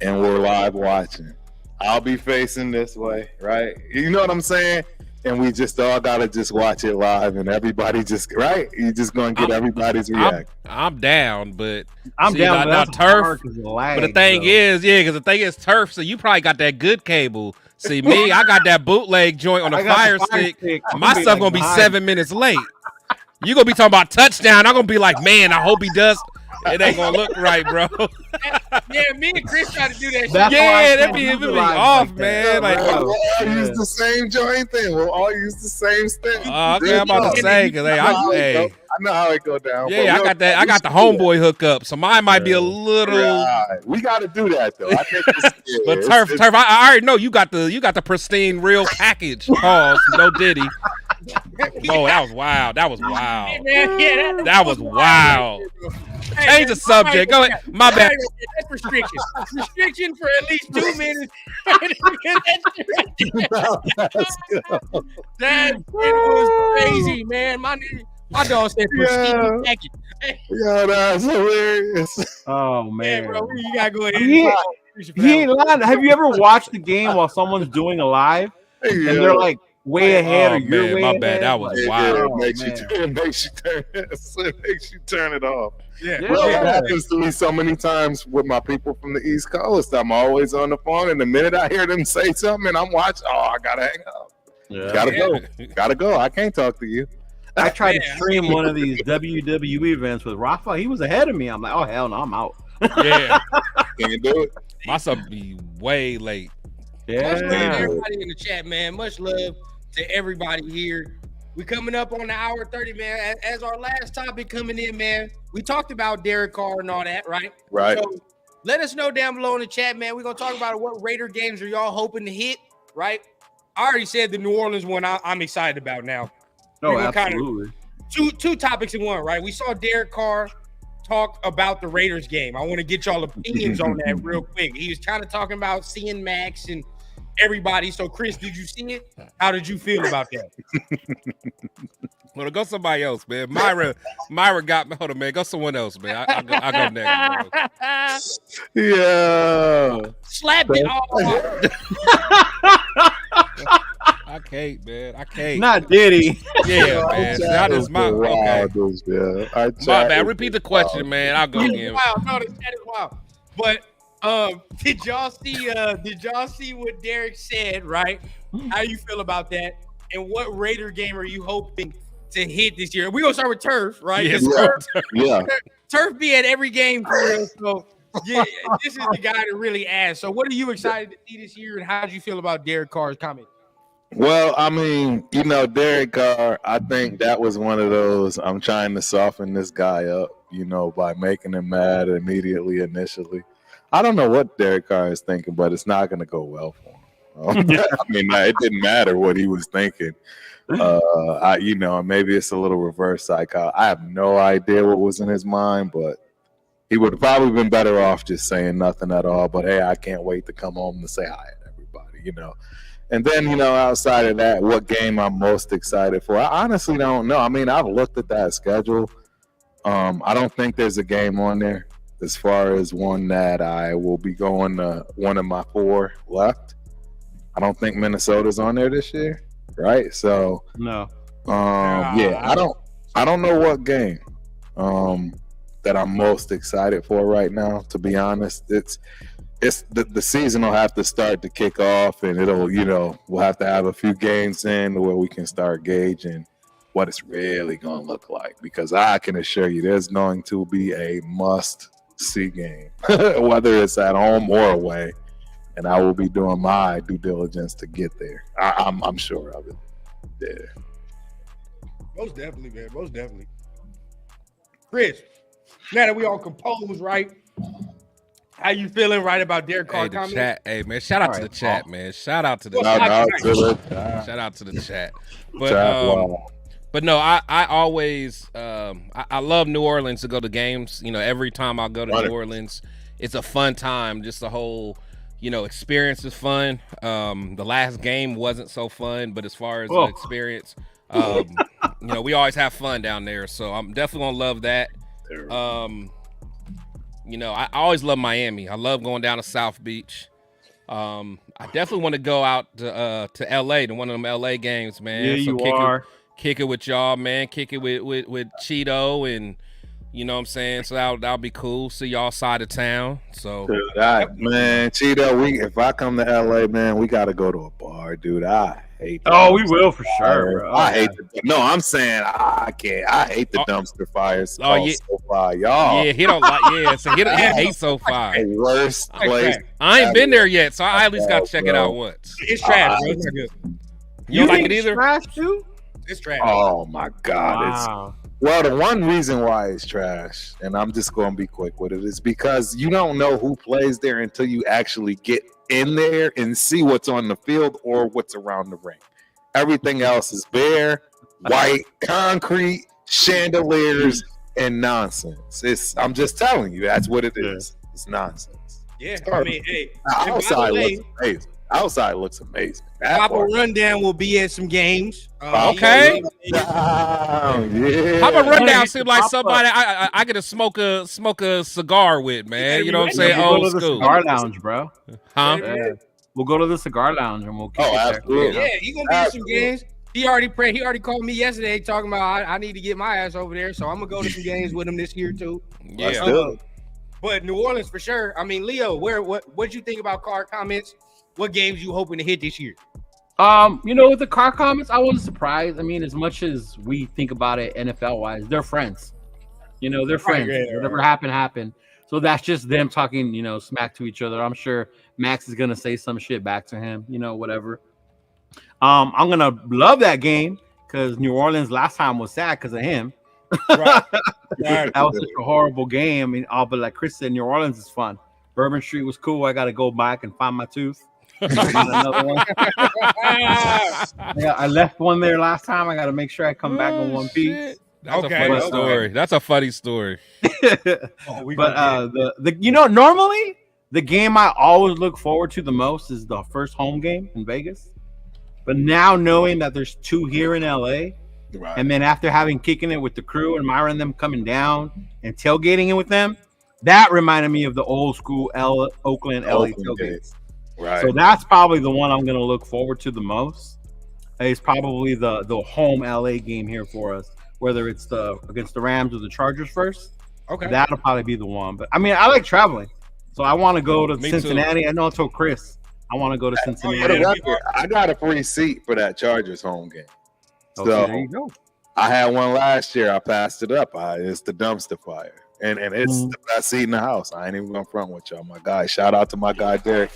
and we're live watching. I'll be facing this way, right? You know what I'm saying? And we just all gotta just watch it live, and everybody just right. You just gonna get everybody's reaction. I'm down, but I'm down. Now Turf. But the thing is, because the thing is Turf. So you probably got that good cable. See me, I got that bootleg joint on the Fire Stick. My stuff gonna be 7 minutes late. You gonna be talking about touchdown. I'm gonna be like, man, I hope he does. It ain't gonna look right, bro. Yeah, me and Chris try to do that shit. That'd be off, man. Like, we'll all use the same joint thing. We'll all use the same thing. Okay, I'm about to say, because I know how it go down. Yeah, I got that. I got the homeboy hookup, so mine might be a little. Right. We got to do that though. I think but Turf, I already know you got the pristine real package. Pause. No Diddy. Oh, that was wild. That was wild. That was wild. Change the subject. Go ahead. My bad. That's restriction. Restriction for at least 2 minutes. That shit was crazy, man. My dog said pristine package. Yeah, that's hilarious. Oh man, bro, you gotta go ahead. He ain't lying. Have you ever watched the game while someone's doing a live and they're like way ahead or you're way ahead? Bad. That was wild. It makes you turn it off. Yeah. It happens to me so many times with my people from the East Coast. I'm always on the phone, and the minute I hear them say something and I'm watching, I gotta hang up. Gotta go. I can't talk to you. I tried to stream one of these WWE events with Rafa. He was ahead of me. I'm like, oh hell no, I'm out. Yeah, can't do it. My stuff be way late. Yeah. Much love to everybody in the chat, man. Much love to everybody here. We coming up on the hour 30, man. As our last topic coming in, man. We talked about Derek Carr and all that, right? Right. So let us know down below in the chat, man. We're gonna talk about what Raider games are y'all hoping to hit, right? I already said the New Orleans one. I'm excited about now. No, absolutely. Two topics in one, right? We saw Derek Carr talk about the Raiders game. I want to get y'all opinions on that real quick. He was kind of talking about seeing Max and everybody. So, Chris, did you see it? How did you feel about that? Well, go somebody else, man. Myra got me. Hold on, man. Go someone else, man. I go next, bro. Yeah. Slap it off. I can't, man. I can't. Not Diddy. Yeah, man. That is my okay. My bad. Repeat the question, man. I'll go again. Wow, no, that is wild. But did y'all see what Derek said, right? How you feel about that? And what Raider game are you hoping to hit this year? We're gonna start with Turf, right? Yeah. Turf be at every game for real. So yeah, this is the guy to really ask. So what are you excited to see this year, and how did you feel about Derek Carr's comment? Well, I mean, Derek Carr, I think that was one of those, I'm trying to soften this guy up, by making him mad immediately initially. I don't know what Derek Carr is thinking, but it's not going to go well for him. I mean, it didn't matter what he was thinking. Maybe it's a little reverse psycho. I have no idea what was in his mind, but he would have probably been better off just saying nothing at all. But hey, I can't wait to come home to say hi to everybody, And then, outside of that, what game I'm most excited for? I honestly don't know. I mean, I've looked at that schedule. I don't think there's a game on there as far as one that I will be going to one of my 4 left. I don't think Minnesota's on there this year, right? So, no. I don't know what game that I'm most excited for right now, to be honest. It's the season will have to start to kick off, and it'll, we'll have to have a few games in where we can start gauging what it's really going to look like, because I can assure you there's going to be a must-see game, whether it's at home or away. and I will be doing my due diligence to get there. I'm sure of it. Yeah. Most definitely, man. Most definitely. Chris, now that we all composed, right? How you feeling right about Derek Carr comments? Chat. Hey, man, shout out to the chat, man. Shout out to the chat. Shout out to the chat. But but no, I always I love New Orleans to go to games. You know, every time I go to New Orleans, it's a fun time. Just the whole, you know, experience is fun. The last game wasn't so fun, but as far as the experience, you know, we always have fun down there. So I'm definitely gonna love that. You know, I always love Miami. I love going down to South Beach. I definitely want to go out to LA to one of them LA games, man. Yeah, so kick it with y'all, man. Kick it with Cheeto, and you know what I'm saying. So that'll be cool. See y'all side of town. So man, Cheeto, if I come to LA, man, we gotta go to a bar, dude. I hate. We will for sure. Bro. I hate. I'm saying I can't. I hate the dumpster fires. SoFi, y'all. Yeah, he don't like. Yeah, so he hates SoFi. Worst place. I ain't been there yet, so I at least got to check it out once. It's trash, bro. It's not good. You don't like it either? Trash too? It's trash. Oh my God! Well, the one reason why it's trash, and I'm just going to be quick with it, is because you don't know who plays there until you actually get in there and see what's on the field or what's around the ring. Everything else is bare, white, concrete, chandeliers, and nonsense. I'm just telling you, that's what it is. It's nonsense. Yeah, I mean, hey, outside looks amazing. Outside looks amazing. Papa Rundown will be at some games. Okay. Yeah. Papa Rundown seems like somebody I get to smoke a cigar with, man. You know what I'm saying? We'll Old go to the school. cigar lounge, bro. Huh? Yeah. We'll go to the cigar lounge and we'll kick it there. Absolutely. Yeah, he gonna be at some games. He already called me yesterday talking about I need to get my ass over there, so I'm gonna go to some games with him this year too. Yeah. But New Orleans for sure. I mean, Leo, what you think about Carr comments? What games you hoping to hit this year? You know, with the Carr comments, I wasn't surprised. I mean, as much as we think about it NFL wise, they're friends. You know, they're friends. Whatever happened. So that's just them talking, you know, smack to each other. I'm sure Max is gonna say some shit back to him, you know, whatever. I'm gonna love that game because New Orleans last time was sad because of him. Right. That was such a horrible game. I mean, but like Chris said, New Orleans is fun. Bourbon Street was cool. I got to go back and find my tooth. Another one. I left one there last time. I got to make sure I come back in one piece. That's a funny story. That's a funny story. But you know, normally the game I always look forward to the most is the first home game in Vegas. But now knowing that there's two here in LA, and then after kicking it with the crew and Myra and them coming down and tailgating it with them, that reminded me of the old school Oakland LA tailgates. Right. So that's probably the one I'm going to look forward to the most. It's probably the home LA game here for us, whether it's against the Rams or the Chargers first. Okay. That'll probably be the one. But I mean, I like traveling. So I want to go to Cincinnati. Too. I know I told Chris I want to go to Cincinnati. I got a free seat for that Chargers home game. Okay, So there you go. I had one last year. I passed it up. It's the dumpster fire. And it's the best seat in the house. I ain't even gonna front with y'all. My guy. Shout out to my guy Derek.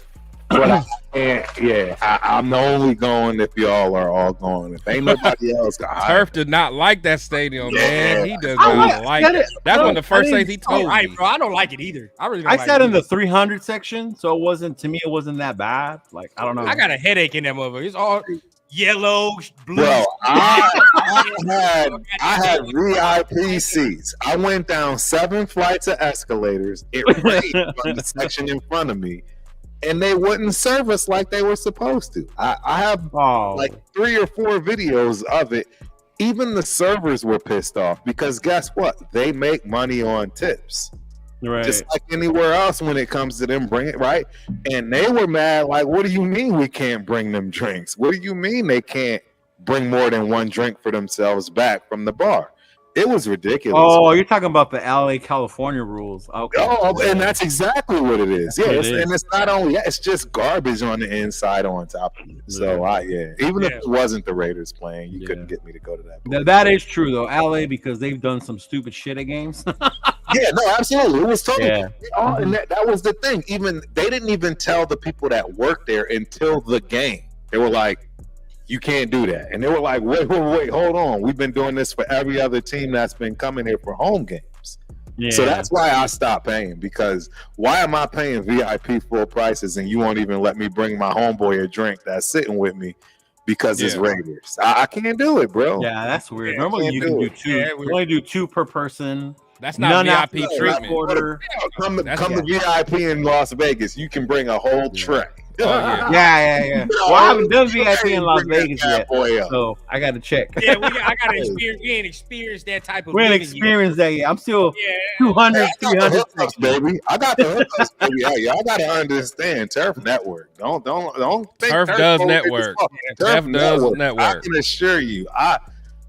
But I'm the only going if y'all are all going. If ain't nobody else, Turf did not like that stadium, man. He does not like it. That's one of the first things he told me. Bro, I don't like it either. I sat in the 300 section, so it wasn't that bad. Like, I don't know. I got a headache in that motherfucker. It's all yellow, blue. Bro, I had VIP seats. I went down 7 flights of escalators. It rained on the section in front of me, and they wouldn't serve us like they were supposed to. I have like 3 or 4 videos of it. Even the servers were pissed off because guess what? They make money on tips. Right. Just like anywhere else when it comes to them bring it, right? And they were mad, like, what do you mean we can't bring them drinks? What do you mean they can't bring more than one drink for themselves back from the bar? It was ridiculous. Oh, you're talking about the LA California rules. Okay. Oh, and that's exactly what it is. Yeah, It is. and it's not only it's just garbage on the inside on top of it. So even if it wasn't the Raiders playing, you couldn't get me to go to that. That is true though, LA, because they've done some stupid shit at games. Yeah, no, absolutely. It was totally. Yeah. And that was the thing. Even they didn't even tell the people that worked there until the game. They were like, "You can't do that," and they were like, "Wait, hold on. We've been doing this for every other team that's been coming here for home games." Yeah. So that's why I stopped paying, because why am I paying VIP full prices and you won't even let me bring my homeboy a drink that's sitting with me because it's Raiders? I can't do it, bro. Yeah, that's weird. Normally you can do two. You only do two per person. That's not VIP treatment. Come to VIP in Las Vegas. You can bring a whole tray. Yeah. Well, I haven't done VIP in Las Vegas yet, so I got to check. Yeah, I got to experience. We ain't experienced that type of. We ain't experienced that yet. I'm still 200, 300. Baby, I got the hookups, baby. Yeah, I got to understand Turf Network. Don't think Turf does network. Turf does network. I can assure you,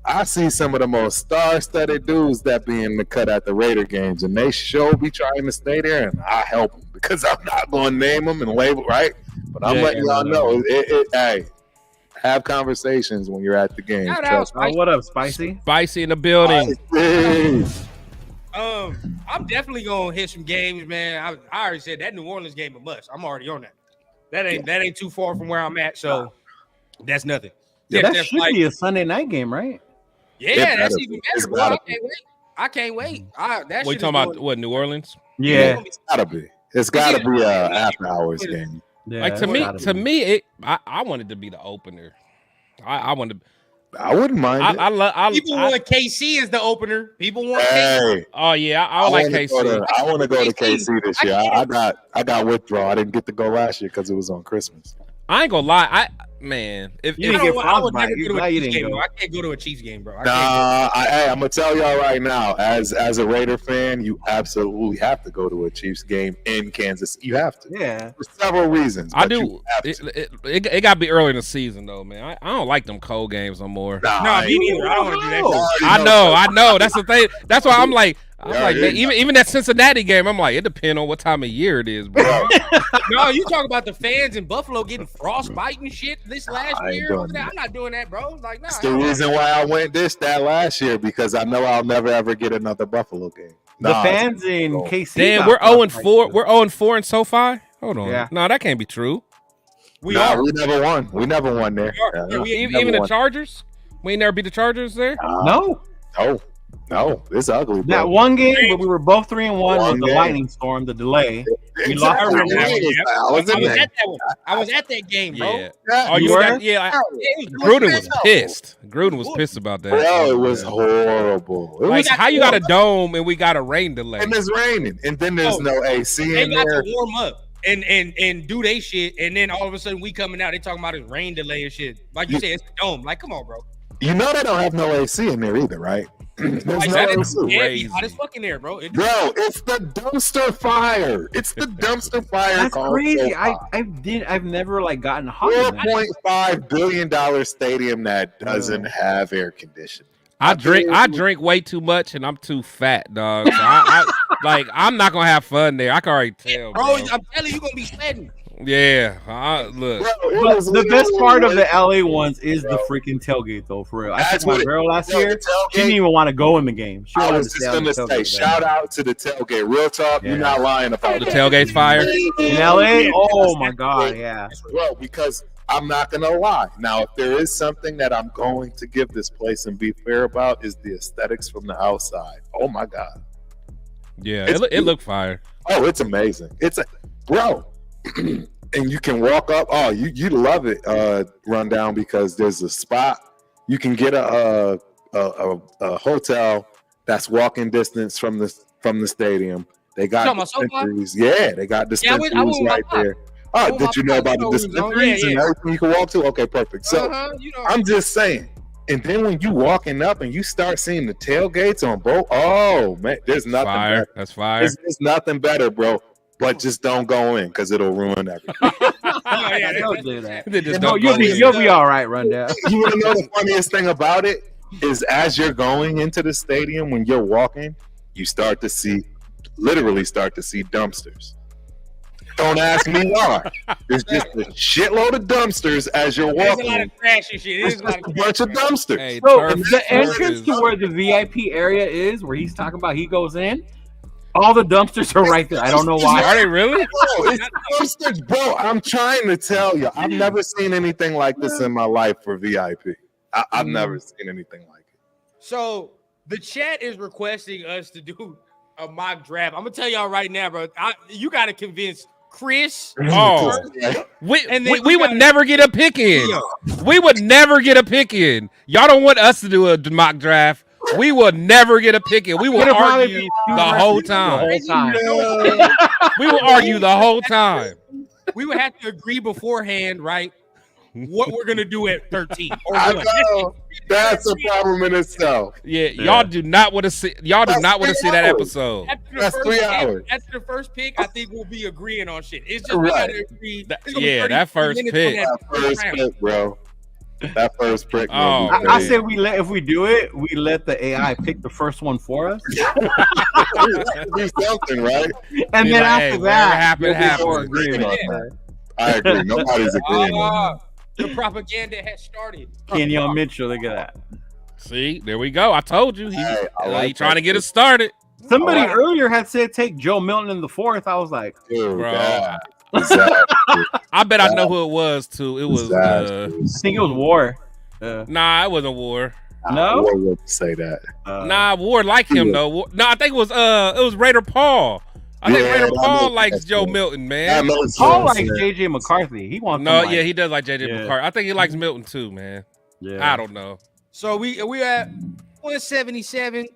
I see some of the most star-studded dudes that be in the cut at the Raider games, and they sure be trying to stay there, and I help them because I'm not going to name them and label, right? But I'm letting y'all know, hey, have conversations when you're at the game. What up, Spicy? Spicy in the building. I'm definitely gonna hit some games, man. I already said that New Orleans game a must. I'm already on that. That ain't too far from where I'm at, so that's nothing. Yeah, that should be a Sunday night game, right? Yeah, that's even better, bro. I can't wait. What you talking about? What, New Orleans? Yeah, it's gotta be. It's gotta be a after hours game. Yeah, like to me, I wanted to be the opener. I wanted. I wouldn't mind. People want KC as the opener. People want KC. Oh yeah, I like KC. I want to go to KC this year. I got withdrawal. I didn't get to go last year because it was on Christmas. I ain't gonna lie. If you didn't get frostbite, I can't go to a Chiefs game, bro. I'm gonna tell y'all right now, as a Raider fan, you absolutely have to go to a Chiefs game in Kansas. You have to, for several reasons. I do. It got to be early in the season, though, man. I don't like them cold games no more. No, me neither. I don't want to do that. I know. That's the thing. That's why I'm like, man, even that Cincinnati game, I'm like, it depends on what time of year it is, bro. No, you talk about the fans in Buffalo getting frostbite and shit this last year. I'm not doing that, bro. Like, nah. It's the reason why I went that last year, because I know I'll never ever get another Buffalo game. The fans in KC. Damn, we're 0-4. We're 0-4 in SoFi. Hold on. Yeah. No, that can't be true. We never won. We never won there. Even the Chargers? We ain't never beat the Chargers there? No, it's ugly. Bro. That one game where we were both 3-1 with the lightning storm, the delay. We lost. I was at that game, bro. Yeah. Oh, you were? Yeah. Gruden was pissed. Gruden was pissed about that. Bro, it was horrible. Like, how you got a dome and we got a rain delay? And it's raining, and then there's no AC in there. They got to warm up and do they shit, and then all of a sudden we coming out, they talking about his rain delay and shit. Like you said, it's a dome. Like, come on, bro. You know they don't have no AC in there either, right? It's hot as fucking there, bro. It's the dumpster fire. It's the dumpster fire. That's crazy. I've never gotten hot. $4.5 billion stadium that doesn't have air conditioning. I drink way too much and I'm too fat, dog. So I'm not gonna have fun there. I can already tell, bro. I'm telling you, you're gonna be sweating. Yeah, look. But the best part of the LA ones is the freaking tailgate, though. For real, I took my girl last year. She didn't even want to go in the game. I was just gonna say, shout out to the tailgate. Real talk, you're not lying about the tailgate's fire in LA. Oh my god, yeah, bro. Because I'm not gonna lie. Now, if there is something that I'm going to give this place and be fair about, is the aesthetics from the outside. Oh my god. Yeah, it looked fire. Oh, it's amazing. Bro. And you can walk up. Oh, you love it, Rundown, because there's a spot you can get a hotel that's walking distance from the stadium. They got dispensaries. Yeah, they got dispensaries right there. Oh, did you know about the dispensaries and everything you can walk to? Okay, perfect. So I'm just saying. And then when you walking up and you start seeing the tailgates on both, oh man, there's nothing better. That's fire. There's nothing better, bro. But just don't go in because it'll ruin everything. Don't do that. You'll be all right, Rundown. You want to know the funniest thing about it? is as you're going into the stadium, when you're walking, you literally start to see dumpsters. Don't ask me why. There's just a shitload of dumpsters as you're There's walking. a lot of trash and shit. It's just a bunch of dumpsters. Hey, So turf- the turf entrance is- to where the VIP area is, where he's talking about he goes in, all the dumpsters are right there. I don't know Are why. they really? Bro, it's dumpsters, bro. I'm trying to tell you, I've never seen anything like this in my life for VIP. I've never seen anything like it. So the chat is requesting us to do a mock draft. I'm gonna tell y'all right now, bro. You got to convince Chris. Oh, we And then we we would gotta- never get a pick in. We would never get a pick in. Y'all don't want us to do a mock draft. We will never get a pick in. We will It'll probably argue be the whole time. time. We will argue the whole time. We would have to agree beforehand, right? What we're gonna do at 13 or I what. know. That's a problem in itself. Yeah, y'all do not want to see. Y'all do That's not want to 3 see that hours. episode. That's 3 hours. After the first pick, I think we'll be agreeing on shit. It's just we Right. gotta agree. That- It's gonna be yeah, 30 that first minutes pick. on that That first round. pick, bro. That first pick. Oh, man, I say if we do it, we let the AI pick the first one for us, do something, right? and Be then like, after hey, that, whatever happened, we'll be more happened. agreeing on Yeah. that. I agree. Nobody's agreeing on The propaganda has started. Kenyon Mitchell, look at that. See, there we go. I told you. He, Hey, I like he trying to that. get us started. Somebody Alright. earlier had said take Joe Milton in the fourth. I was like, that. Dude, Bro. yeah. Exactly. I bet I know who it was too. It was I think it was War. nah, it wasn't War. No? War wouldn't say that. Nah, War like him though. No, I think it was Raider Paul. I think Yeah, Raider that Paul makes likes sense, Joe man. Milton, That man. makes Paul sense, likes man. JJ McCarthy. He wants No, some, yeah, like- he does like JJ Yeah. McCarthy. I think he likes Milton too, man. yeah. I don't know. So we at 177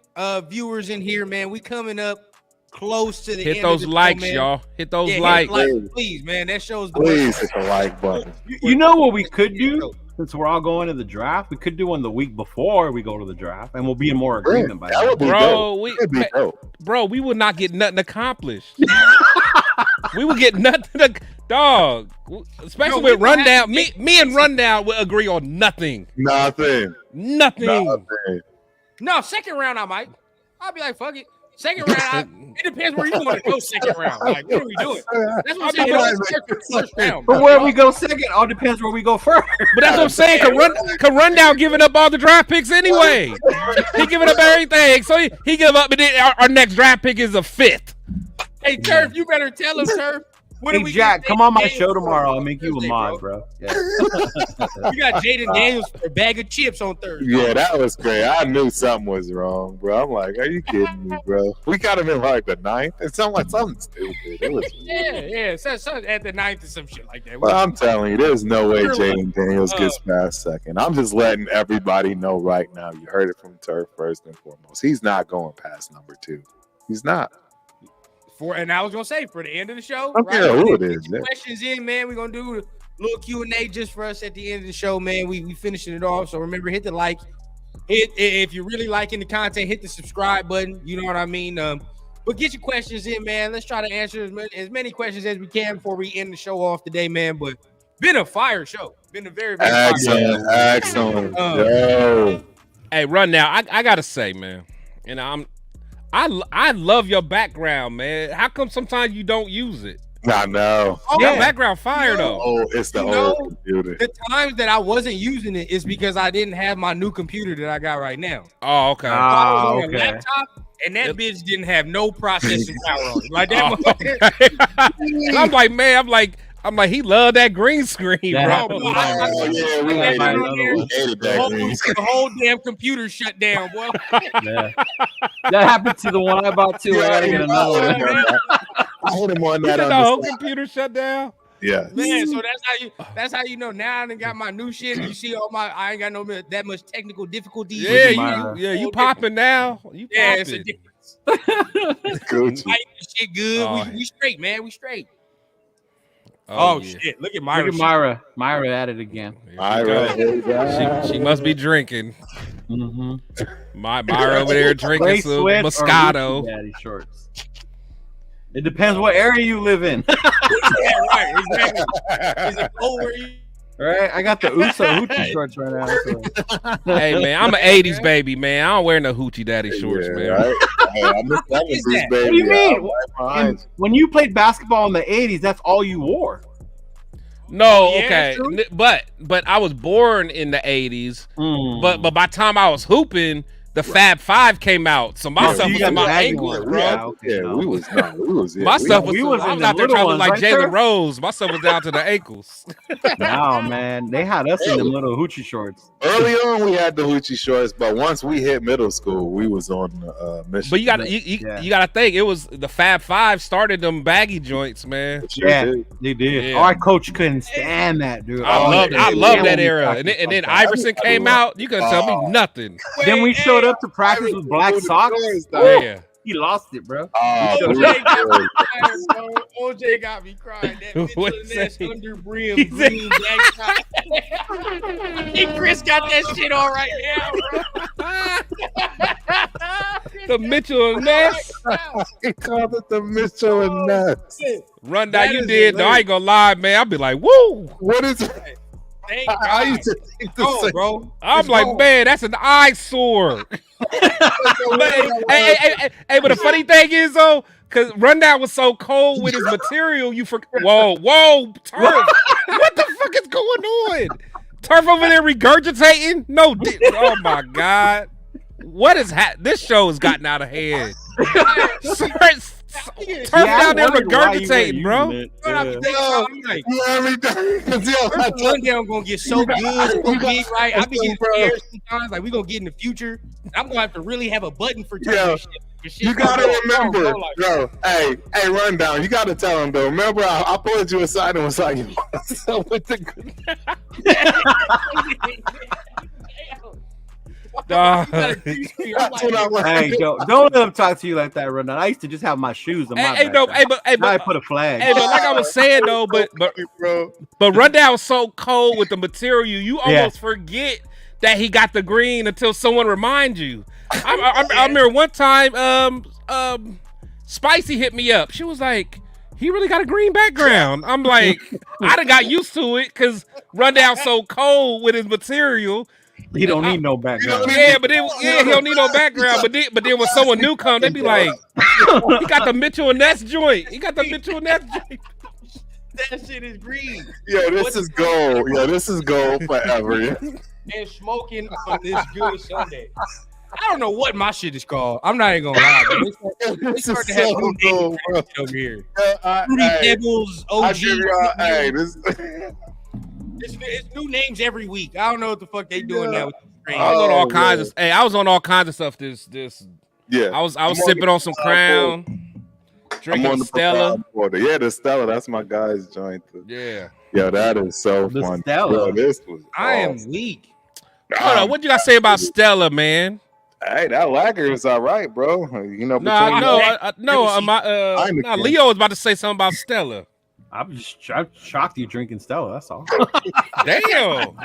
viewers in here, man. We coming up close to the Hit end those of the likes, show, man. y'all. Hit those Yeah, hit likes. like, please, man. That shows the Please hit the like button. You know what we could do? Since we're all going to the draft, we could do one the week before we go to the draft, and we'll be in more agreement by That then. would be Bro, dope. we That'd be dope. bro, we would not get nothing accomplished. We would get nothing, dog. Especially No, we with would have Rundown. to Me and Rundown would agree on nothing. Nothing. Nothing. Nothing. No, second round I might. I'll be like, fuck it. Second round, it depends where you want to go. Second round, like what are we doing? That's what I'm saying. I'll be First round, But bro. where we go second all depends where we go first. But that's what I'm saying. Can Rundown giving up all the draft picks anyway? He giving up everything. So he give up, and then our next draft pick is a fifth. Hey, Turf, you better tell him, Turf. When Hey do we Jack, get come on my Daniels show for tomorrow. I'll make you a Thursday, mod, bro. Yeah. We got Jaden Daniels for a bag of chips on Thursday. Yeah, that was great. I knew something was wrong, bro. I'm like, are you kidding me, bro? We got him in like the 9th. It sounded like something stupid. It was. Yeah. So at the 9th or some shit like that. Well, I'm telling you, there's no way Jaden Daniels gets past second. I'm just letting everybody know right now. You heard it from Turf first and foremost. He's not going past number 2. He's not. And I was gonna say for the end of the show, I don't care who it is. Get your questions in, man. We're gonna do a little Q&A just for us at the end of the show, man. We finishing it off. So remember, hit the like. If you're really liking the content, hit the subscribe button. You know what I mean? But get your questions in, man. Let's try to answer as many questions as we can before we end the show off today, man. But been a fire show. Been a very, very fire show. Excellent. Yo. Hey, Rundown. I gotta say, man, and I love your background, man. How come sometimes you don't use it? I know. Your background fire though. Oh, it's the You old know, computer. The times that I wasn't using it is because I didn't have my new computer that I got right now. Oh, okay. So I was on a okay. laptop, and that bitch didn't have no processing power on it. Like that. Oh, motherfucker- okay. I'm like, man, I'm like, he loved that green screen, That bro. happened bro, to I- mine. Oh, yeah, we I hated got it. it on there. We hated The that whole, green the whole damn computer shut down, boy. Yeah. That happened to the one I bought too. I gotta get another one. I hit him on You that. said On the whole the side. computer shut down. Yeah. Man, so that's how you know now I done got my new shit. You see I ain't got that much technical difficulty. Yeah, you popping now. You Yeah, it's a popping. difference. Gucci. Life and shit good. Oh. We straight, man. We straight. Oh, Shit. yeah. Look at Myra. Look at Myra. Myra at it again. Here she All go. right. Here we go. She must be drinking. Mm-hmm. Myra over there drinking some Moscato. Daddy shorts. It depends what area you live in. Yeah, right. Exactly. Is it cold where you Right, I got the Uso hoochie shorts right now. So. Hey man, I'm an '80s baby, man. I don't wear no hoochie daddy shorts, man. Right? Hey, I'm a 70s baby. What do you mean? And When you played basketball in the '80s, that's all you wore. No, Yeah, okay, true. but I was born in the '80s. But by the time I was hooping, the Fab Five came out, so my Yeah, stuff you was got in my baggy ankles, ones. bro. Yeah, okay, yeah, no. we was My stuff was. we was I in was the out there little trying to ones, like right Jalen there? Rose. My stuff was down to the ankles. No, man, they had us in them little hoochie shorts. Early on, we had the hoochie shorts, but once we hit middle school, we was on mission. But you got Yeah. you got to think it was the Fab Five started them baggy joints, man. Yeah, they did. Yeah. Our coach couldn't stand that, dude. I Oh, love yeah. that Yeah, era, we and then practiced Iverson came out. You couldn't tell me nothing. Then we showed up to practice with black socks. Yeah, He lost it, bro. OJ got me crying. That What Mitchell he Ness say? under brim He said- green black top. I think Chris got that shit on right now, bro. the Mitchell and Ness He called it the Mitchell and Ness. rundown That you is did. No, I ain't gonna lie, man. I'll be like, woo. What is? Thank I God. used to think the Go, same. bro. I'm It's like, gone. man, that's an eyesore. But, hey, but the funny thing is though, because Rundown was so cold with his material, you forget. Whoa, Turf! What the fuck is going on? Turf over there regurgitating? No, oh my god, what is this show has gotten out of hand. Turf down there regurgitating, bro. I'm like, You everything. first Rundown gonna get so good, so big, right? I be getting scared sometimes. Like we gonna get in the future. I'm gonna have to really have a button for turf. Yeah. and shit. Your shit You gotta gonna go wrong, remember, bro, like, bro. Hey, Rundown. You gotta tell him though. Remember, I pulled you aside and was like, with the Dog. That's what I was. Hey, don't let him talk to you like that, Rundown. I used to just have my shoes on my Hey, no, back. Now I but put a flag. hey, but like I was saying though, but bro. Rundown was so cold with the material, you almost forget that he got the green until someone reminds you. I remember one time, Spicy hit me up. She was like, "He really got a green background." I'm like, I done got used to it because Rundown so cold with his material. He don't need no background. Yeah, he don't need no background. But then when someone new come, they be like, he got the Mitchell and Ness joint. He got the Mitchell and Ness joint. that shit is green. Yo, this is gold. Yo, this is gold forever. Yeah. And smoking on this good Sunday. I don't know what my shit is called. I'm not even gonna lie. They This start is to have so new gold, names bro. over here. Hey, Rudy Devils, I OG. give y'all, hey, this. It's new names every week. I don't know what the fuck they doing Yeah. now with the screen. I was on Oh, all kinds man. of. Hey, I was on all kinds of stuff. This. Yeah, I was I'm sipping on on some Crown, I'm drinking on the Stella. Pecan Porter. Yeah, the Stella. That's my guy's joint. Yeah. Yo, that is so The fun. Stella. Yo, this was. I am awesome. weak. Hold on, what you got to say about Stella, man? Hey, that lager is all right, bro. You know, No, Heineken. Leo was about to say something about Stella. I'm shocked you drinking Stella. That's all. Damn,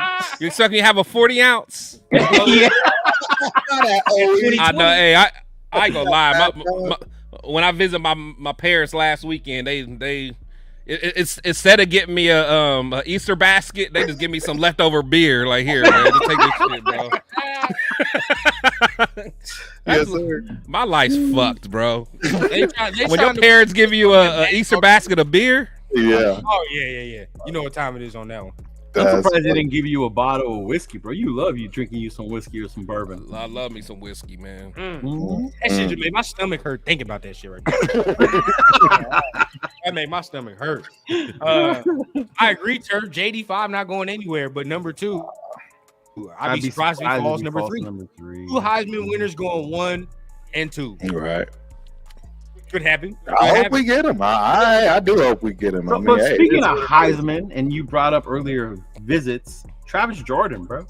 you expect me to have a 40 ounce? Yeah. I know. Hey, I ain't gonna lie. When I visit my parents last weekend, it's instead of getting me a Easter basket, they just give me some leftover beer. Like, here, man, just take this shit, bro. Yes, sir. My life's fucked, bro. They When your parents give you a Easter basket of beer, Yeah. Oh yeah. You know what time it is on that one. I'm That's- surprised they didn't give you a bottle of whiskey, bro. You love you drinking you some whiskey or some bourbon. I love me some whiskey, man. That shit just made my stomach hurt thinking about that shit right now. That made my stomach hurt. I agree, Turf. JD5 not going anywhere, but number 2, I'd be surprised if he falls number 3. Number 3. 2 Heisman winners going 1 and 2. Right. Could happen. I hope we get him. I do hope we get him. I mean, But hey, speaking this of is- Heisman, and you brought up earlier visits, Travis Jordan, bro.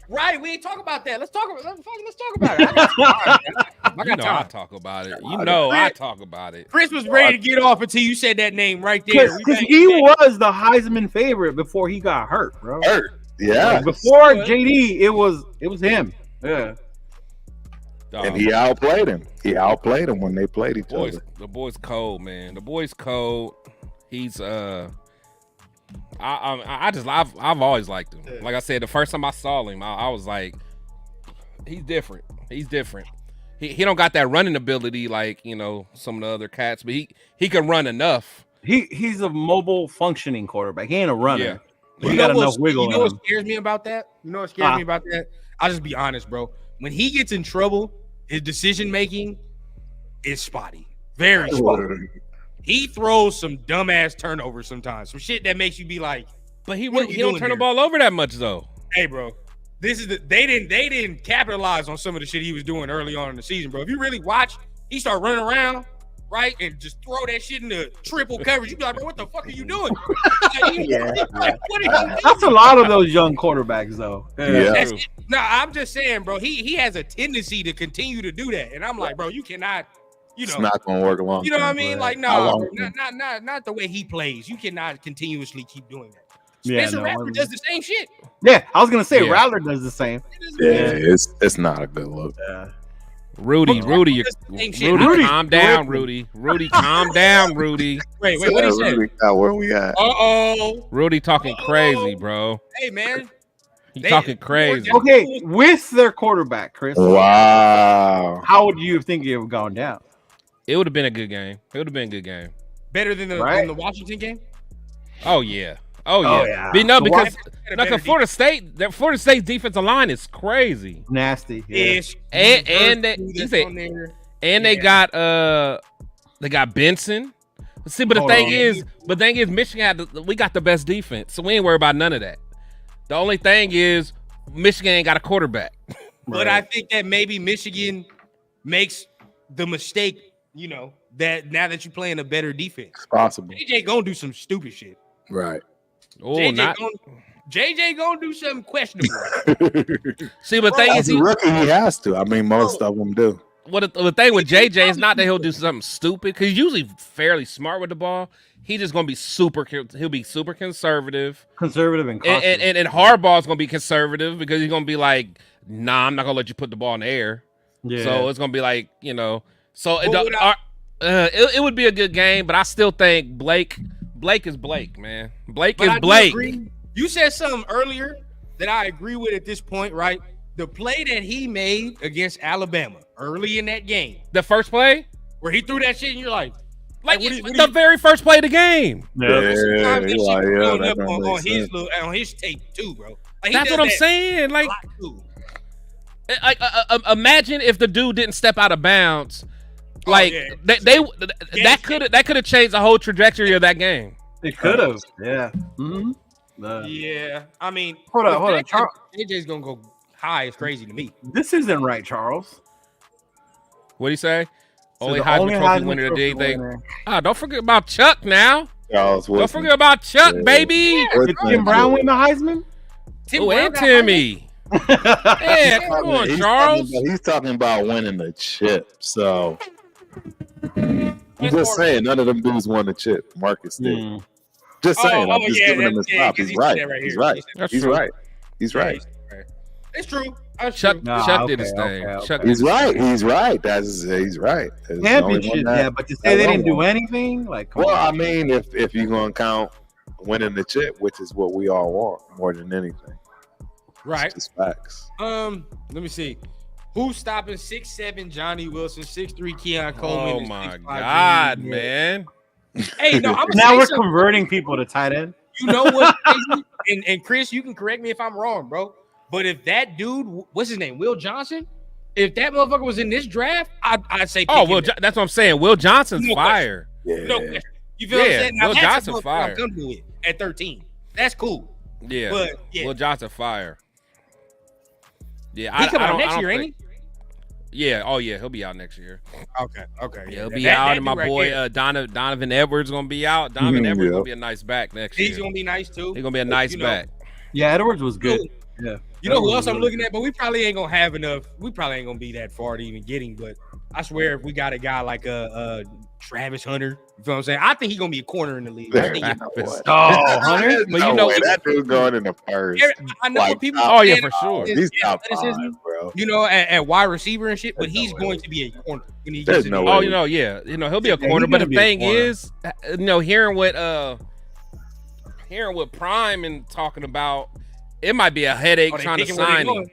Right, we ain't talk about that. Let's talk about it. I got time. I You got know I time. talk about it. You know I talk about it. Chris was ready to get off until you said that name right there. Because he was the Heisman favorite before he got hurt, bro. hurt. Yeah. Like, before JD, it was him. Yeah. And he outplayed him. He outplayed him when they played each other. The boy's cold, man. The boy's cold. He's I've always liked him. Like I said, the first time I saw him, I was like, he's different. He's different. He don't got that running ability like, you know, some of the other cats, but he can run enough. He's a mobile functioning quarterback. He ain't a runner. Yeah. He got enough wiggle. You know what scares me about that? I'll just be honest, bro. When he gets in trouble, his decision making is spotty. Very spotty. He throws some dumbass turnovers sometimes. Some shit that makes you be like, but he don't turn the ball over that much though. Hey, bro. They didn't capitalize on some of the shit he was doing early on in the season, bro. If you really watch, he started running around, right, and just throw that shit in the triple coverage. You be like, bro, what the fuck are you doing? That's a lot of those young quarterbacks, though. Yeah. No, I'm just saying, bro. He has a tendency to continue to do that, and I'm like, bro, you cannot. You know, it's not gonna work long. You know what I mean? Like, no, not the way he plays. You cannot continuously keep doing that. Spencer Rattler does the same shit. Yeah, I was gonna say Rattler does the same. Yeah, it's not a good look. Yeah. Rudy, calm down, Rudy. Rudy, calm down, Rudy. Wait, what he said? Where we at? Rudy talking crazy, bro. Hey, man. He talking crazy. Okay, with their quarterback, Chris. Wow. How would you think it would have gone down? It would have been a good game. It would have been a good game. Better than the Washington game? Oh, yeah. Oh yeah. Because Florida State's defensive line is crazy. Nasty. Yeah. And they got Benson. See, but the thing is, Michigan we got the best defense, so we ain't worried about none of that. The only thing is Michigan ain't got a quarterback. But I think that maybe Michigan makes the mistake, you know, that now that you're playing a better defense. It's possible. JJ gonna do some stupid shit. Right. Oh, JJ gonna do something questionable. See, but the thing is, rookie, he has to. I mean, most of them do. The thing with JJ is not that he'll do something stupid, because he's usually fairly smart with the ball. He's just gonna be he'll be super conservative and Harbaugh's gonna be conservative because he's gonna be like, nah, I'm not gonna let you put the ball in the air. Yeah. So it's gonna be like, you know, so it would be a good game, but I still think Blake is Blake, man. Blake is Blake. You said something earlier that I agree with at this point, right? The play that he made against Alabama early in that game. The first play? Where he threw that shit and you're like the very first play of the game. On his tape too, bro. Like, that's what I'm saying. Like, imagine if the dude didn't step out of bounds. Like that could have changed the whole trajectory of that game. It could have. Yeah. Mm-hmm. Yeah. I mean, hold on. Charles, AJ's gonna go high. It's crazy to me. This isn't right, Charles. What'd he say? Only Heisman Trophy winner that did anything. Don't forget about Chuck now. Don't forget about Chuck, baby. Did Tim Brown win the Heisman? And Timmy. Yeah, come on, Charles. He's talking about winning the chip. So I'm just saying, none of them dudes won the chip. Marcus did. Just saying. I'm just giving him his prop. He's right. He's right. It's true. Chuck did his thing. He's right. He's right. He's right. Championship, but to say they didn't do anything, like, I mean, if you're gonna count winning the chip, which is what we all want more than anything, right? It's just facts. Let me see. Who's stopping 6'7" Johnny Wilson, 6'3" Keon Coleman? Oh my God, man! Hey, no, now we're converting people to tight end. You know what? and Chris, you can correct me if I'm wrong, bro. But if that dude, what's his name, Will Johnson? If that motherfucker was in this draft, I'd say. That's what I'm saying. Will Johnson's fire. Yeah. No question. You feel what I'm saying? Now, Will Johnson fire. I'm comfortable with at 13. That's cool. Yeah. But Will Johnson fire. Yeah, he come out next year, ain't he? Yeah. Oh yeah, he'll be out next year. Okay. Yeah, he'll be out, and my boy Donovan Edwards gonna be out. Donovan Edwards gonna be a nice back next year. He's gonna be nice too. He's gonna be a nice back. Yeah, Edwards was good. Yeah. You know who else I'm looking at? But we probably ain't gonna have enough. We probably ain't gonna be that far to even get him. But I swear, if we got a guy like Travis Hunter, you feel what I'm saying? I think he's gonna be a corner in the league. I think Hunter, but you know that dude going in the first. I know what people. Oh yeah, for sure. He's top 5, bro. You know, at wide receiver and shit. But he's going to be a corner when he gets no in. way. He'll be a corner. But the thing is, hearing what hearing what Prime and talking about, it might be a headache trying to sign him.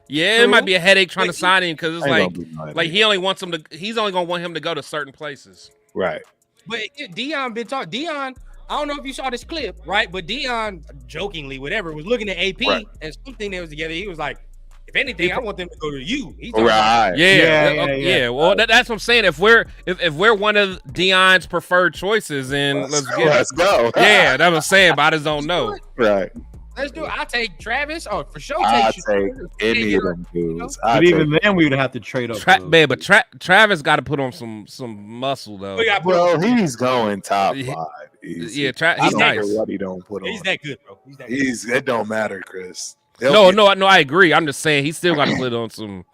Yeah, it might be a headache trying to sign him because it's like he only wants him to. He's only gonna want him to go to certain places. Right. But Dion been talking. Dion, I don't know if you saw this clip, right? But Dion, jokingly, whatever, was looking at AP and something that was together. He was like, "If anything, I want them to go to you." He's right. Yeah. Well, that's what I'm saying. If we're one of Dion's preferred choices, then let's go. Yeah, that's what I'm saying. But I just don't know. Right. Let's do it. I'll take Travis. Oh, for sure. I'll take any of them dudes. But even then, we would have to trade up. But Travis got to put on some muscle though. Bro, he's going top 5. He's he's nice. What he don't put on. He's that good, bro. It don't matter, Chris. No, I agree. I'm just saying he still got to put on some.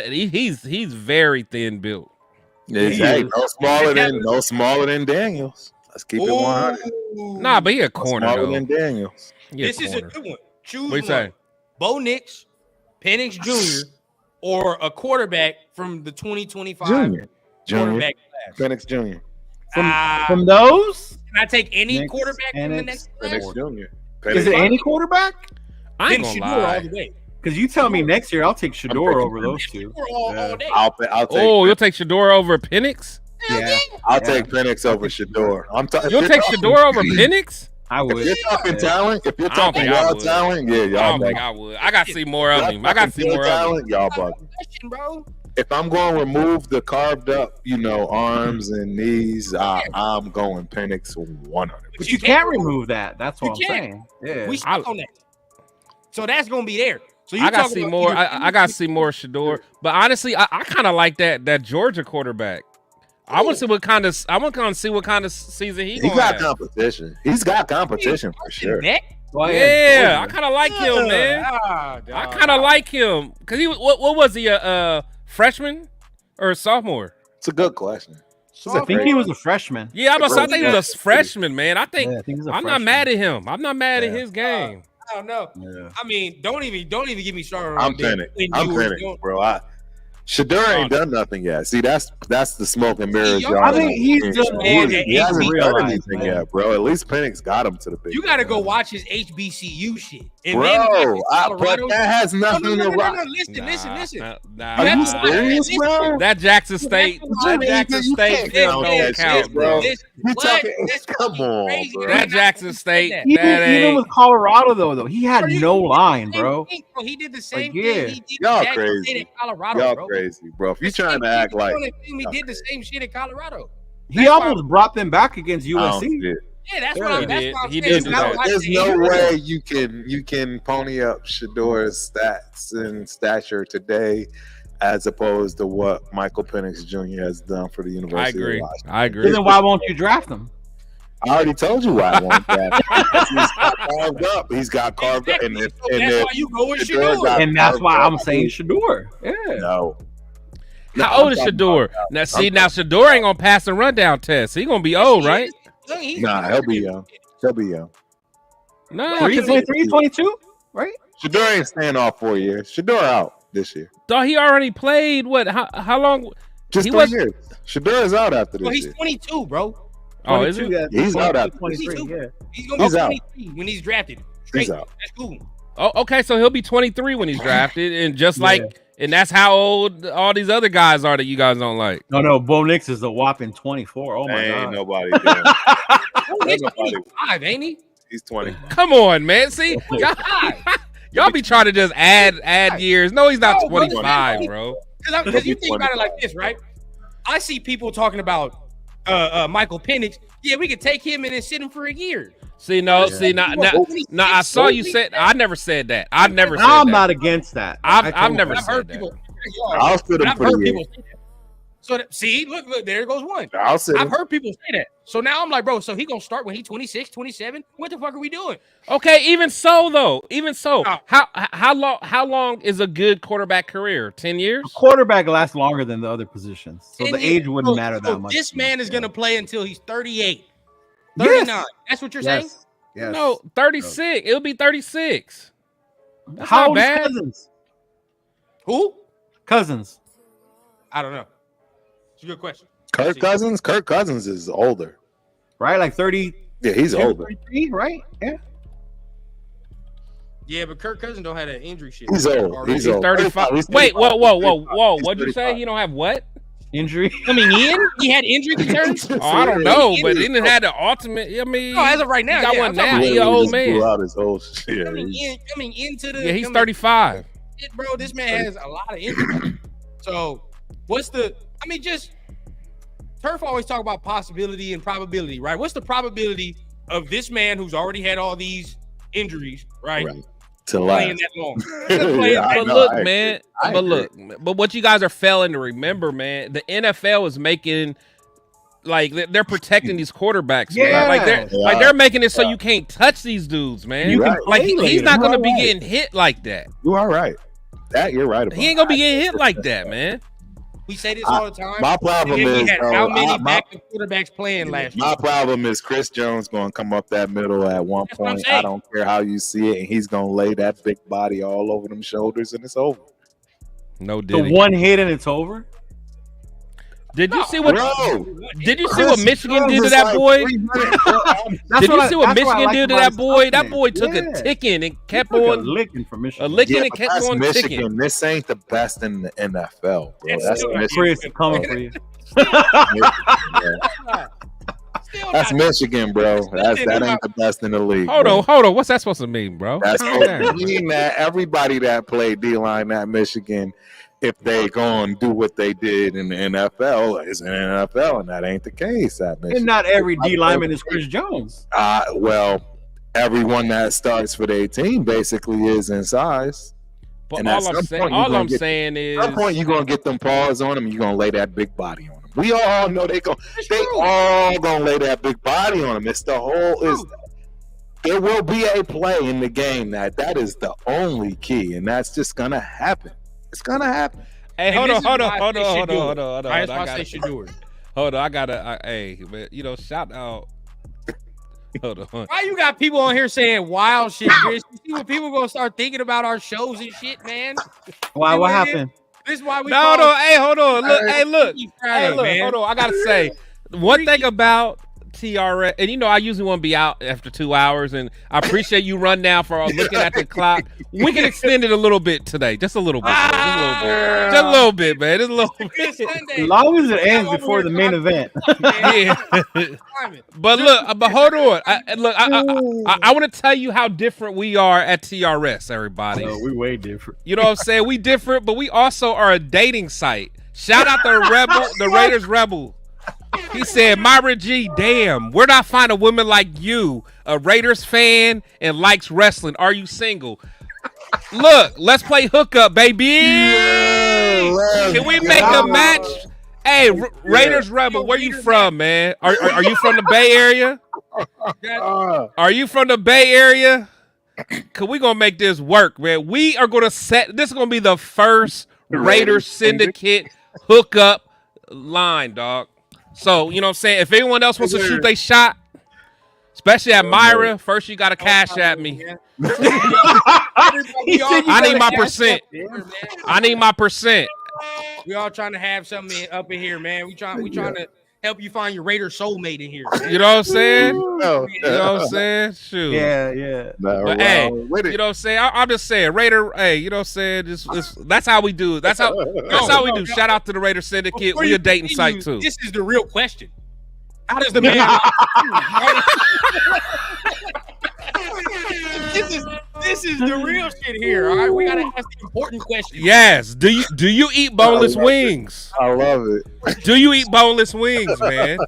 He's very thin built. Hey, no smaller than Daniels. Let's keep it 100. Nah, but he a corner Smaller though. than Daniels. This is a good one. Choose what you say? Bo Nix, Penix Jr., or a quarterback from the 2025 quarterback class. Penix Jr. From those? Can I take any quarterback from the next class? Penix Jr. Is it any quarterback? I ain't gonna lie. All the way. Because you tell me next year, I'll take Shador over those two. All day. I'll take. You'll take Shador over Penix? Yeah. I'll take Penix over Shador. You'll take Shador over Penix? I would. If you're talking talent, if you're talking raw talent, yeah, y'all. I don't think I would. I got to see more of him. I got to see more of him. Y'all bro. If I'm going to remove the carved up, arms and knees, I'm going Penix 100. But you can't remove that. That's what I'm saying. Yeah. We stuck on that. So that's going to be there. So I got to see more. I got to see more Shador. But honestly, I kind of like that Georgia quarterback. I want to see what kind of season he got competition. He's got competition for sure. Yeah, I kind of like him, man. I kind of like him because he what was he a freshman or a sophomore? It's a good question. I think he was a freshman. Yeah, I think he was a freshman, man. I think I'm not mad at him. I'm not mad at his game. I don't know. Yeah. I mean, don't even get me started. I'm Penix, bro. Shador ain't done nothing yet. See, that's the smoke and mirrors. I think he's done. He hasn't done anything yet, bro. At least Penix got him to the big. You got to go watch his HBCU shit, and bro. But that has nothing to rock. Listen. Are you serious, bro? That Jackson State film don't count, bro. Come on, bro. That Jackson State. Even with Colorado, though, he had no line, bro. He did the same thing. He did Y'all crazy. Colorado, bro. Crazy, bro. If you're trying to act like he did the same shit in Colorado. He almost brought them back against USC. Yeah, that's what I'm saying. There's no way you can pony up Shador's stats and stature today, as opposed to what Michael Penix Jr. has done for the University. I agree. Then why won't you draft him? I already told you why I want that. He's got carved up. He's got carved up, and that's why you go with Shador. And that's why I'm saying Shador. Yeah. No. How old is Shador? Now Shador ain't gonna pass the rundown test. He gonna be old, right? Nah, he'll be young. He'll be young. No, 22, right? Shador ain't staying off 4 years. Shador out this year. Dog, he already played what? How long? Just 3 years. Shador is out after this. He's 22, bro. Oh, is he? He's out after 23. Yeah. He's gonna be 23 when he's drafted. He's out. That's cool. Oh, okay. So he'll be 23 when he's drafted, and just like, and that's how old all these other guys are that you guys don't like. No. Bo Nix is a whopping 24. Oh my God. Ain't nobody doing. He's 25, ain't he? He's 20. Come on, man. See, y'all be trying to just add years. No, he's not 25, bro. Because you think about it like this, right? I see people talking about Michael Penix. Yeah, we could take him and then sit him for a year. Now, I saw you said. I never said that. I never said that. I'm not against that. I've never said that. I'll sit him for a year. So see, look, there goes one. I've heard people say that. So now I'm like, bro, so he gonna start when he's 26, 27? What the fuck are we doing? Okay, even so though. How long is a good quarterback career? 10 years? A quarterback lasts longer than the other positions. So the age wouldn't matter that much. This man is gonna play until he's 38. 39. Yes. That's what you're saying? Yes. No, 36. It'll be 36. That's How not old bad. is Cousins? Who? Cousins. I don't know. It's a good question. Kirk Cousins is older. Right? Like 30, Yeah, he's older. Right? Yeah. Yeah, but Kirk Cousins don't have that injury shit. He's old. He's He's old. 35. He's Wait, 35. whoa. He's What'd you say? 35. He don't have what? Injury. Coming in, he had injury concerns. Oh, I don't know, but he didn't have the ultimate. I mean, No, as of right now, he got yeah, one I'm talking now. about He an old just blew man. out his whole shit. coming into the. Yeah, he's coming- 35. Shit, bro, this man has a lot of injury. So, what's the? I mean, just Turf always talk about possibility and probability, right? What's the probability of this man who's already had all these injuries, right? To Playing last. that long. Yeah, I But know, look, I agree. man. I But agree. look, but what you guys are failing to remember, man, the NFL is making like they're protecting these quarterbacks, man. Yeah. Like they're making it so you can't touch these dudes, man. You can Right. Like play he's later. not gonna be Right. getting hit like that. You are right. That you're right about. He ain't gonna be getting hit like that, man. We say this all the time. My problem And then we is had how many backup quarterbacks playing last year? my problem is Chris Jones going to come up that middle at one That's what I'm point. saying. I don't care how you see it, and he's going to lay that big body all over them shoulders, and it's over. No The diddy. one hit and it's over. Did you see what? Bro, Did you see Chris what Michigan Jones did to is that like boy? 300. Did you see what that's I Michigan like did to about that his boy? That toughness. boy took Yeah. a ticking and kept He took a on licking from a Michigan. licking Yeah, and but kept that's on Michigan. ticking. This ain't the best in the NFL, bro. It's That's still not Michigan. Chris coming for you. Still That's not- Michigan, bro. That ain't the best in the league. Hold bro. on. What's that supposed to mean, bro? That's Calm supposed down. to mean that everybody that played D-line at Michigan, if they gonna do what they did in the NFL, is in the NFL, and that ain't the case at Michigan. And not every D lineman is Chris Jones. Well, everyone that starts for their team basically is in size. But And at all some I'm saying, point, you're all gonna I'm get- saying is, At some point, you're gonna get them paws on them. You're gonna lay that big body on them. We all know they all gonna lay that big body on them. It's the whole is. There will be a play in the game that is the only key, and that's just gonna happen. It's gonna happen. hey, And hold this on. is why I say should do it. Hold on. That's why I I say gotta, should do it. hold on. I gotta, hey, man, shout out. Hold on. Why you got people on here saying wild shit, Chris? You see what people gonna start thinking about our shows and shit, man? Why? See What what it is? happened? This is why we No, call no, hey, hold on. Look, hey, look. Freaky Hey, Friday, look, man. hold on. I gotta say one thing about TRS, and I usually want to be out after 2 hours, and I appreciate you run down for looking at the clock. We can extend it a little bit today, just a little bit, just a little bit, man, just a little It's bit. Sunday. As long as it ends over before here the main talking- event. Yeah. Simon, But look, but hold on. I want to tell you how different we are at TRS, everybody. No, we way different. You know what I'm saying? We different, but we also are a dating site. Shout out the Raiders Rebel. He said, Myra G, damn, where'd I find a woman like you, a Raiders fan and likes wrestling? Are you single? Look, let's play hookup, baby. Can we make a match? Hey, Raiders Rebel, where you from, man? Are you from the Bay Area? Are you from the Bay Area? Cause we gonna make this work, man. We are gonna this is gonna be the first Raiders Syndicate hookup line, dog. So, you know what I'm saying? If anyone else wants to shoot they shot, especially at Myra, first you gotta cash at me. I need my percent. I need my percent. We all trying to have something up in here, man. We trying to help you find your Raider soulmate in here. Man. You know what I'm saying? No, You know what I'm saying? Shoot. Yeah. But hey, you know what I'm saying? I'm just saying, Raider. Hey, you know what I'm saying? That's how we do. That's how we do. Shout out to the Raider Syndicate. Before We you a dating continue, site too. This is the real question. How does the man? This is the real shit here. All right, we gotta ask the important question. Yes. Do you eat boneless wings? I love it. Do you eat boneless wings, man?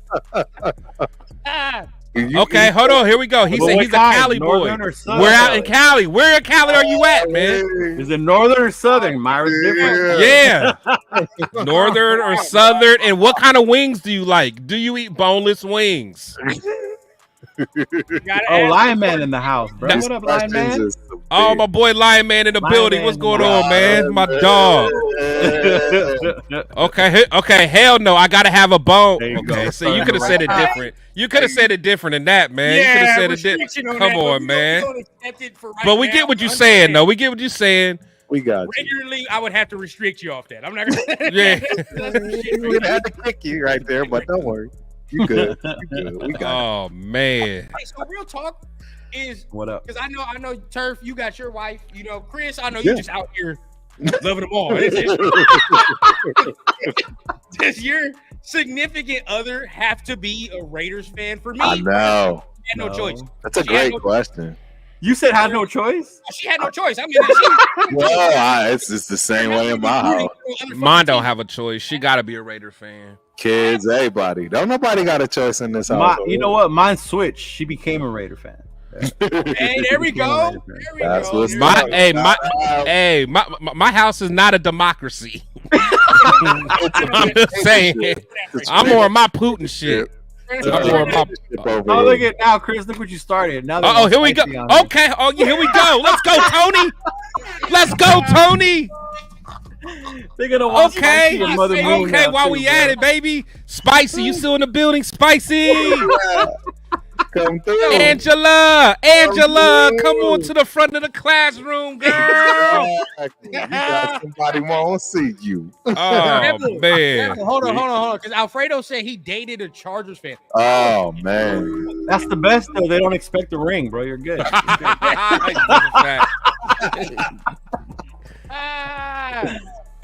Ah, Okay, hold on. Here we go. He But said what he's a kind? Cali boy. Northern or southern? We're out in Cali. Where in Cali are you at, man? Is it northern or southern? Myra's different. Yeah. Northern or southern? And what kind of wings do you like? Do you eat boneless wings? you gotta Oh, ask Lion the Man in the house, bro. Now- What up, Lion Man? Oh, my boy Lion Man in the Lion building. Man What's in going the on, man? My dog. Okay, hell no. I gotta have a bone. There you Okay, go. so you could have said it different. You could have said it different than that, man. You could have said it different. restriction on Come that, but on, we man. don't accept it for right But we now. get what you're Understand. saying, though. We get what you're saying. We got you. Regularly, I would have to restrict you off that. I'm not gonna. Yeah. That's some shit, We're gonna have to kick you right there, but don't worry. You good. You good. We got Oh man. Hey, so real talk is What up? because I know Turf, you got your wife, you know, Chris, I know Yeah. you just out here loving them all. Does your significant other have to be a Raiders fan? For me, I know. she had no choice. That's a She had great no- question. You said had no choice. She had no choice. I mean, she, Well, it's the same way in my house. Mine don't have a choice. She got to be a Raider fan. Kids, everybody. Don't nobody got a choice in this house. You know what? Mine switched. She became a Raider fan. Hey, there we go. There we That's go. what's There My we go. my house is not a democracy. I'm just saying. I'm more my Putin shit. I'm more my. Oh, look at now, Chris. Look what you started. Now. Oh, here we go. Okay. Oh, yeah, here we go. Let's go, Tony. Let's go, Tony. They're gonna watch Okay. Spicy and Mother Moon Okay. now, While too, we bro. at it, baby. Spicy, you still in the building? Spicy. Come through. Angela, come on to the front of the classroom, girl. Exactly. You got somebody won't see you. Oh man. Hold on. Because Alfredo said he dated a Chargers fan. Oh man. That's the best though. They don't expect a ring, bro. You're good.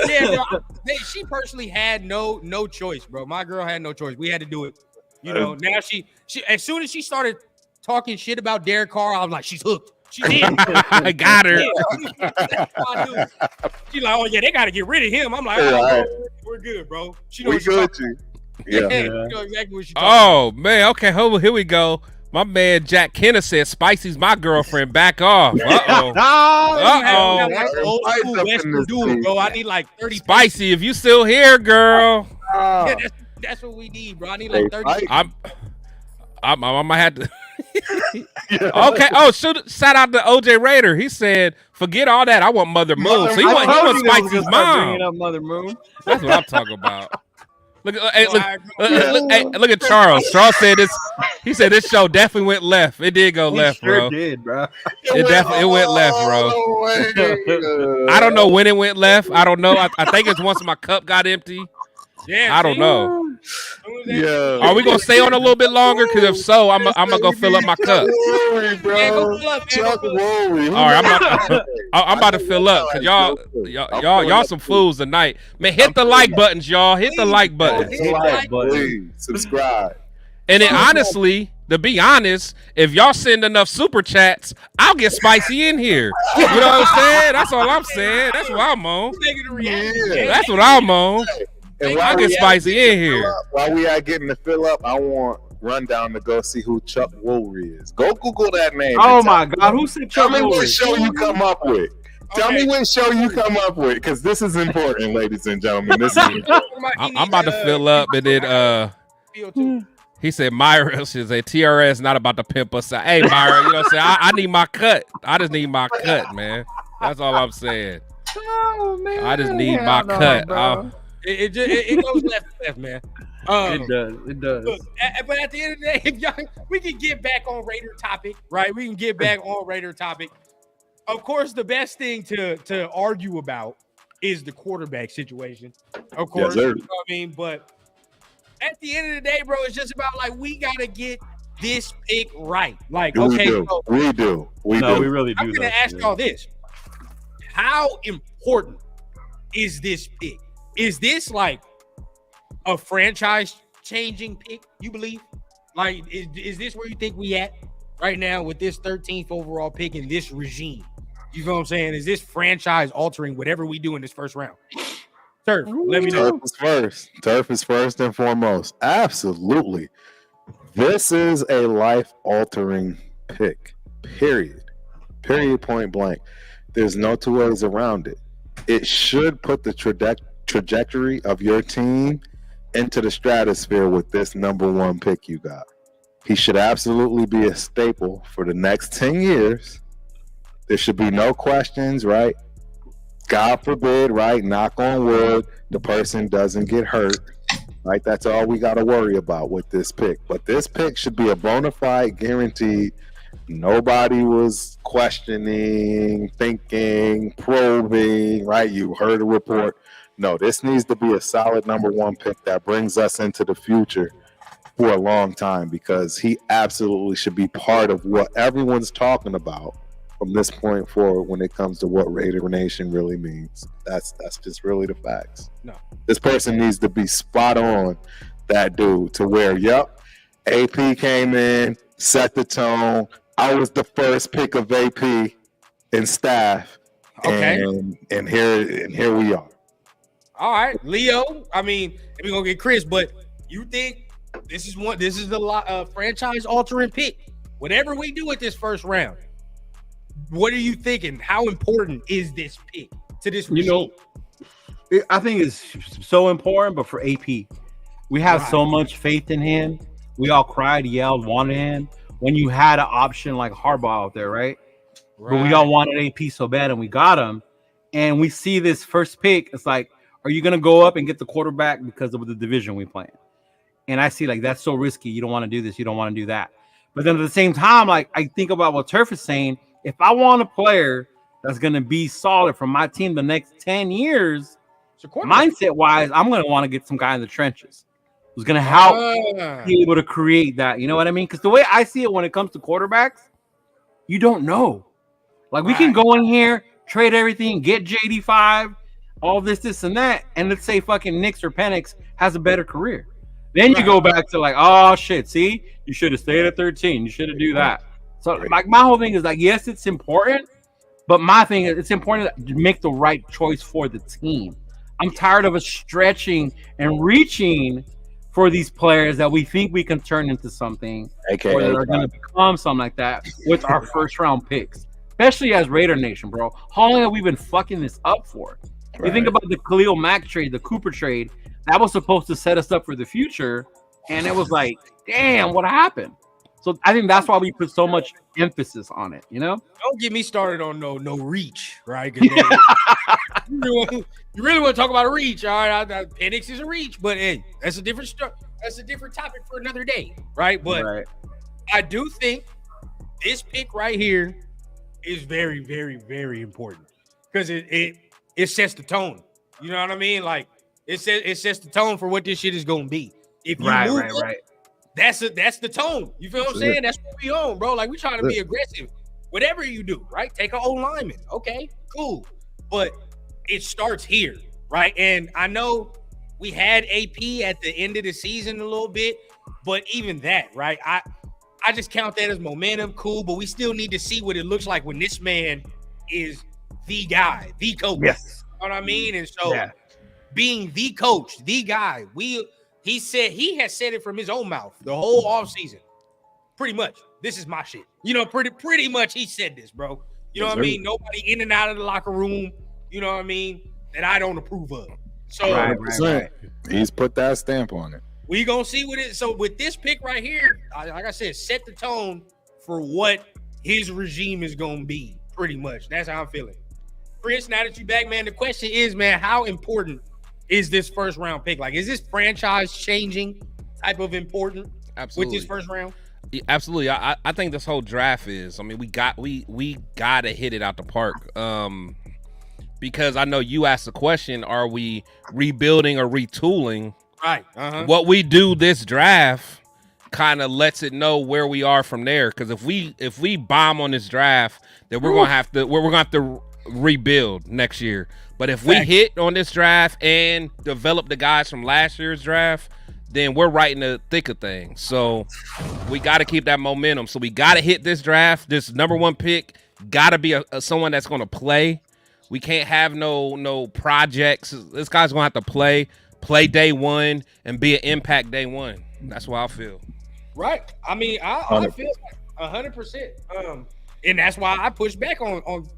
Yeah, bro, she personally had no choice, bro. My girl had no choice. We had to do it. You know, now she as soon as she started talking shit about Derek Carr, I was like, she's hooked. She's in. I got her. She's like, oh yeah, they got to get rid of him. I'm like, Yeah, oh, all right. we're good, bro. She knows We what she's good, talking you. about. Yeah. She know exactly what she's talking about. Oh man. Okay. Here we go. My man Jack Kenner said Spicy's my girlfriend. Back off. Uh-oh. Uh-oh. That's old school Western dude, bro. I need like 30. Spicy, if you still here, girl. Yeah, that's what we need, bro. I need like 30. I might have to. Okay. Oh, shout out to OJ Raider. He said, "Forget all that. I want Mother Moon." So he want Spicy's mom. Up Mother Moon. That's what I'm talking about. Look at Charles. Charles said this. He said this show definitely went left. It did go left, sure bro. did, bro. It went left, bro. I don't know when it went left. I don't know. I think it's once my cup got empty. Yeah, I don't know. Yeah. Are we gonna stay on a little bit longer? Because if so, I'm gonna go fill up my cup. Worry, bro. Yeah, go fill up, Chuck Worry. All right, I'm about to fill up because y'all some fools tonight. Man, hit the like buttons, y'all. Hit the like button. Hit the like button. Please subscribe. And then honestly, to be honest, if y'all send enough super chats, I'll get Spicy in here. You know what I'm saying? That's all I'm saying. That's what I'm on. Yeah. That's what I'm on. And I'll get Spicy in here. While we are getting to fill up, I want Rundown to go see who Chuck Woolery is. Go Google that name. Oh and my God, who said Tell Chuck me what Woolery? show you come up with. Tell me what show you come up with, because this is important, ladies and gentlemen. This is important. I'm about to fill up, and then he said Myra should say TRS not about to pimp us out. Hey Myra, you know what I'm saying? I need my cut. I just need my cut, man. That's all I'm saying. Oh man, I just need my cut. It goes left, man. It does. Look, but at the end of the day, if y'all, we can get back on Raider topic, right? We can get back on Raider topic. Of course, the best thing to argue about is the quarterback situation. Of course, Yes, sir. you know what I mean? But at the end of the day, bro, it's just about like we gotta get this pick right. Like, okay, so We do. We really do. I'm gonna ask y'all this: how important is this pick? Is this like a franchise-changing pick? You believe? Like, is this where you think we at right now with this 13th overall pick in this regime? You know what I'm saying? Is this franchise-altering whatever we do in this first round? Turf, let me know. Turf is first. Turf is first and foremost. Absolutely. This is a life-altering pick. Period. Point blank. There's no two ways around it. It should put the trajectory of your team into the stratosphere with this number one pick you got. He should absolutely be a staple for the next 10 years. There should be no questions, right? God forbid, right? Knock on wood, the person doesn't get hurt, right? That's all we got to worry about with this pick. But this pick should be a bona fide guaranteed. Nobody was questioning, thinking, probing, right? You heard a report. No, this needs to be a solid number one pick that brings us into the future for a long time because he absolutely should be part of what everyone's talking about from this point forward when it comes to what Raider Nation really means. That's just really the facts. No, this person needs to be spot on that dude to where, yep, AP came in, set the tone. I was the first pick of AP and staff. okay, and here we are. all right, Leo. I mean, we're gonna get Chris, but you think this is the franchise altering pick? Whatever we do with this first round, what are you thinking? How important is this pick to this regime? I think it's so important, but for AP, we have so much faith in him. We all cried, yelled, wanted him. When you had an option like Harbaugh out there, right? But we all wanted AP so bad, and we got him. And we see this first pick. It's like, are you going to go up and get the quarterback because of the division we play in? And I see, like, that's so risky. You don't want to do this. You don't want to do that. But then at the same time, like, I think about what Turf is saying. If I want a player that's going to be solid for my team the next 10 years, mindset-wise, I'm going to want to get some guy in the trenches who's going to help be able to create that. You know what I mean? Because the way I see it when it comes to quarterbacks, you don't know. Like, we can go in here, trade everything, get JD5, all this, and that, and let's say fucking Nix or Penix has a better career. Then you go back to like, oh, shit, see? You should have stayed at 13. You should have do that. So, like, my whole thing is like, yes, it's important, but my thing is it's important to make the right choice for the team. I'm tired of us stretching and reaching for these players that we think we can turn into something or that are going to become something like that with our first-round picks, especially as Raider Nation, bro. How long have we been fucking this up for? You think about the Khalil Mack trade, the Cooper trade, that was supposed to set us up for the future, and it was like, damn, what happened? So I think that's why we put so much emphasis on it, you know? Don't get me started on no reach, right? You really want to talk about a reach, all right? Penix is a reach, but hey, that's a different topic for another day, right? But I do think this pick right here is very, very, very important because it sets the tone. You know what I mean? Like it sets the tone for what this shit is gonna be. If you move up, that's the tone. You feel what I'm saying? That's what we own, bro. Like we trying to be aggressive. Whatever you do, right? Take an old lineman. Okay, cool. But it starts here, right? And I know we had AP at the end of the season a little bit, but even that, right? I just count that as momentum, cool, but we still need to see what it looks like when this man is the guy, the coach. Yes. You know what I mean? And so being the coach, the guy, he has said it from his own mouth the whole offseason. Pretty much, this is my shit. You know, pretty much he said this, bro. You know what I mean? Nobody in and out of the locker room, you know what I mean, that I don't approve of. So he's put that stamp on it. We gonna see what it. So with this pick right here, like I said, set the tone for what his regime is gonna be. Pretty much, that's how I'm feeling. Chris, now that you back, man, the question is, man, how important is this first round pick? Like, is this franchise changing type of important with this first round? Yeah, absolutely. I think this whole draft is. I mean, we gotta hit it out the park. Because I know you asked the question: are we rebuilding or retooling? Right. What we do this draft kind of lets it know where we are from there. Because if we bomb on this draft, then we're gonna have to rebuild next year. But if we hit on this draft and develop the guys from last year's draft, then we're right in the thick of things. So we got to keep that momentum. So we got to hit this draft. This number one pick got to be someone that's going to play. We can't have no projects. This guy's going to have to play day one, and be an impact day one. That's what I feel. Right. I mean, I feel like 100%. And that's why I push back on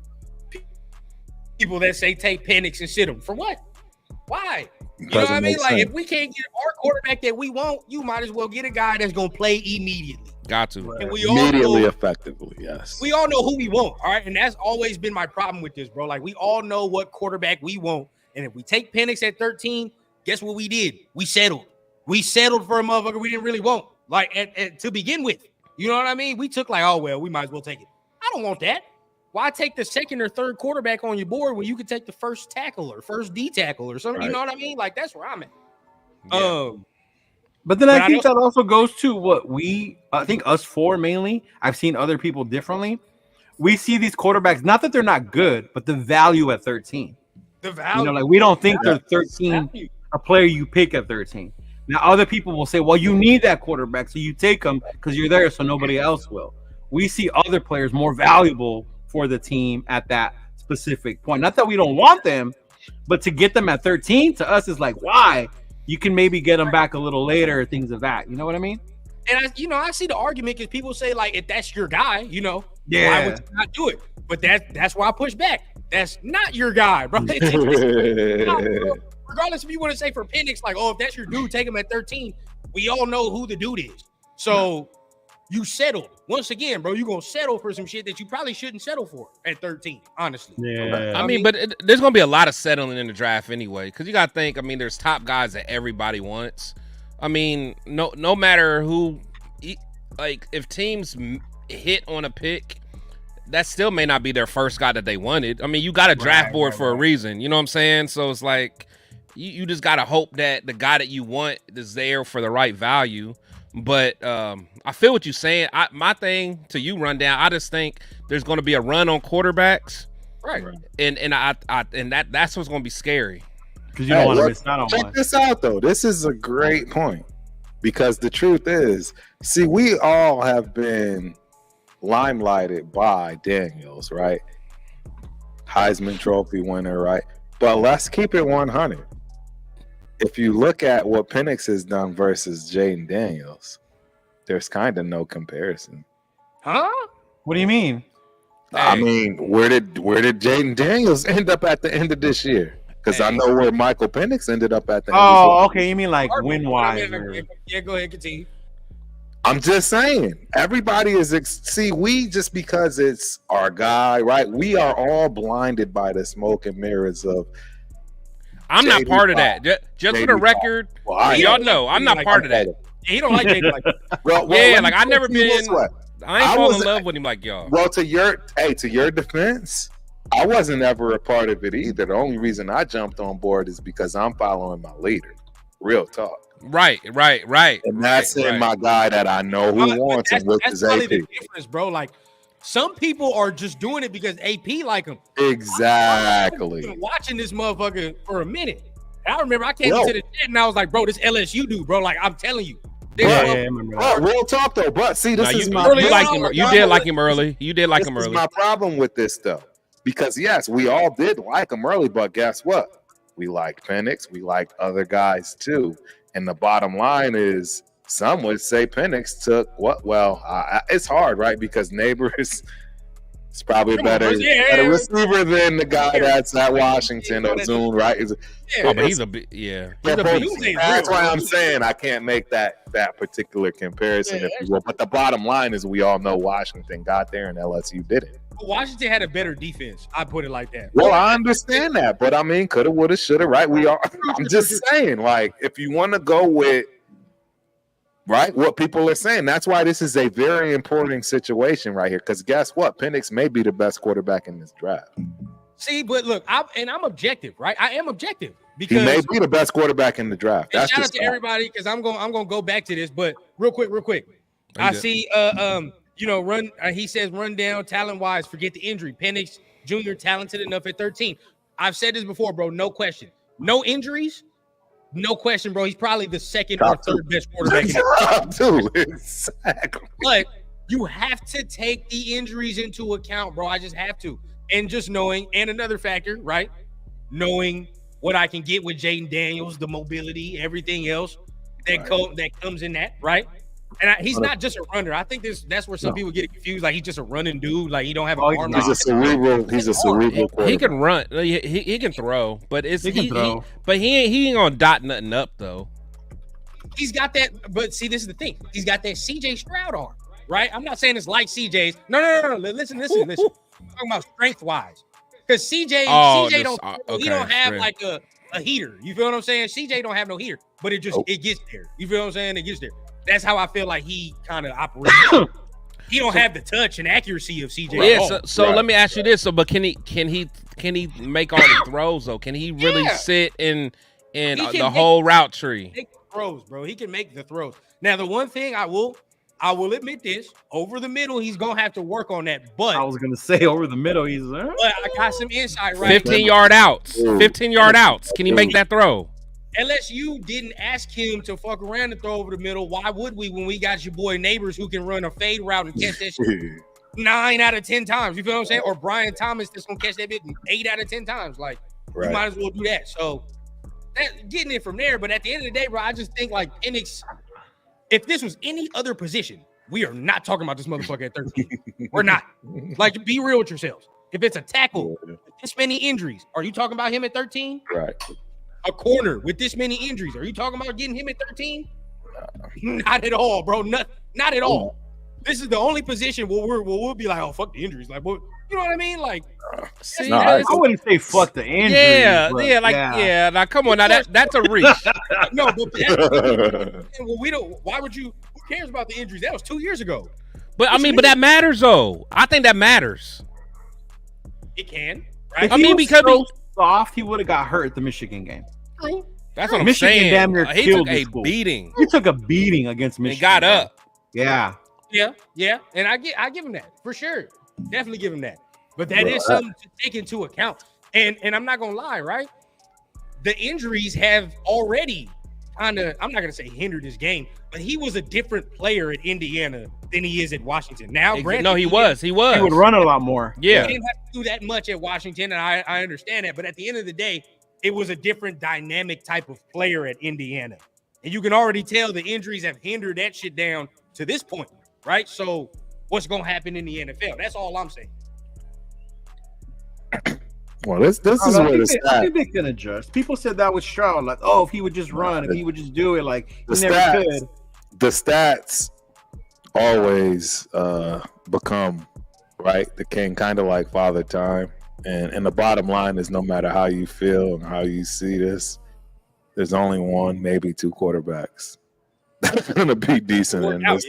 people that say take Penix and sit him. For what? Why? You know what I mean? Like, if we can't get our quarterback that we want, you might as well get a guy that's going to play immediately. Got to. And we immediately, effectively, yes. We all know who we want, all right? And that's always been my problem with this, bro. Like, we all know what quarterback we want. And if we take Penix at 13, guess what we did? We settled. We settled for a motherfucker we didn't really want. Like, to begin with. You know what I mean? We took like, oh, well, we might as well take it. I don't want that. Why take the second or third quarterback on your board when you could take the first tackle or first D tackle or something? Right. You know what I mean? Like, that's where I'm at. Yeah. But then I think that also goes to what I think us four mainly. I've seen other people differently. We see these quarterbacks, not that they're not good, but the value at 13. The value. Like we don't think they're 13, a player you pick at 13. Now, other people will say, well, you need that quarterback, so you take them because you're there, so nobody else will. We see other players more valuable for the team at that specific point. Not that we don't want them, but to get them at 13 to us is like, why? You can maybe get them back a little later, things of that. You know what I mean? And I see the argument because people say, like, if that's your guy, why would you not do it? But that's why I push back. That's not your guy, bro. Regardless if you want to say for Penix, like, oh, if that's your dude, take him at 13. We all know who the dude is. So you settled. Once again, bro, you're going to settle for some shit that you probably shouldn't settle for at 13, honestly. Yeah. I mean, but there's going to be a lot of settling in the draft anyway, because you got to think, I mean, there's top guys that everybody wants. I mean, no matter who, like, if teams hit on a pick, that still may not be their first guy that they wanted. I mean, you got a draft board for a reason. You know what I'm saying? So it's like, you just got to hope that the guy that you want is there for the right value. But I feel what you're saying. My thing to you, Rundown, I just think there's going to be a run on quarterbacks. Right. And that's what's going to be scary. Because you don't want to miss out on one. Check this out, though. This is a great point. Because the truth is, see, we all have been limelighted by Daniels, right? Heisman Trophy winner, right? But let's keep it 100. If you look at what Penix has done versus Jaden Daniels, there's kind of no comparison. Huh? What do you mean? I mean, where did Jaden Daniels end up at the end of this year? Because I know where Michael Penix ended up at the end. Oh, okay. You mean like win-wise? Yeah, go ahead, continue. I'm just saying, everybody is we just because it's our guy, right? We are all blinded by the smoke and mirrors of. I'm not part of that. Just for the record, y'all know I'm not part of that. He don't like Jaden like that. Well, like I never been. I ain't falling in love with him like y'all. Well, to your defense, I wasn't ever a part of it either. The only reason I jumped on board is because I'm following my leader. Real talk. Right. And that's my guy that I know who wants him, which is AP. The difference, bro. Like, some people are just doing it because AP like him. Exactly. I've been watching this motherfucker for a minute. I remember I came into the chat and I was like, bro, this LSU dude, bro. Like, I'm telling you. Real talk though. But see, this is my you liked him. You did like him early. You did like him early. This is my problem with this though. Because yes, we all did like him early, but guess what? We liked Penix. We liked other guys too. And the bottom line is, some would say Penix took what? Well, it's hard, right? Because Neighbors is probably a better receiver than the guy that's at Washington or Zoom, right? But he's a bit, That's why I'm saying I can't make that particular comparison, if you will. But the bottom line is, we all know Washington got there and LSU didn't. Washington had a better defense. I put it like that. Well, I understand that, but I mean, coulda, woulda, shoulda, right? I'm just saying, like, if you want to go with what people are saying, that's why this is a very important situation right here. Because guess what? Penix may be the best quarterback in this draft. See, but look, I'm objective, right? I am objective because he may be the best quarterback in the draft. That's shout out to everybody because I'm gonna go back to this, but real quick. I see he says run down talent wise, forget the injury. Penix Jr. talented enough at 13. I've said this before, bro. No question. No injuries. No question, bro. He's probably the second or third best quarterback. Exactly. But you have to take the injuries into account, bro. I just have to. And just knowing, and another factor, right? Knowing what I can get with Jaden Daniels, the mobility, everything else that comes in that, right? And he's not just a runner. I think that's where some people get confused. Like, he's just a running dude. Like, he don't have an arm. He's a cerebral quarterback. He can run. He can throw, but but he ain't gonna dot nothing up though. He's got that. But see, this is the thing. He's got that CJ Stroud arm, right? I'm not saying it's like CJ's. No. Listen. I'm talking about strength wise, because CJ don't have like a heater. You feel what I'm saying? CJ don't have no heater, but it gets there. You feel what I'm saying? It gets there. That's how I feel like he kind of operates. He don't have the touch and accuracy of CJ. Yeah. So let me ask you this. So, but can he make all the throws though? Can he really sit in the whole route tree? throws, bro. He can make the throws. Now, the one thing I will admit this, over the middle, he's gonna have to work on that. But I was gonna say over the middle, he's but I got some insight right. 15-yard outs. 15-yard outs. Can he make that throw? Unless you didn't ask him to fuck around and throw over the middle, why would we when we got your boy Neighbors who can run a fade route and catch that shit 9 out of 10 times? You feel what I'm saying? Or Brian Thomas that's gonna catch that bit 8 out of 10 times. Like, you might as well do that. So getting it from there. But at the end of the day, bro, I just think like Penix, if this was any other position, we are not talking about this motherfucker at 13. We're not. Like, be real with yourselves. If it's a tackle with this many injuries, are you talking about him at 13? Right. A corner with this many injuries, are you talking about getting him at 13? Not at all, bro. Not at all. This is the only position where we'll be like, oh, fuck the injuries. Like, well, you know what I mean? Like, see, no, I wouldn't say fuck the injuries. Yeah. Now, come on, now that's a reach. No, but well, we don't. Why would you? Who cares about the injuries? That was 2 years ago. But I mean, but that matters though. I think that matters. It can, right? I mean, because soft, he would have got hurt at the Michigan game. True. That's what I'm Michigan saying. damn near He killed took a the school. beating. He took a beating against Michigan. And got up. Yeah. Yeah, and I give him that for sure. Definitely give him that. But that is something to take into account. And I'm not gonna lie, right? The injuries have already kind of, I'm not gonna say hindered his game, but he was a different player at Indiana than he is at Washington. Now, granted, no, he was. He would run a lot more. Yeah. He didn't have to do that much at Washington, and I understand that. But at the end of the day, it was a different dynamic type of player at Indiana. And you can already tell the injuries have hindered that shit down to this point, right? So what's going to happen in the NFL? That's all I'm saying. Well, this is where I think they can adjust. People said that with Stroud, like, oh, if he would just run, if he would just do it, like he never could. The stats always become right the king, kind of like Father Time. And the bottom line is, no matter how you feel and how you see this, there's only one, maybe two quarterbacks that's going to be decent in this.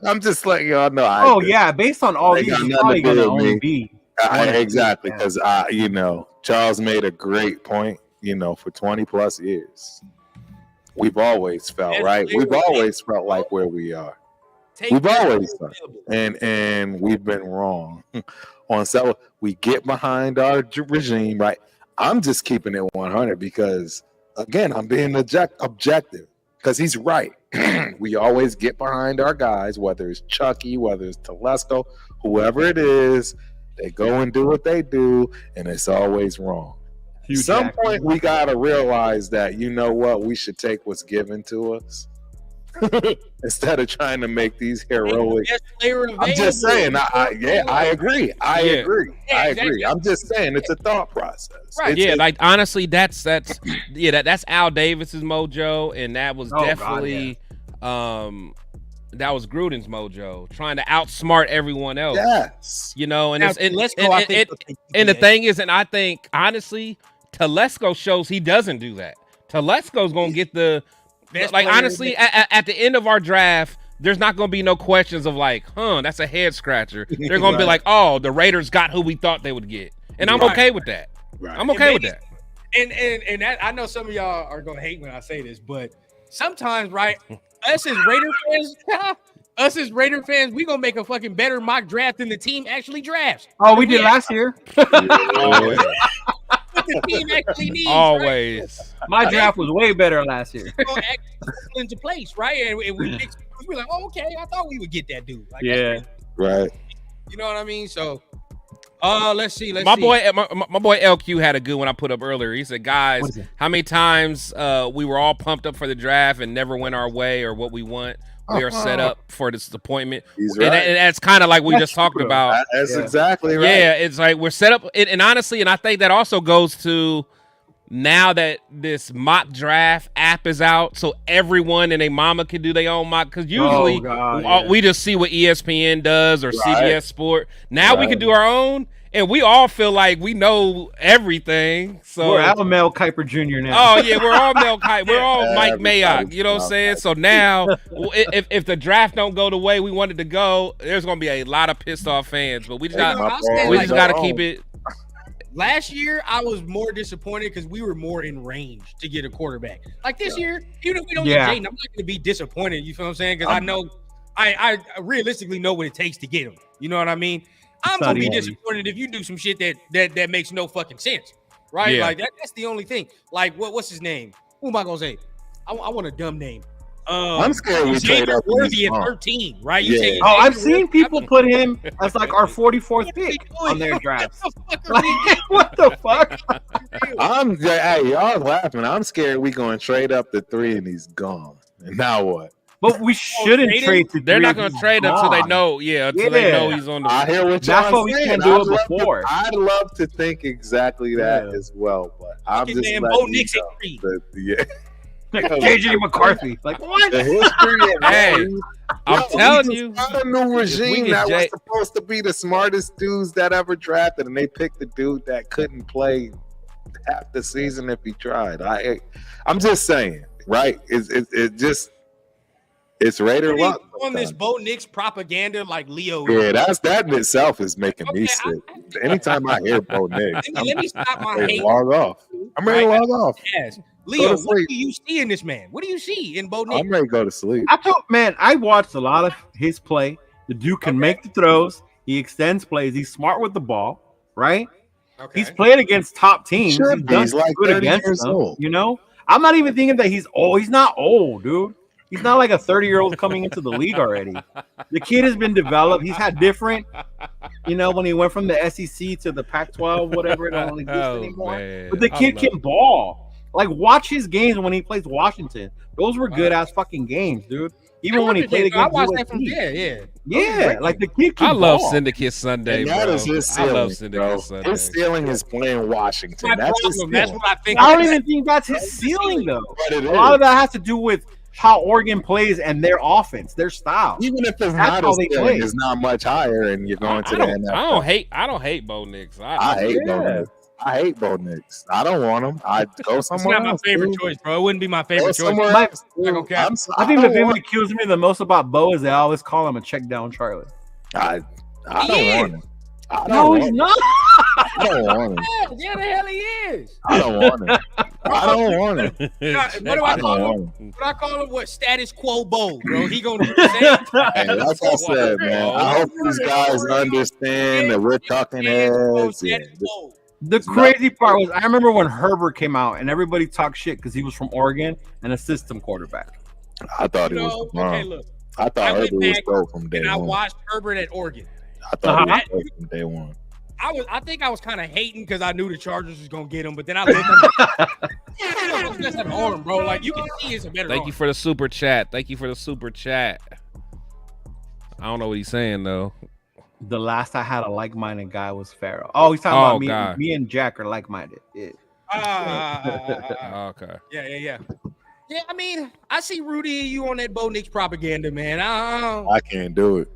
I'm just letting y'all know. Based on all these, he's probably going to only be. Exactly, because Charles made a great point. For 20 plus years, we've always felt right. We've always felt like where we are. We've always felt, and we've been wrong on so we get behind our regime. Right, I'm just keeping it 100 because again, I'm being objective because he's right. We always get behind our guys, whether it's Chucky, whether it's Telesco, whoever it is. They go and do what they do, and it's always wrong. At some point, we got to realize that, you know what, we should take what's given to us instead of trying to make these heroic. I'm just saying, I agree. I agree. I'm just saying, it's a thought process. Right. Like honestly, that's Al Davis's mojo, and that was definitely that was Gruden's mojo, trying to outsmart everyone else. Yes. And the thing is, and I think honestly, Telesco shows he doesn't do that. Telesco's gonna get the best. Like honestly, at the end of our draft, there's not gonna be no questions of like, that's a head scratcher. They're gonna be like, oh, the Raiders got who we thought they would get, and I'm okay with that. Right. I'm okay with that. And that, I know some of y'all are gonna hate when I say this, but sometimes, right? Us as Raider fans, we gonna make a fucking better mock draft than the team actually drafts. Oh, we did last year. What the team actually needs. Always. Right? My draft was way better last year. Into place, right? And we're like, oh, okay, I thought we would get that dude. Like, right. You know what I mean? So, let's see. My boy LQ had a good one I put up earlier. He said, guys, how many times we were all pumped up for the draft and never went our way or what we want? We are set up for disappointment. He's right. And that's kind of like we just talked about. That's exactly right. Yeah, it's like we're set up. And honestly, and I think that also goes to now that this mock draft app is out, so everyone and their mama can do their own mock. Because usually we just see what ESPN does or CBS Sport. Now we can do our own. And we all feel like we know everything. So we're all Mel Kiper Jr. now. Oh yeah, we're all Mel Kiper. We're all Mike Mayock. You know what I'm saying? So now, if the draft don't go the way we wanted to go, there's gonna be a lot of pissed off fans. But we just got to keep it. Last year, I was more disappointed because we were more in range to get a quarterback. Like this year, even if we don't get Jaden, I'm not going to be disappointed. You feel what I'm saying? Because I know, I realistically know what it takes to get him. You know what I mean? I'm going to be disappointed if you do some shit that makes no fucking sense, right? Yeah. Like that's the only thing. Like what's his name? Who am I going to say? I want a dumb name. I'm scared we trade up Worthy at 13, right? Yeah. I've seen people put him as like our 44th pick on their drafts. What the fuck? Hey, y'all laughing. I'm scared we going to trade up to 3 and he's gone. And now what? But we shouldn't trade to 3. They're not going to trade until they know. Yeah, until they know he's on the. I hear what That's y'all what we saying. can't do it before. I'd love to think exactly that as well, but I'm just letting Bo you Nix at know 3. that, JJ McCarthy. Like what? The history of Hey, I'm telling you, got a new regime that was Jay- supposed to be the smartest dudes that ever drafted, and they picked a dude that couldn't play half the season if he tried. I'm just saying, right? It's Raider luck. On this Bo Nix propaganda, like Leo. Yeah, that in itself is making me sick. Anytime I hear Bo Nix, let me stop my ready hate. to log off. I'm ready to log off. Yes. Leo, to what sleep. do you see in this man? What do you see in Bo Nix? I'm ready to go to sleep. I watched a lot of his play. The dude can make the throws. He extends plays. He's smart with the ball, right? Okay. He's played against top teams. Should He's be. done He's like good 30 against years them, old. you know? I'm not even thinking that he's old. He's not old, dude. He's not like a 30-year-old coming into the league already. The kid has been developed. He's had different, when he went from the SEC to the Pac-12, whatever, it don't exist anymore. Man. But the kid can ball. Like, watch his games when he plays Washington. Those were good-ass fucking games, dude. Even when he played I against watched that from USC. Yeah, like the kid can I love ball. Syndicate Sunday, And bro. that is his I ceiling, love Syndicate bro. Sunday. His ceiling is playing Washington. My That's his problem. That's ceiling. what I think. I don't even think that's his ceiling, though. But it A lot is. of that has to do with how Oregon plays and their offense, their style. Even if it's That's not how his they ceiling, play. it's not much higher, and you're going to the NFL. I don't hate Bo Nix. I hate Bo Nix. I hate Bo Nix. I don't want him. I'd go It's somewhere not my else. favorite dude. choice, bro. It wouldn't be my Go favorite choice. somewhere My- else, dude. Okay. I think the thing that kills me the most about Bo is they always call him a check down Charlie. I don't He want him. I don't No, want he's him. not. I don't want him. Yeah, the hell he is. I don't want him. I don't want him. What do I I don't call him? want him. What I call him? What status quo Bo, bro? He gonna do the same. And like I said, man, I hope these guys understand that we're talking heads. Yeah. Status quo. The crazy part was I remember when Herbert came out and everybody talked shit because he was from Oregon and a system quarterback. I thought it No, was okay, wrong. look. I I thought went Herbert was back dope from day And I one. watched Herbert at Oregon. I thought Uh-huh. he was dope from day one. I think I was kind of hating because I knew the Chargers was gonna get him, but then I looked at him. An arm, bro. Like you can see, it's a better. Thank arm. you for the super chat. Thank you for the super chat. I don't know what he's saying though. The last I had a like-minded guy was Farrell. Oh, he's talking Oh, about me. God. Me and Jack are like-minded. Yeah. Okay. Yeah. Yeah, I mean, I see Rudy and you on that Bo Nix propaganda, man. I can't do it.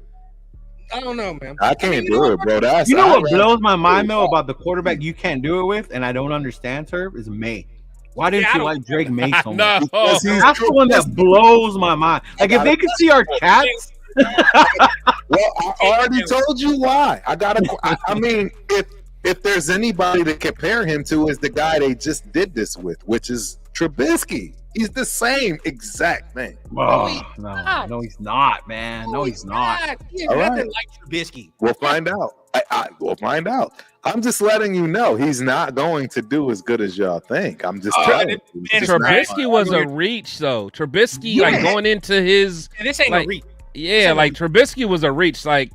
I don't know, man. I can't do it, bro. That's You know what I'd blows my mind though about the quarterback you can't do it with, and I don't understand, Turb, is May. Why didn't Yeah, I you don't- like Drake May so much? No. Because he's That's the one that blows my mind. Like if they could see our chats, Well, I already told you why. I mean, if there's anybody to compare him to, is the guy they just did this with, which is Trubisky. He's the same exact thing. oh, not. no, he's not, man. No, he's not. He is All nothing right. like Trubisky. We'll find out. We'll find out. I'm just letting you know he's not going to do as good as y'all think. I'm just telling you. and He's not. Trubisky was a reach though. Trubisky like going into his And this ain't Like- no reach. yeah, like Trubisky was a reach. Like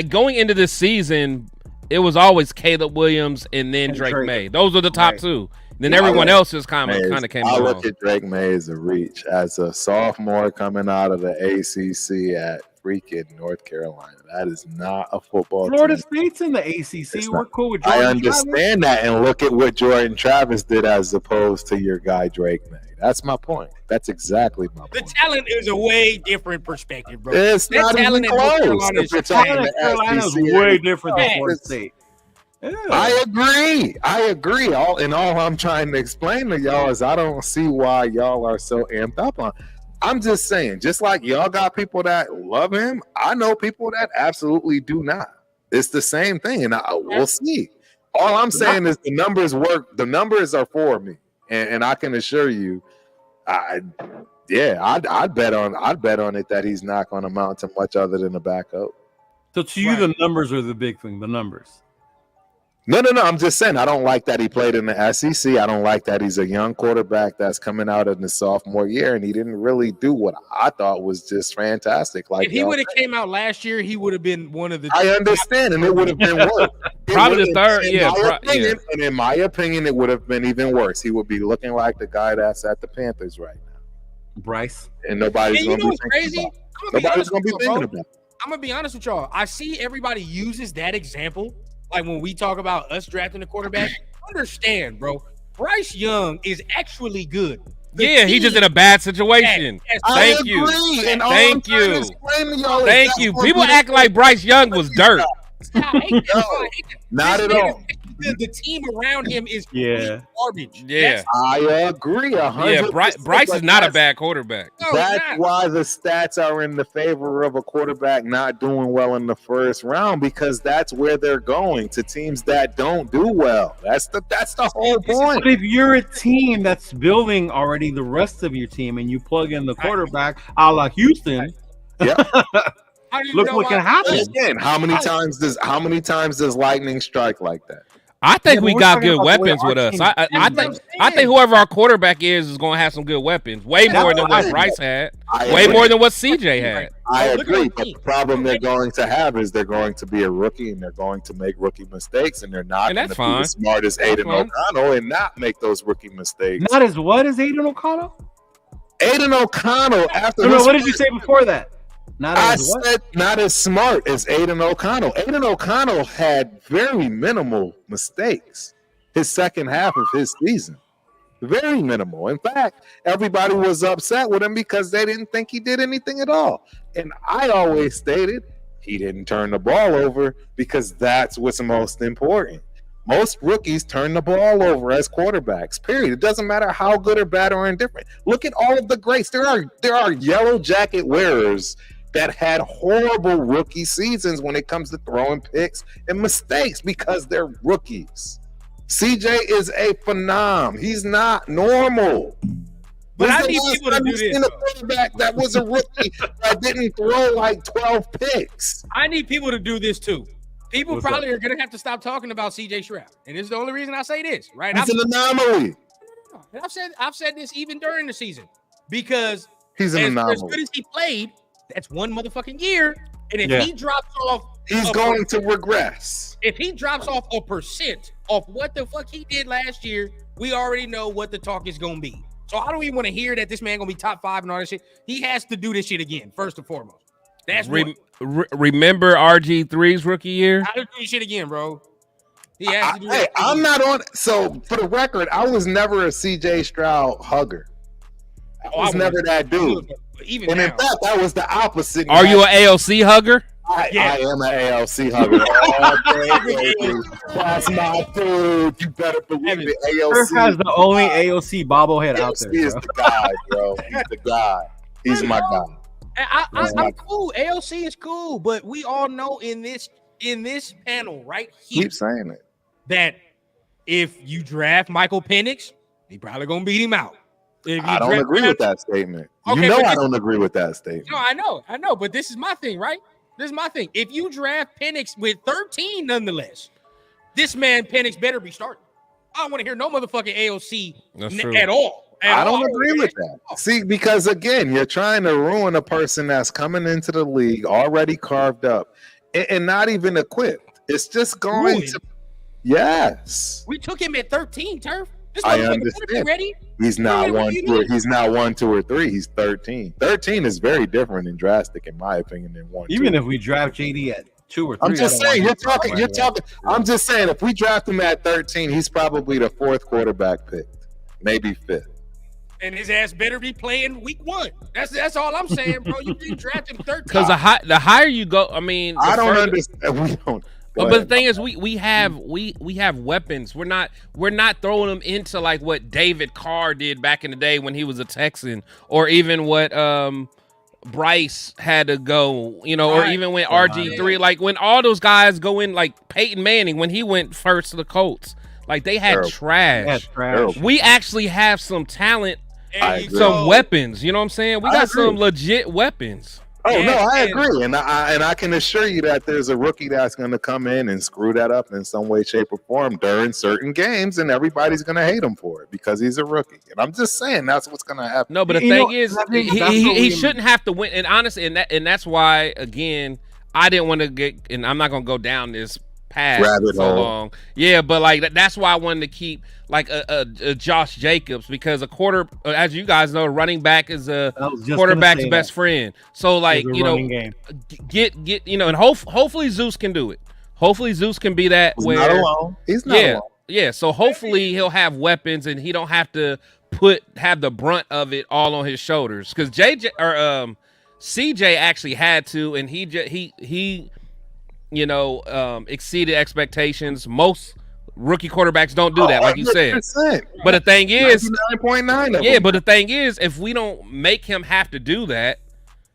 going into this season, it was always Caleb Williams and then And Drake Drake. May. Those were the top Right. two. Then Yeah, everyone I else just kind of came I along. look at Drake May as a reach as a sophomore coming out of the ACC at freaking North Carolina. That is not a football Florida team. State's in the ACC. It's We're not. cool with I Jordan Travis. understand that, and look at what Jordan Travis did as opposed to your guy Drake May. That's my point. That's exactly my The point. talent is a way different perspective, bro. It's That not even talent in North close. Carolina If is you're talking North the Carolina is SEC. way different than Yeah. Florida State. Yeah. I agree. All I'm trying to explain to y'all is I don't see why y'all are so amped up on. I'm just saying, just like y'all got people that love him, I know people that absolutely do not. It's the same thing, and we'll see. All I'm saying is the numbers work. The numbers are for me, and I can assure you, I'd bet on it that he's not going to mount to much other than a backup. So to you, the numbers are the big thing. The numbers. No. I'm just saying I don't like that he played in the SEC. I don't like that he's a young quarterback that's coming out in his sophomore year, and he didn't really do what I thought was just fantastic. Like if he would have came out last year, he would have been one of the. I understand, and it would have been worse. Probably the third. And in my opinion, it would have been even worse. He would be looking like the guy that's at the Panthers right now, Bryce. And nobody's going to be crazy. Nobody's going to be thinking about it. I'm gonna be honest with y'all. I see everybody uses that example. Like when we talk about us drafting a quarterback, understand, bro. Bryce Young is actually good. He's just in a bad situation. Thank you. Thank you. Thank you. People act like Bryce Young was dirt. Not at all. The team around him is garbage. Yeah, I agree. 100%. Yeah, Bryce is not a bad quarterback. That's why the stats are in the favor of a quarterback not doing well in the first round, because that's where they're going, to teams that don't do well. That's the whole point. But if you're a team that's building already the rest of your team and you plug in the quarterback, a la Houston, look what can happen. Again, how many times does lightning strike like that? I think we got good weapons with us. I think whoever our quarterback is going to have some good weapons. Way more than what Bryce had. Way more than what CJ had. I agree, but the problem they're going to have is they're going to be a rookie and they're going to make rookie mistakes, and they're not going to be as smart as Aiden O'Connell and not make those rookie mistakes. Not as what as Aiden O'Connell? Aiden O'Connell after what did you say before that? I said not as smart as Aiden O'Connell. Aiden O'Connell had very minimal mistakes his second half of his season. Very minimal. In fact, everybody was upset with him because they didn't think he did anything at all. And I always stated he didn't turn the ball over because that's what's most important. Most rookies turn the ball over as quarterbacks, period. It doesn't matter how good or bad or indifferent. Look at all of the greats. There are yellow jacket wearers that had horrible rookie seasons when it comes to throwing picks and mistakes because they're rookies. CJ is a phenom. He's not normal. But I need people to do this. A quarterback that was a rookie that didn't throw like 12 picks. I need people to do this too. People probably are going to have to stop talking about CJ Stroud. And this is the only reason I say this, right? It's an anomaly. And I've said this even during the season because he's an anomaly. As good as he played, that's one motherfucking year. And if he drops off, he's going to regress. If he drops off 1% off what the fuck he did last year, we already know what the talk is going to be. So I don't even want to hear that this man going to be top 5 and all that shit. He has to do this shit again, first and foremost. That's remember RG3's rookie year? I do this shit again, bro. He has to do Hey, I'm not on. So for the record, I was never a CJ Stroud hugger. I was never that dude. And in fact, that was the opposite. Are you an AOC hugger? I am an AOC hugger. That's my dude. You better believe it. AOC has the only AOC bobblehead out there. He is the guy, bro. He's the guy. He's my guy. I'm cool. AOC is cool, but we all know in this panel right here, keep saying it, that if you draft Michael Penix, he probably gonna beat him out. I don't agree with that statement. Okay, I don't agree with that statement. No, I know, but this is my thing, right? This is my thing. If you draft Penix with 13, nonetheless, this man Penix better be starting. I don't want to hear no motherfucking AOC at all. I don't agree with that. See, because again, you're trying to ruin a person that's coming into the league already carved up and not even equipped. It's just going to. Yes. We took him at 13, Turf. I understand. Ready? He's not 1, 2. He's not 1, 2, or 3. He's 13. 13 is very different and drastic, in my opinion, than 1. Even 2. if we draft JD at 2 or 3, I'm just saying. You're talking. I'm just saying. If we draft him at 13, he's probably the 4th quarterback picked, maybe 5th. And his ass better be playing week 1. That's all I'm saying, bro. You didn't draft him 13. Because the higher you go, I mean, I don't understand. We don't. But the thing is, we have weapons. We're not throwing them into like what David Carr did back in the day when he was a Texan, or even what Bryce had to go, or even when RG3, like when all those guys go in, like Peyton Manning, when he went first to the Colts, like they had trash. We actually have some talent, some weapons. You know what I'm saying? We got some legit weapons. Oh no, I agree, and I can assure you that there's a rookie that's going to come in and screw that up in some way, shape, or form during certain games, and everybody's going to hate him for it because he's a rookie. And I'm just saying that's what's going to happen. No, but the thing is, he shouldn't have to win. And honestly, and that's why again, I didn't want to get, and I'm not going to go down this path so long. Yeah, but like that's why I wanted to keep like a Josh Jacobs, because as you guys know, running back is a quarterback's best friend. So like get and hopefully Zeus can do it. Hopefully Zeus can be that. He's not alone. He's not alone. Yeah. So hopefully he'll have weapons and he don't have to have the brunt of it all on his shoulders. Because CJ actually had to, and he exceeded expectations. Most rookie quarterbacks don't do that, like you said. But the thing is, 99.9. Yeah, but the thing is, if we don't make him have to do that,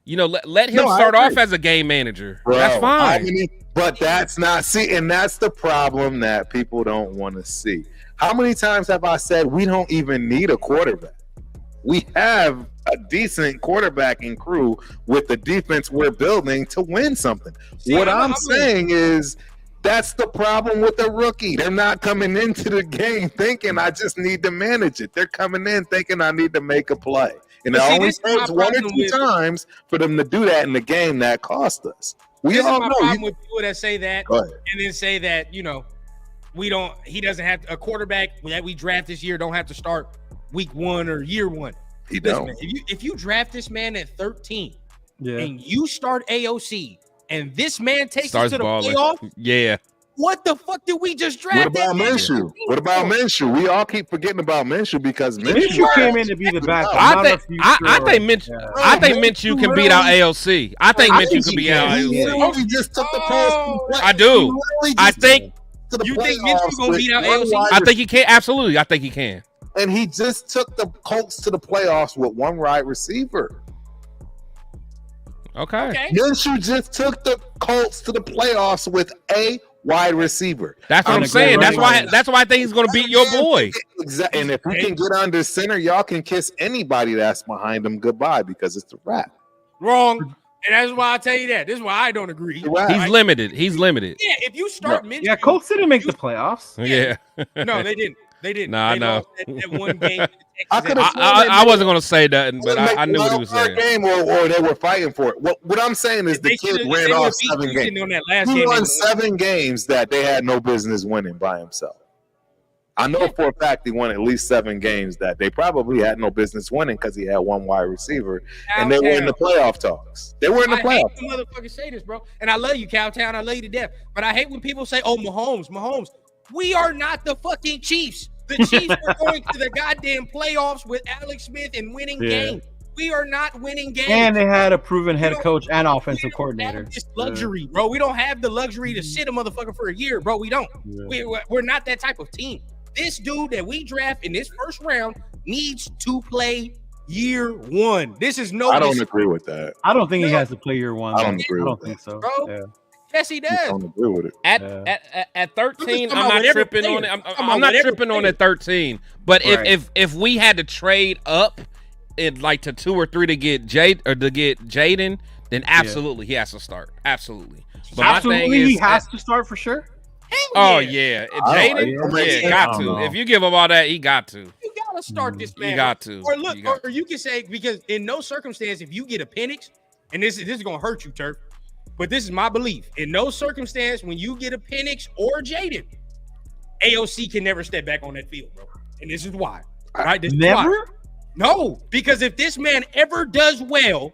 let him start off as a game manager. Bro, that's fine. But that's not and that's the problem that people don't want to see. How many times have I said we don't even need a quarterback? We have a decent quarterbacking crew with the defense we're building to win something. What I'm saying is that's the problem with the rookie. They're not coming into the game thinking I just need to manage it. They're coming in thinking I need to make a play. And it only takes one or two times for them to do that in the game that cost us. We all know. Problem with people that say that and then say that, he doesn't have a quarterback that we draft this year don't have to start week 1 or year 1. Listen, man, if you draft this man at 13 and you start AOC and this man takes you to the playoff, what the fuck did we just draft? What about Minshew? We all keep forgetting about Minshew because Minshew came in to be the backup. I think Minshew can beat out AOC. I think Minshew can beat out AOC. He just took the post. I do. I think. You think Minshew gonna beat out AOC? I think he can. Absolutely, I think he can. And he just took the Colts to the playoffs with one wide receiver. Okay. Minshew just took the Colts to the playoffs with a wide receiver. That's what I'm saying. That's why I think he's going to beat your boy. Exactly. And if he can get under center, y'all can kiss anybody that's behind him goodbye because it's a wrap. Wrong. And that's why I tell you that. This is why I don't agree. He's limited. Yeah, if you start Minshew. Yeah, Colts didn't make the playoffs. Yeah. No, they didn't. They didn't. No, I know. That one game. I wasn't going to say nothing, but I knew what he was saying. Game or they were fighting for it. What I'm saying is the kid ran off 7 games. He won 7 games that they had no business winning by himself. I know for a fact he won at least 7 games that they probably had no business winning because he had one wide receiver, and they were in the playoff talks. They were in the playoffs. I hate when motherfuckers say this, bro. And I love you, Cowtown. I love you to death. But I hate when people say, "Oh, Mahomes." We are not the fucking Chiefs. The Chiefs are going to the goddamn playoffs with Alex Smith and winning games. We are not winning games. And they had a proven head coach and offensive coordinator. This luxury, bro. We don't have the luxury to sit a motherfucker for a year, bro. We don't. We're not that type of team. This dude that we draft in this first round needs to play year 1. This is no. I don't agree with that. I don't think he has to play year 1. I don't agree with that. Think so, bro. Yeah. Yes, he does. I don't agree with it. At 13, I'm not tripping on it. I'm not tripping on at 13. But if we had to trade up in like to 2 or 3 to get Jaden, then absolutely he has to start. Absolutely. But absolutely, my thing is, he has to start for sure. Oh yeah, Jaden, got to. If you give him all that, he got to. You gotta start this man. You got to. Or look, or you can say, because in no circumstance, if you get a Penix, and this is gonna hurt you, Turk. But this is my belief. In no circumstance, when you get a Penix or Jaden, AOC can never step back on that field, bro. And this is why. Right? This never? Is why. No, because if this man ever does well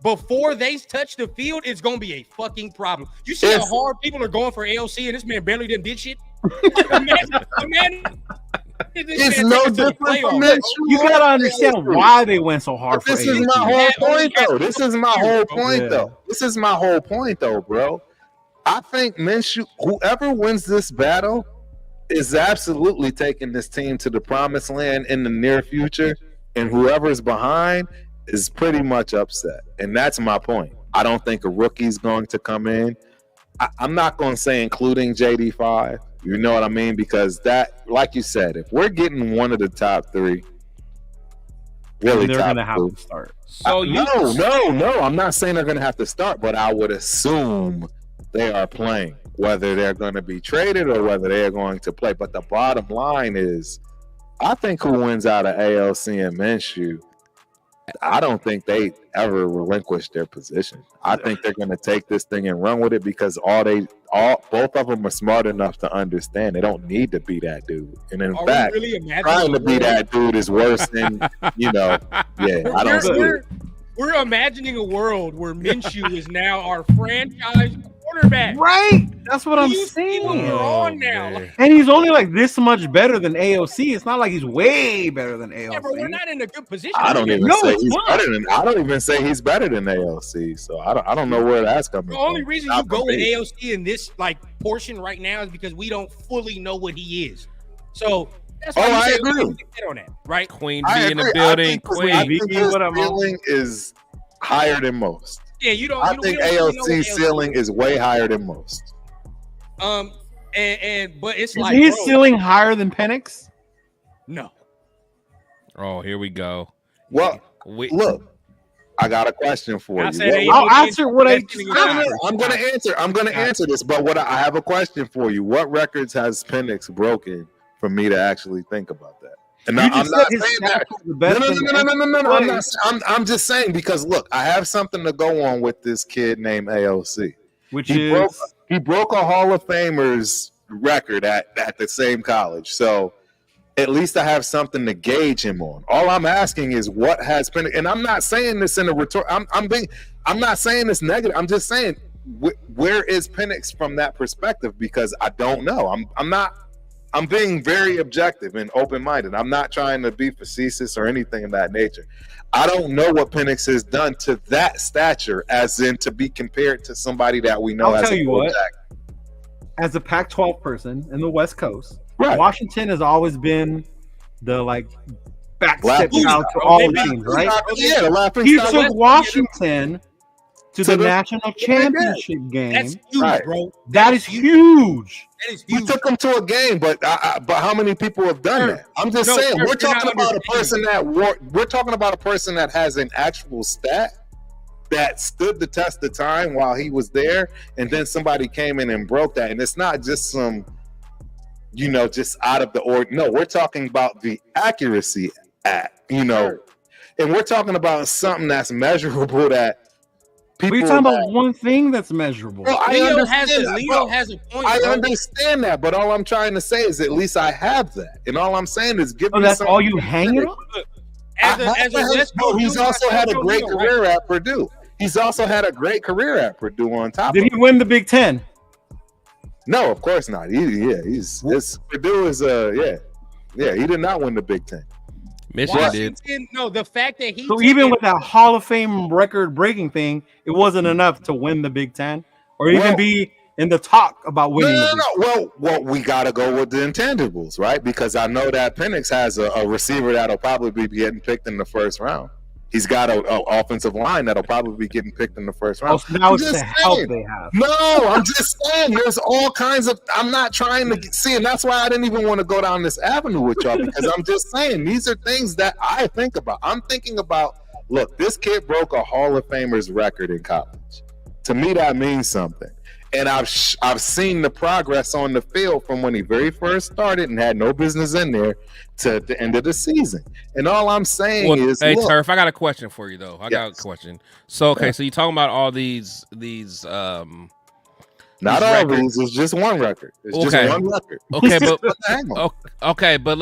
before they touch the field, it's gonna be a fucking problem. You see how hard people are going for AOC, and this man barely did shit. It's no different from Minshew. You gotta understand why they went so hard. This is my whole point, though. This is my whole point, though, bro. I think Minshew, whoever wins this battle, is absolutely taking this team to the promised land in the near future, and whoever's behind is pretty much upset, and that's my point. I don't think a rookie's going to come in. I'm not going to say including JD5. You know what I mean? Because that, like you said, if we're getting one of the top 3, really they're top gonna have 2, to start. So no. I'm not saying they're going to have to start, but I would assume they are playing, whether they're going to be traded or whether they're going to play. But the bottom line is, I think who wins out of ALC and Minshew, I don't think they ever relinquish their position. I think they're going to take this thing and run with it because both of them are smart enough to understand they don't need to be that dude. And in fact, trying to be that dude is worse than, yeah, I don't see it. We're imagining a world where Minshew is now our franchise quarterback. Right? That's what I'm You see saying. what we're on now. man. And he's only like this much better than AOC. It's not like he's way better than AOC. Yeah, but we're not in a good position. I don't even No, say it's he's not. better than. I don't even say he's better than ALC. So I don't know where that's coming The from. only reason you Not go for with me. AOC in this portion right now is because we don't fully know what he is. So that's why I you agree. get on that, right? Queen I V in the agree. building. I Queen. think V, his what up, Mo? ceiling is higher than most. Yeah, you don't. I you think we don't really know what AOC's AOC ceiling is way higher than most. but it's Is like his bro, ceiling higher than Penix? no. Oh, here we go. Well, We, look, I got a question for I you. said What- I'll answer what I investing in just guys. asked. I'm gonna answer. I'm gonna answer this, but I have a question for you. What records has Penix broken for me to actually think about that? And You I'm just not said his saying that. stats were the best. No. I'm just saying because look, I have something to go on with this kid named AOC. Which He is broke a Hall of Famers record at the same college. So at least I have something to gauge him on. All I'm asking is what has been, and I'm not saying this in a retort. I'm not saying this negative. I'm just saying where is Penix from that perspective? Because I don't know. I'm being very objective and open-minded. I'm not trying to be facetious or anything of that nature. I don't know what Penix has done to that stature, as in to be compared to somebody that we know. I'll as tell a you what. quarterback. as a Pac-12 person in the West Coast, Right. Washington has always been the back Laughing step out stock. to all They the beat- teams, right? Yeah, the laughing He stock. took Washington to the the- national championship game. That's huge, Right. bro. That is huge. That is We huge. took him to a game, but how many people have done Sir. that? I'm just No, saying sir, we're talking you're not about a person we're talking about a person that has an actual stat that stood the test of time while he was there, and then somebody came in and broke that. And it's not just some, just out of the ordinary. No, we're talking about the accuracy and we're talking about something that's measurable that people. We're talking about one thing that's measurable. Well, I Leo understand that, bro. has a point. I bro. understand that, but all I'm trying to say is at least I have that, and all I'm saying is give Oh, me that's something all you to hang it say. on? As a West No, Coast he's dude, also I had a told great Leo, right? career at Purdue. He's also had a great career at Purdue on top Did of he win the Big Ten? No, of course not. Purdue is he did not win the Big Ten. Michigan did. Washington, no, the fact that he So took even it- with that Hall of Fame record-breaking thing, it wasn't enough to win the Big Ten or even Well- be in the talk about winning. the Big Ten. Well, we got to go with the intangibles, right? Because I know that Penix has a receiver that'll probably be getting picked in the first round. He's got an offensive line that'll probably be getting picked in the first Oh, round. so now I'm it's just the help saying. they have. No, I'm just saying there's all kinds of. I'm not trying to see, and that's why I didn't even want to go down this avenue with y'all because I'm just saying these are things that I think about. I'm thinking about. Look, this kid broke a Hall of Famers record in college. To me, that means something. And I've seen the progress on the field from when he very first started and had no business in there to the end of the season. And all I'm saying is, Hey, look, Turf, I got a question for you though. I got a Yes. question. So okay, Yeah. so you're talking about all these not these all records. these. It's just one record. It's Okay. just one record. Okay, but Hang on. okay, but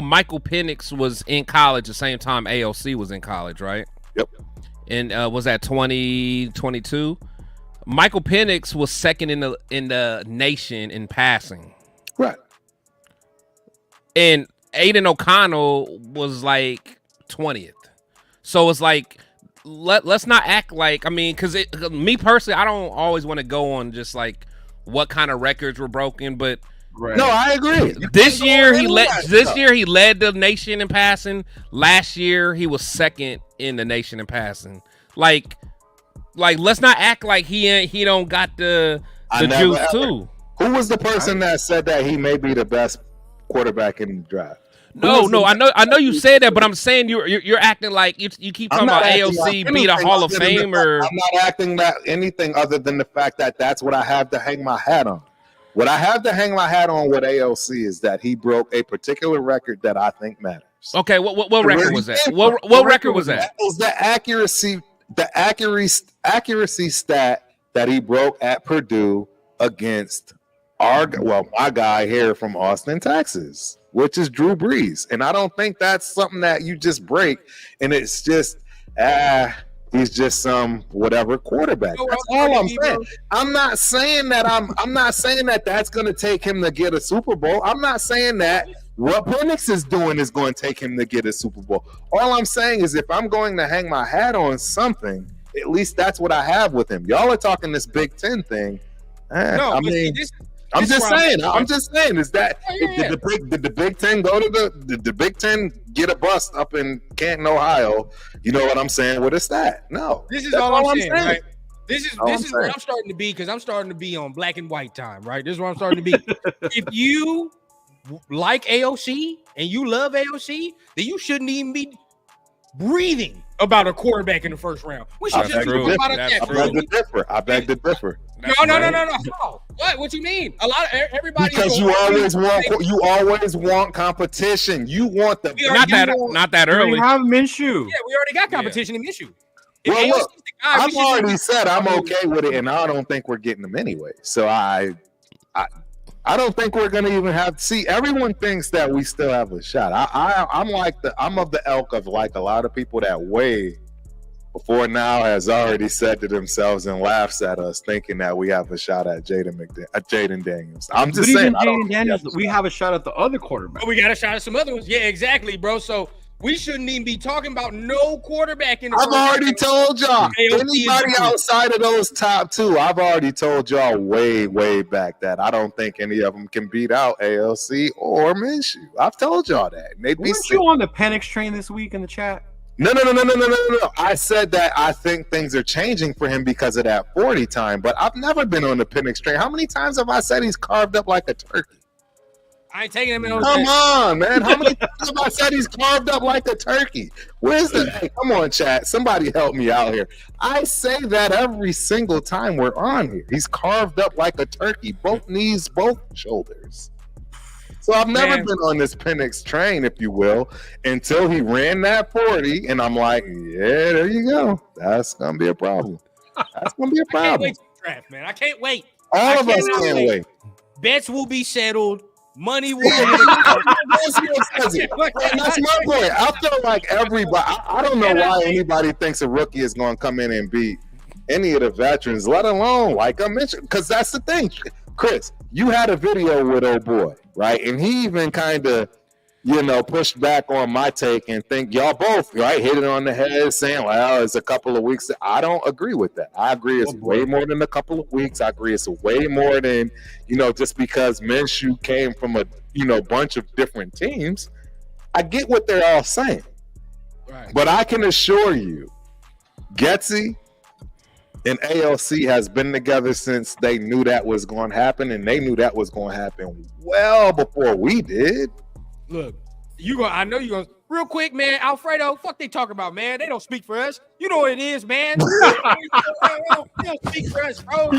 Michael Penix was in college the same time AOC was in college, right? Yep. And was that 2022? Michael Penix was second in the nation in passing, Right. and Aiden O'Connell was like 20th. So it's like let's not act like because me personally, I don't always want to go on just like what kind of records were broken, but Right. No, I agree. This year he led the nation in passing. Last year he was second in the nation in passing. Like let's not act like he don't got the juice too. Who was the person that said that he may be the best quarterback in the draft? No, I know you said that, but I'm saying you're acting like you keep talking about AOC beat a Hall of Famer. I'm not acting that anything other than the fact that that's what I have to hang my hat on. What I have to hang my hat on with AOC is that he broke a particular record that I think matters. Okay, what record was that? What record was that? That was the accuracy stat that he broke at Purdue against my guy here from Austin, Texas, which is Drew Brees. And I don't think that's something that you just break and it's just he's just some whatever quarterback. That's all I'm saying. I'm not saying that that's going to take him to get a Super Bowl. I'm not saying that what Penix is doing is going to take him to get a Super Bowl. All I'm saying is if I'm going to hang my hat on something, at least that's what I have with him. Y'all are talking this Big Ten thing. I'm just saying is that did the Big Ten go to the Big Ten get a bust up in Canton, Ohio? You know what I'm saying with a stat? No. This is all I'm saying, right? This is what I'm starting to be because I'm starting to be on black and white time, right? This is what I'm starting to be. If you like AOC and you love AOC, then you shouldn't even be breathing about a quarterback in the first round. We should just talk about that. I beg to differ. No. What you mean? A lot of everybody because you always want competition. You want the not that early. We have Minshew. Yeah, we already got competition in Minshew. Well, look, I've already said I'm okay with it, and I don't think we're getting them anyway. So I don't think we're gonna even have. See, everyone thinks that we still have a shot. I'm of the ilk of like a lot of people that way before now has already said to themselves and laughs at us, thinking that we have a shot at Jaden Daniels. I'm just saying, Jaden Daniels, we have a shot at the other quarterback. But we got a shot at some other ones. Yeah, exactly, bro. So we shouldn't even be talking about no quarterback in the I've already told y'all. Anybody outside of those top two, I've already told y'all way, way back that I don't think any of them can beat out ALC or Minshew. I've told y'all that. Weren't you on the Penix train this week in the chat? No. I said that I think things are changing for him because of that 40 time, but I've never been on the Penix train. How many times have I said he's carved up like a turkey? I ain't taking him in. Come on, man. How many times have I said he's carved up like a turkey? Where's the hey, come on, chat. Somebody help me out here. I say that every single time we're on here. He's carved up like a turkey, both knees, both shoulders. So I've never been on this Penix train, if you will, until he ran that 40, and I'm like, yeah, there you go. That's gonna be a problem. That's gonna be a problem. I can't wait to draft, man. I can't wait. All of us can't wait. Bets will be settled. Money will be That's my point. I feel like everybody. I don't know why anybody thinks a rookie is going to come in and beat any of the veterans, let alone like I mentioned. Because that's the thing, Chris. You had a video with old boy, right? And he even kind of, pushed back on my take and think y'all both hit it on the head, saying, "Well, it's a couple of weeks." I don't agree with that. I agree it's way more than a couple of weeks. I agree it's way more than just because Minshew came from a bunch of different teams. I get what they're all saying, right? But I can assure you, Getsy and ALC has been together since they knew that was going to happen, and they knew that was going to happen well before we did. Look, I know you're going to, real quick, man, Alfredo, fuck they talk about, man. They don't speak for us. You know what it is, man. They don't speak for us, bro.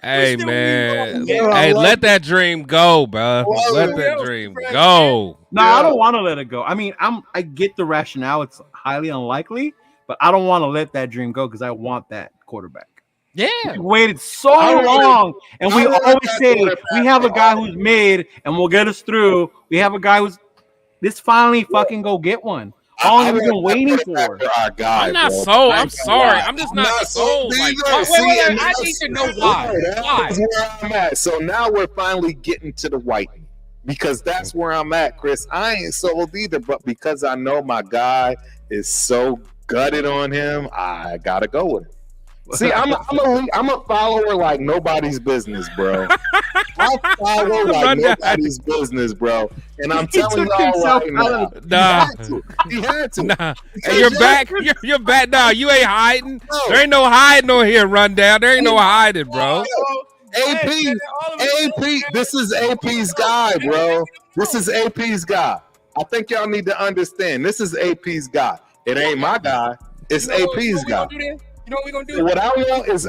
Hey, man. Hey, let that dream go, bro. Let that dream go. No, I don't want to let it go. I mean, I get the rationale. It's highly unlikely, but I don't want to let that dream go because I want that quarterback. Yeah, we waited so long, and we always say we have a guy who's mid and will get us through. We have a guy who's this finally fucking go get one. How long have we been waiting for? Our guy, I'm not sold. I'm sorry. I'm just not sold. Wait, I need to know why. That's where I'm at. So now we're finally getting to the white because that's where I'm at, Chris. I ain't sold either, but because I know my guy is so gutted on him, I gotta go with him. See, I'm a follower like nobody's business, bro. I follow like nobody's business, bro. And I'm telling y'all right now, he had to. Nah. Hey, you're back. You're back now. You ain't hiding. There ain't no hiding on here, Rundown. There ain't no hiding, bro. AP, this is AP's guy, bro. This is AP's guy. I think y'all need to understand. This is AP's guy. It ain't my guy. It's AP's guy. You know what we're gonna do? What I want is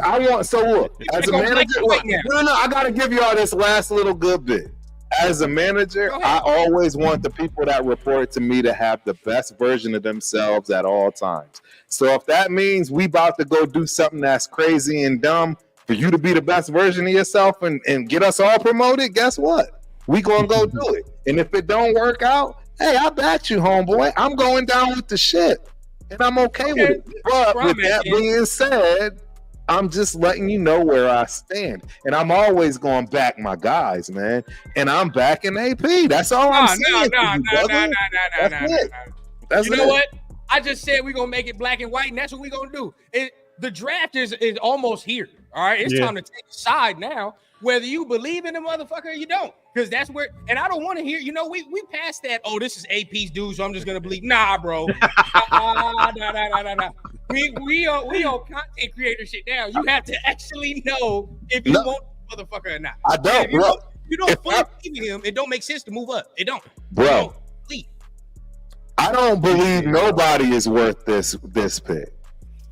so look, as a manager, no, I gotta give y'all this last little good bit. As a manager, I always want the people that report to me to have the best version of themselves at all times. So if that means we about to go do something that's crazy and dumb for you to be the best version of yourself and get us all promoted, guess what? We gonna go do it. And if it don't work out, hey, I bet you, homeboy, I'm going down with the shit. And I'm okay with it. But with that being said, I'm just letting you know where I stand. And I'm always going back my guys, man. And I'm backing AP. That's all I'm saying. That's you know what? I just said we're going to make it black and white, and that's what we're going to do. The draft is almost here. All right? It's time to take a side now, whether you believe in the motherfucker or you don't. Because that's where, and I don't want to hear, we passed that, oh, this is AP's dude, so I'm just going to believe. Nah, bro. Nah. We on content creator shit now. You have to actually know if you want the motherfucker or not. I don't, bro. You don't fully believe in him, it don't make sense to move up. It don't. Bro, I don't believe nobody is worth this pick.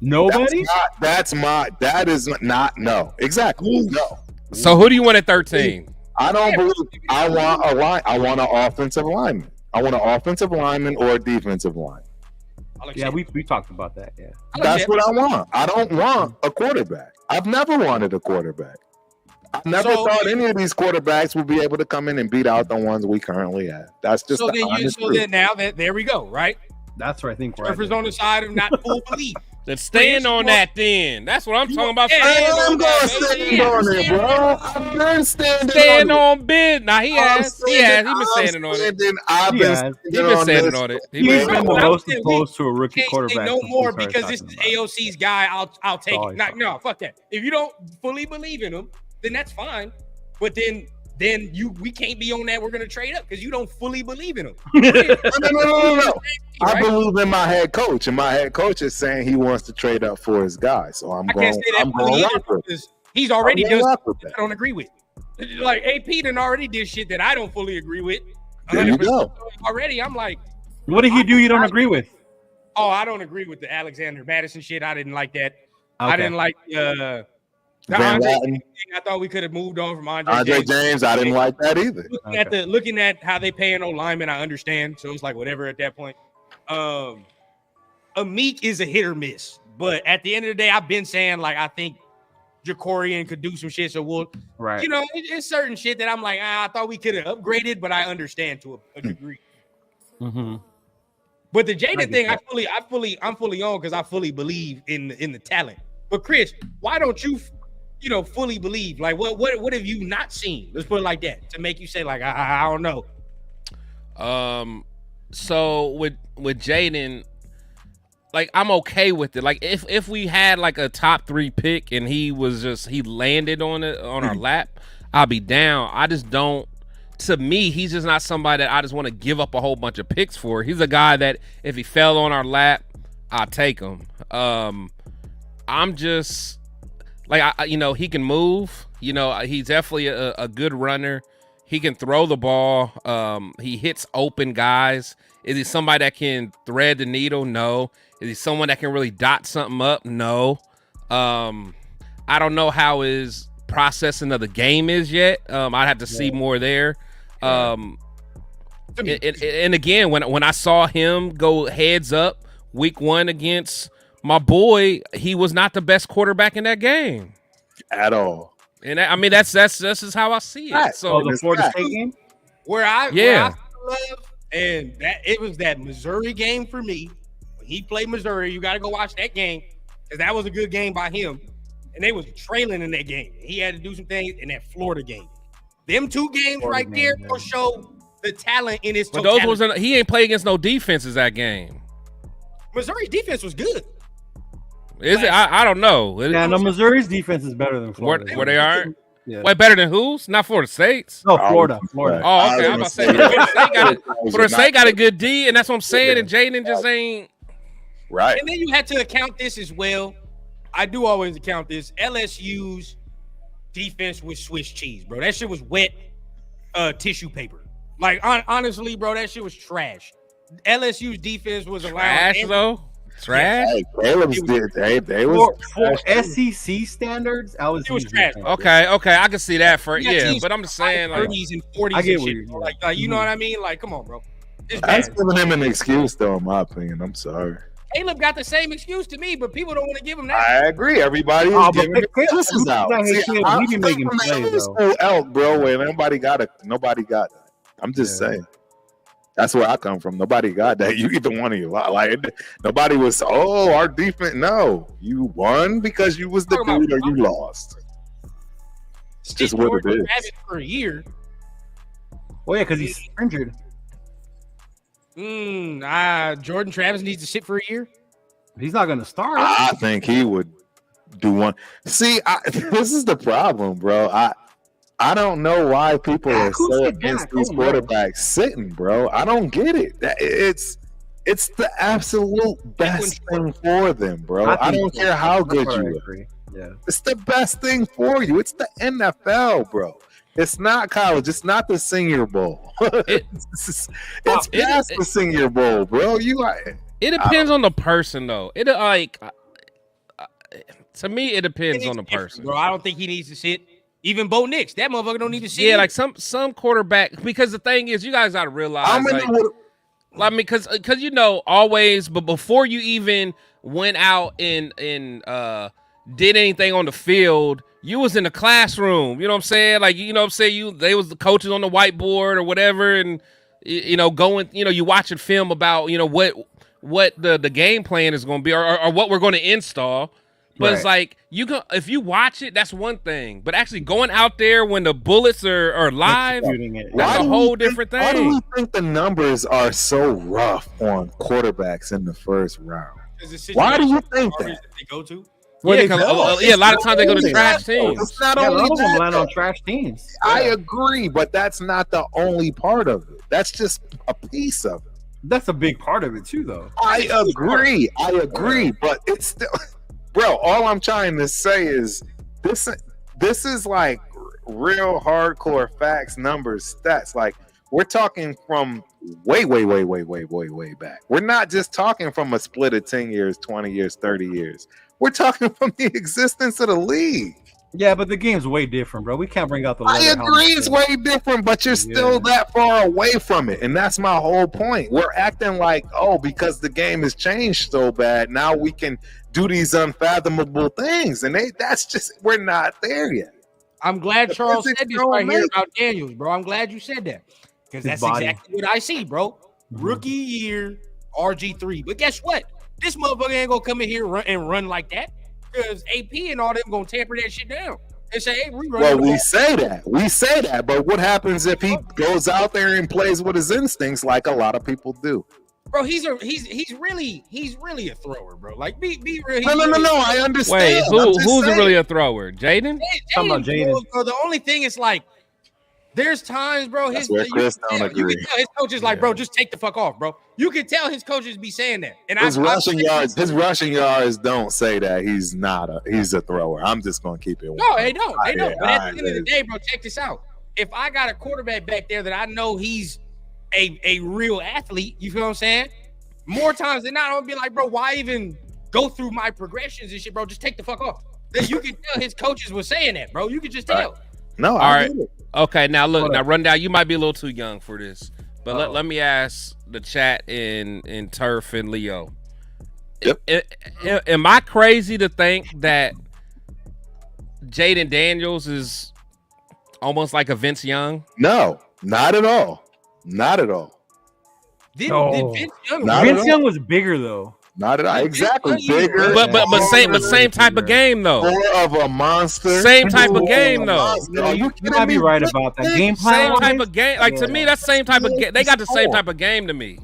Nobody? That is not, no. Exactly. No. So who do you want at 13? I don't believe. I want an offensive lineman. I want an offensive lineman or a defensive lineman. Yeah, we talked about that. Yeah, that's what I want. I don't want a quarterback. I've never wanted a quarterback. I never thought any of these quarterbacks would be able to come in and beat out the ones we currently have. That's just there we go, right? That's what I think. Surfer's on the side of not full belief. Then stand on that then. That's what I'm talking about. I'm going to stand on it, bro. I've been standing stand on Ben. Now he has. He's been standing on it. I've been standing on it. He's been the most opposed to a rookie quarterback. No more because this is AOC's guy. I'll take it. No, fuck that. If you don't fully believe in him, then that's fine. But then we can't be on that. We're gonna trade up because you don't fully believe in him. No. I believe in my head coach, and my head coach is saying he wants to trade up for his guy. So I'm going because he's already done I don't agree with. Like AP done already did shit that I don't fully agree with. There you go. Already, I'm like, what did he do you don't agree with? Oh, I don't agree with the Alexander Madison shit. I didn't like that. Okay. I didn't like I thought we could have moved on from Andre James. I didn't like that either. Looking at how they paying no linemen, I understand. So it's like whatever at that point. Amik is a hit or miss, but at the end of the day, I've been saying like I think Jacorian could do some shit. So we'll, it's certain shit that I'm like I thought we could have upgraded, but I understand to a degree. Mm-hmm. But the Jaden thing, I'm fully on because I fully believe in the talent. But Chris, why don't you? Fully believe. Like, what have you not seen? Let's put it like that to make you say, like, I don't know. So with Jaden, like, I'm okay with it. Like, if we had like a top 3 pick and he landed on our lap, I'll be down. I just don't. To me, he's just not somebody that I just want to give up a whole bunch of picks for. He's a guy that if he fell on our lap, I'll take him. I'm just. Like, he can move. He's definitely a good runner. He can throw the ball. He hits open guys. Is he somebody that can thread the needle? No. Is he someone that can really dot something up? No. I don't know how his processing of the game is yet. I'd have to see more there. And again, when I saw him go heads up week 1 against my boy, he was not the best quarterback in that game at all. And I mean, that's just how I see it. Right. So the Florida State game, where I love, and that it was that Missouri game for me. When he played Missouri, you got to go watch that game because that was a good game by him. And they was trailing in that game. He had to do some things in that Florida game. Them 2 games Florida there will show the talent in his totality. But he ain't play against no defenses that game. Missouri's defense was good. Is it? I don't know. Yeah, no, Missouri's defense is better than Florida. Where they are? Yeah. Wait, better than who's? Not Florida State's. No, Florida. Florida. Oh, okay. I'm about to say Florida State got a good D, and that's what I'm saying. And Jaden just ain't right. And then you had to account this as well. I do always account this. LSU's defense was Swiss cheese, bro. That shit was wet tissue paper. Like honestly, bro, that shit was trash. LSU's defense was trash though. Trash. Hey, Caleb's did. They was for SEC standards. It was trash. Okay, I can see that for but I'm just saying like 30s and 40s. I get and shit, what like you know what I mean? Like, come on, bro. That's giving him an excuse, though, in my opinion. I'm sorry. Caleb got the same excuse to me, but people don't want to give him that. I agree. Everybody is giving excuses out. I'm making plays, elk, bro. Where nobody got that. I'm just saying. That's where I come from. Nobody got that. You either one of you. Like nobody was. Oh, our defense. No, you won because you was the dude, or you lost. It's just what it is. For a year. Well, yeah, because he's injured. Jordan Travis needs to sit for a year. He's not going to start. I think he would do one. See, this is the problem, bro. I don't know why people are so against these quarterbacks sitting, bro. I don't get it. It's the absolute best thing for them, bro. I don't care how good you are. Yeah. It's the best thing for you. It's the NFL, bro. It's not college. It's not the Senior Bowl. It's past the Senior Bowl, bro. It depends on the person, though. It to me, it depends on the person, bro. I don't think he needs to sit. Even Bo Nix, that motherfucker don't need to sit. Yeah, like some quarterback. Because the thing is, you guys got to realize, because you know always, but before you even went out and did anything on the field, you was in the classroom. You know what I'm saying? Like, you know what I'm saying? They was the coaches on the whiteboard or whatever, and going, you watching film about, what the game plan is going to be or what we're going to install. But it's like if you watch it, that's one thing. But actually going out there when the bullets are live, that's a whole different thing. Why do we think the numbers are so rough on quarterbacks in the first round? Why do you think that? They go to? A lot of times they go to trash teams. It's not only a lot of them land on trash teams. I agree, but that's not the only part of it. That's just a piece of it. That's a big part of it too, though. I agree, but it's still. Bro, all I'm trying to say is this is like real hardcore facts, numbers, stats. Like we're talking from way back. We're not just talking from a split of 10 years, 20 years, 30 years. We're talking from the existence of the league. Yeah, but the game's way different, bro. We can't bring out the. I agree, it's way different, but you're still that far away from it, and that's my whole point. We're acting like, because the game has changed so bad, now we can do these unfathomable things, and we're not there yet. I'm glad Charles said this right here about Daniels, bro. I'm glad you said that because that's exactly what I see, bro. Rookie year, RG3, but guess what? This motherfucker ain't gonna come in here and run like that. Because AP and all them gonna tamper that shit down and say, "Hey, we run." Well, we say that, but what happens if he goes out there and plays with his instincts like a lot of people do? Bro, he's really a thrower, bro. Like, be real. No. I understand. Wait, who's really a thrower? Jaden? Jaden. Bro, the only thing is like, there's times, bro. You can tell his coaches like, bro, just take the fuck off, bro. You can tell his coaches be saying that. And his rushing yards don't say that he's a thrower. I'm just gonna keep it. No, they don't. But at the end of the day, bro, check this out. If I got a quarterback back there that I know he's a real athlete, you feel what I'm saying? More times than not, I'm gonna be like, bro, why even go through my progressions and shit, bro? Just take the fuck off. Then you can tell his coaches were saying that, bro. You can just tell. No, all right. Okay, now look, Rundown, you might be a little too young for this, but let me ask the chat in Turf and Leo. Yep. Am I crazy to think that Jaden Daniels is almost like a Vince Young? No, not at all. Not at all. Did Vince Young was bigger though. Not at all. Exactly. Bigger. But same type of game though. More of a monster. Same type of game though. No, you might be right about that. Game plan. Same type of game. Like to me, that's same type of game. They got the same type of game to me.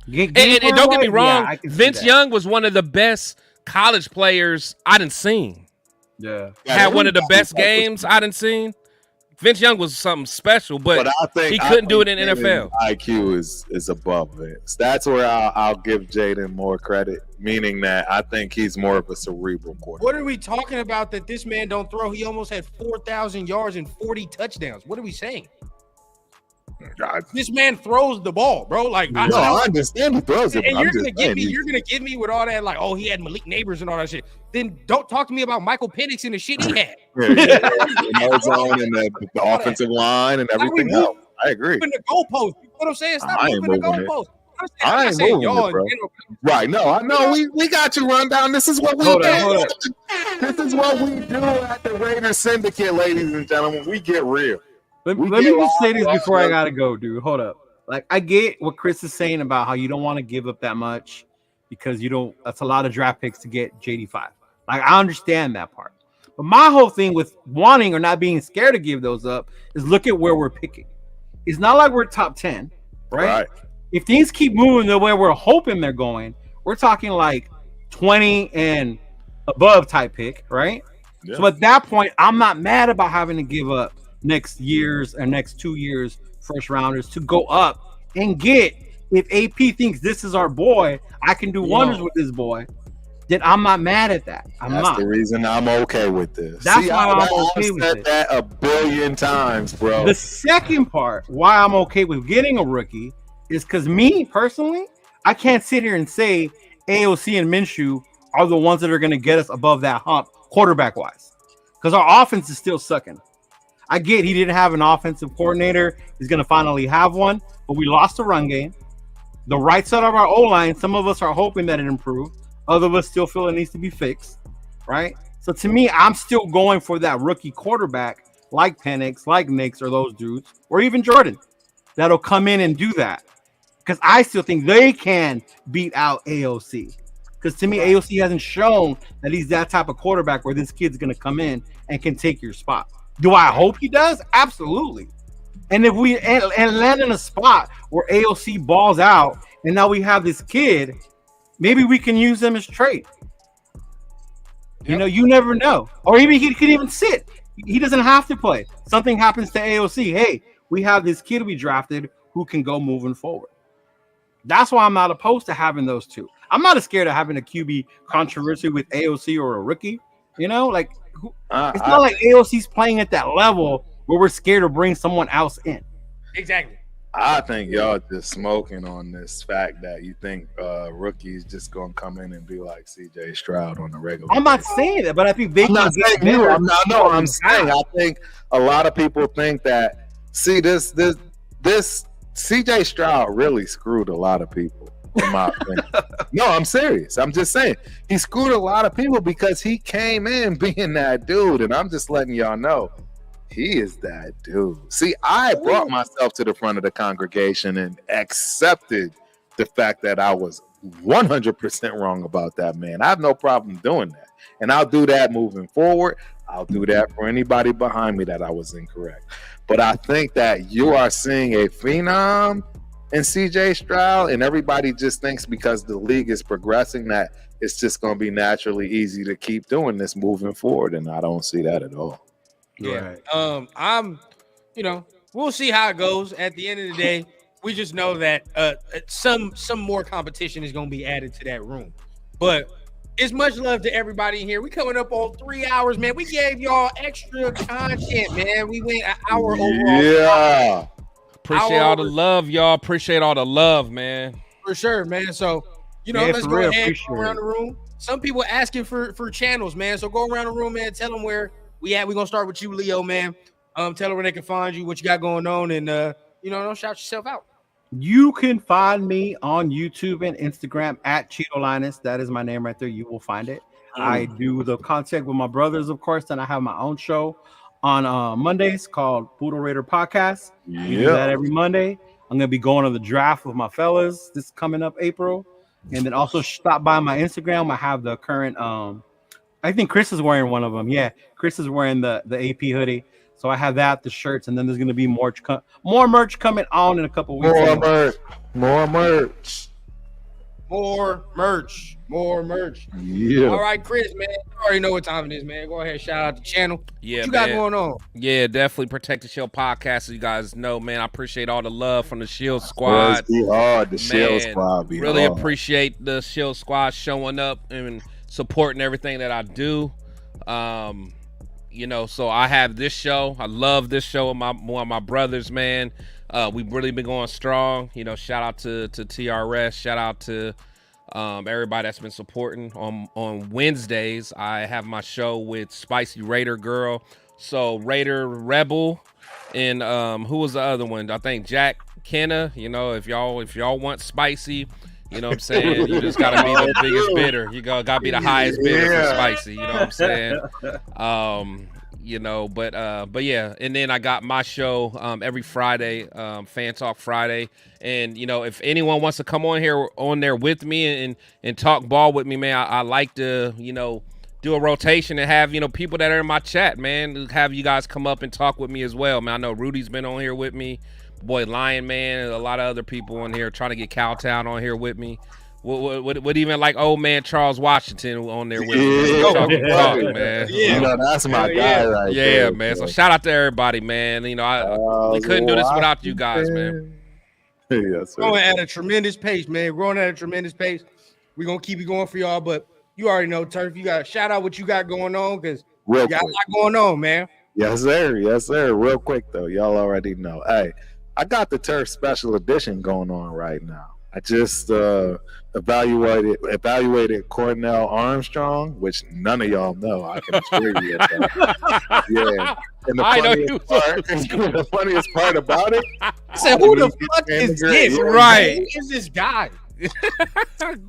And don't get me wrong, Vince Young was one of the best college players I done seen. Yeah. Had one of the best games I done seen. Vince Young was something special, but I think he couldn't do it in NFL. IQ is above Vince. That's where I'll give Jaden more credit, meaning that I think he's more of a cerebral quarterback. What are we talking about that this man don't throw? He almost had 4,000 yards and 40 touchdowns. What are we saying? This man throws the ball, bro. Like, I understand he throws it. And you're gonna give me with all that, like, oh, he had Malik Neighbors and all that shit. Then don't talk to me about Michael Penix and the shit he had. The zone and the offensive line and everything else. I agree. Moving the goalpost. You know what I'm saying? Stop moving the goalpost. I ain't moving it, bro. Right? No, I know. We got you run down. This is what we do. This is what we do at the Raiders Syndicate, ladies and gentlemen. We get real. Let me just say this before I gotta go, dude. Hold up. Like, I get what Chris is saying about how you don't want to give up that much because you don't. That's a lot of draft picks to get JD5. Like, I understand that part. But my whole thing with wanting or not being scared to give those up is look at where we're picking. It's not like we're top 10, right? If things keep moving the way we're hoping they're going, we're talking like 20 and above type pick, right? Yeah. So at that point, I'm not mad about having to give up next 2 years first rounders to go up and get. If AP thinks this is our boy, I can do wonders with this boy, then I'm not mad at that. That's the reason I'm okay with this. That's why I'm okay with it. I've said that a billion times, bro. The second part why I'm okay with getting a rookie is because me personally, I can't sit here and say AOC and Minshew are the ones that are going to get us above that hump quarterback wise, because our offense is still sucking. I get he didn't have an offensive coordinator. He's going to finally have one, but we lost the run game. The right side of our O-line, some of us are hoping that it improved. Other of us still feel it needs to be fixed, right? So to me, I'm still going for that rookie quarterback like Penix, like Nix, or those dudes, or even Jordan, that'll come in and do that. Because I still think they can beat out AOC. Because to me, AOC hasn't shown that he's that type of quarterback where this kid's going to come in and can take your spot. Do I hope he does? Absolutely. And if we and land in a spot where AOC balls out and now we have this kid, maybe we can use him as trade. You know, you never know. Or even he could even sit. He doesn't have to play. Something happens to AOC. Hey, we have this kid we drafted who can go moving forward. That's why I'm not opposed to having those two. I'm not scared of having a QB controversy with AOC or a rookie. You know, like it's not like AOC's playing at that level where we're scared to bring someone else in. Exactly. I think y'all just smoking on this fact that you think rookies just gonna come in and be like CJ Stroud on the regular. I'm not saying that, but I think they can get better. I'm saying I think a lot of people think that. See, this CJ Stroud really screwed a lot of people. In my opinion. No, I'm serious. I'm just saying he screwed a lot of people because he came in being that dude, and I'm just letting y'all know. He is that dude. See, I brought myself to the front of the congregation and accepted the fact that I was 100% wrong about that man. I have no problem doing that. And I'll do that moving forward. I'll do that for anybody behind me that I was incorrect. But I think that you are seeing a phenom in CJ Stroud, and everybody just thinks because the league is progressing that it's just going to be naturally easy to keep doing this moving forward. And I don't see that at all. Yeah. Right. We'll see how it goes. At the end of the day, we just know that some more competition is going to be added to that room. But it's much love to everybody in here. We coming up on 3 hours, man. We gave y'all extra content, man. We went an hour overall. Yeah. Appreciate all the love, y'all. Appreciate all the love, man. For sure, man. So, let's go ahead and go around the room. Some people asking for channels, man. So go around the room, man. Tell them where we at. We're going to start with you, Leo, man. Tell them where they can find you, what you got going on, and, don't shout yourself out. You can find me on YouTube and Instagram at Cheeto Linus. That is my name right there. You will find it. I do the content with my brothers, of course. Then I have my own show on Mondays called Poodle Raider Podcast. We do that every Monday. I'm going to be going to the draft with my fellas this coming up April. And then also stop by my Instagram. I have the current, I think Chris is wearing one of them. Yeah, Chris is wearing the AP hoodie. So I have that, the shirts, and then there's going to be more merch coming on in a couple weeks. More merch. More merch. Yeah. All right, Chris, man. You already know what time it is, man. Go ahead, shout out the channel. Yeah, what you man. got going on? Yeah, definitely Protect the Shield podcast. As you guys know, man, I appreciate all the love from the Shield Squad. Be hard. The Shield Man, Squad be really hard. appreciate the Shield Squad showing up and supporting everything that I do. You know, so I have this show. I love this show with one of my brothers, man. We've really been going strong. You know, shout out to TRS. Shout out to everybody that's been supporting. On Wednesdays, I have my show with Spicy Raider Girl. So Raider Rebel and who was the other one? I think Jack Kenna. You know, if y'all want spicy, you know what I'm saying? You just gotta be the biggest bidder. You gotta be the highest bidder for spicy. You know what I'm saying? You know, but yeah, and then I got my show every Friday, Fan Talk Friday. And you know, if anyone wants to come on there with me and talk ball with me, man, I like to, you know, do a rotation and have, you know, people that are in my chat, man, have you guys come up and talk with me as well, man. I know Rudy's been on here with me, boy Lion Man, and a lot of other people on here trying to get Cowtown on here with me. What even like old man Charles Washington on there with me? Talk, man. Yeah. You know, that's my guy right there. Yeah, man. So shout out to everybody, man. You know, we couldn't do this without you guys, man. Yes, sir. Growing at a tremendous pace, man. Growing at a tremendous pace. We're gonna keep it going for y'all, but you already know, Turf. You got to shout out what you got going on because you got a lot going on, man. Yes, sir. Yes, sir. Real quick though, y'all already know. Hey, I got the Turf Special Edition going on right now. I just evaluated Cornell Armstrong, which none of y'all know. I can assure you of that. Yeah. And the funniest part about it, I said, who the fuck is this? Right. Who is this guy?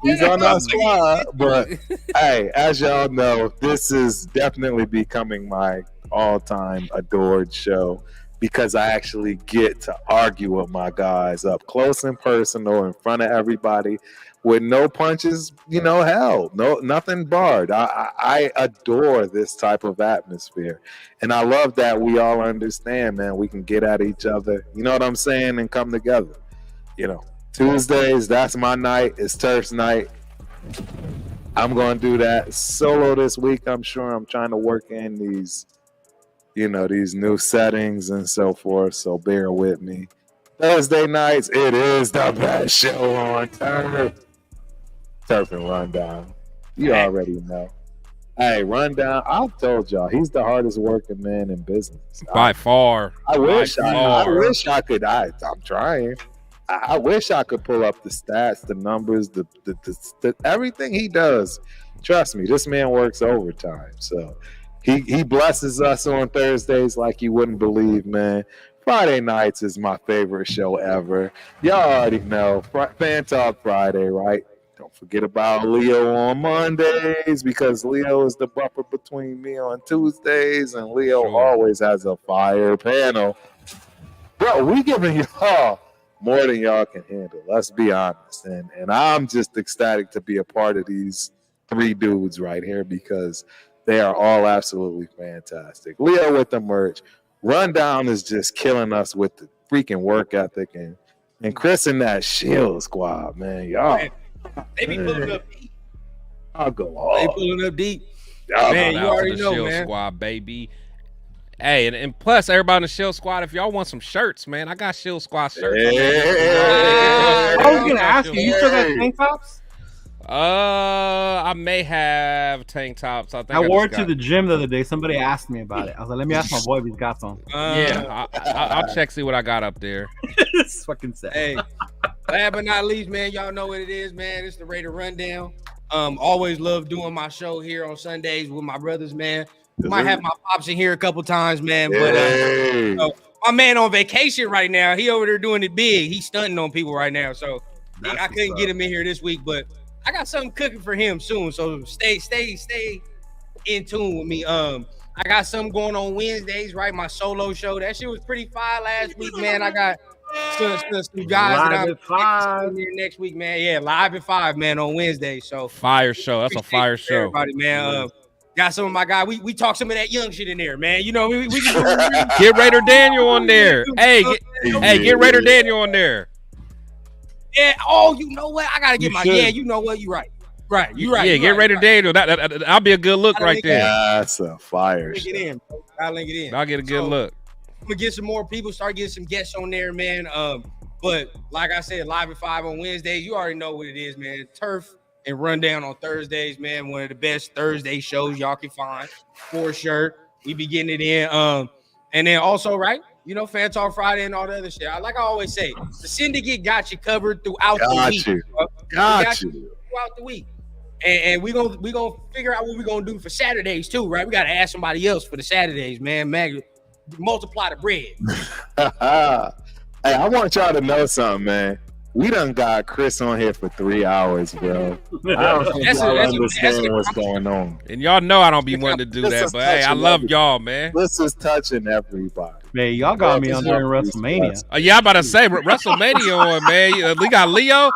He's on our squad, but hey, as y'all know, this is definitely becoming my all-time adored show because I actually get to argue with my guys up close and personal in front of everybody with no punches, you know, held, nothing barred. I adore this type of atmosphere, and I love that we all understand, man. We can get at each other, you know what I'm saying, and come together, you know. Tuesdays, that's my night. It's Turf's night. I'm going to do that solo this week. I'm sure I'm trying to work in these, you know, these new settings and so forth. So bear with me. Thursday nights, it is the best show on Turf. Turf and Rundown. You already know. Hey, Rundown, I told y'all, he's the hardest working man in business. By far. I wish I could. I'm trying. I wish I could pull up the stats, the numbers, the everything he does. Trust me, this man works overtime. So he blesses us on Thursdays like you wouldn't believe, man. Friday nights is my favorite show ever. Y'all already know. Fan Talk Friday, right? Don't forget about Leo on Mondays because Leo is the buffer between me on Tuesdays, and Leo always has a fire panel. Bro, we giving y'all more than y'all can handle. Let's be honest. And I'm just ecstatic to be a part of these three dudes right here because they are all absolutely fantastic. Leo with the merch. Rundown is just killing us with the freaking work ethic. And Chris and that Shield Squad, man. Y'all. They be pulling up deep. I'll go all. They pulling up deep. Y'all man, you already know, Shield man. Squad, baby. Hey, and plus everybody in the Shield Squad, if y'all want some shirts, man, I got Shield Squad shirts. I was gonna ask you still got tank tops? I may have tank tops. I think I wore it to the gym the other day. Somebody asked me about it. I was like, let me ask my boy if he's got some. Yeah, I'll check, see what I got up there. It's fucking sad. Hey, last but not least, man, y'all know what it is, man. It's the Raider Rundown. Always love doing my show here on Sundays with my brothers, man. Might have my pops in here a couple times, man. But you know, my man on vacation right now. He over there doing it big. He's stunting on people right now. So I couldn't get him in here this week, but I got something cooking for him soon. So stay in tune with me. I got something going on Wednesdays, right? My solo show. That shit was pretty fire last week, man. I got some guys Live that I'm here next week, man. Yeah, live at 5, man, on Wednesday. So fire show. That's a fire show. Everybody, man. Got some of my guys. We talk some of that young shit in there, man. You know, we can get Raider Daniel on there. Hey, get Raider Daniel on there. Yeah. Oh, you know what? I gotta get You my. should. Yeah, you know what? You're right. Right. You're right. Yeah, you get right, ready you today. That'll be a good look Gotta right link there. That's a fire Link shot. it in. Bro. Gotta link it in. I'll get a good So, look. I'm gonna get some more people. Start getting some guests on there, man. But like I said, live at 5 on Wednesdays. You already know what it is, man. Turf and Rundown on Thursdays, man. One of the best Thursday shows y'all can find for sure. We be getting it in. And then also, right? You know, Fan Talk Friday and all the other shit. Like I always say, the syndicate got you covered throughout the Got week. you. Bro. Got you. Throughout the week. And we gonna figure out what we're gonna do for Saturdays too, right? We gotta ask somebody else for the Saturdays, man. Multiply the bread. Hey, I want y'all to know something, man. We done got Chris on here for 3 hours, bro. I don't think y'all understand what's going on. And y'all know I don't be wanting to do that, but hey, I love y'all, man. This is touching everybody. Man, y'all got me on during WrestleMania. Yeah, I'm about to say WrestleMania on, man. We got Leo.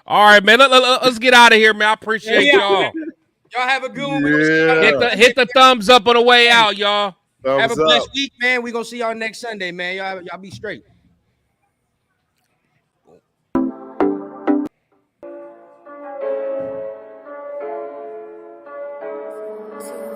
All right, man. Let's get out of here, man. I appreciate y'all. Y'all have a good one. Yeah. Hit the thumbs up on the way out, y'all. Have a Thumbs blessed up. week, man. We're gonna see y'all next Sunday, man. Y'all be straight. So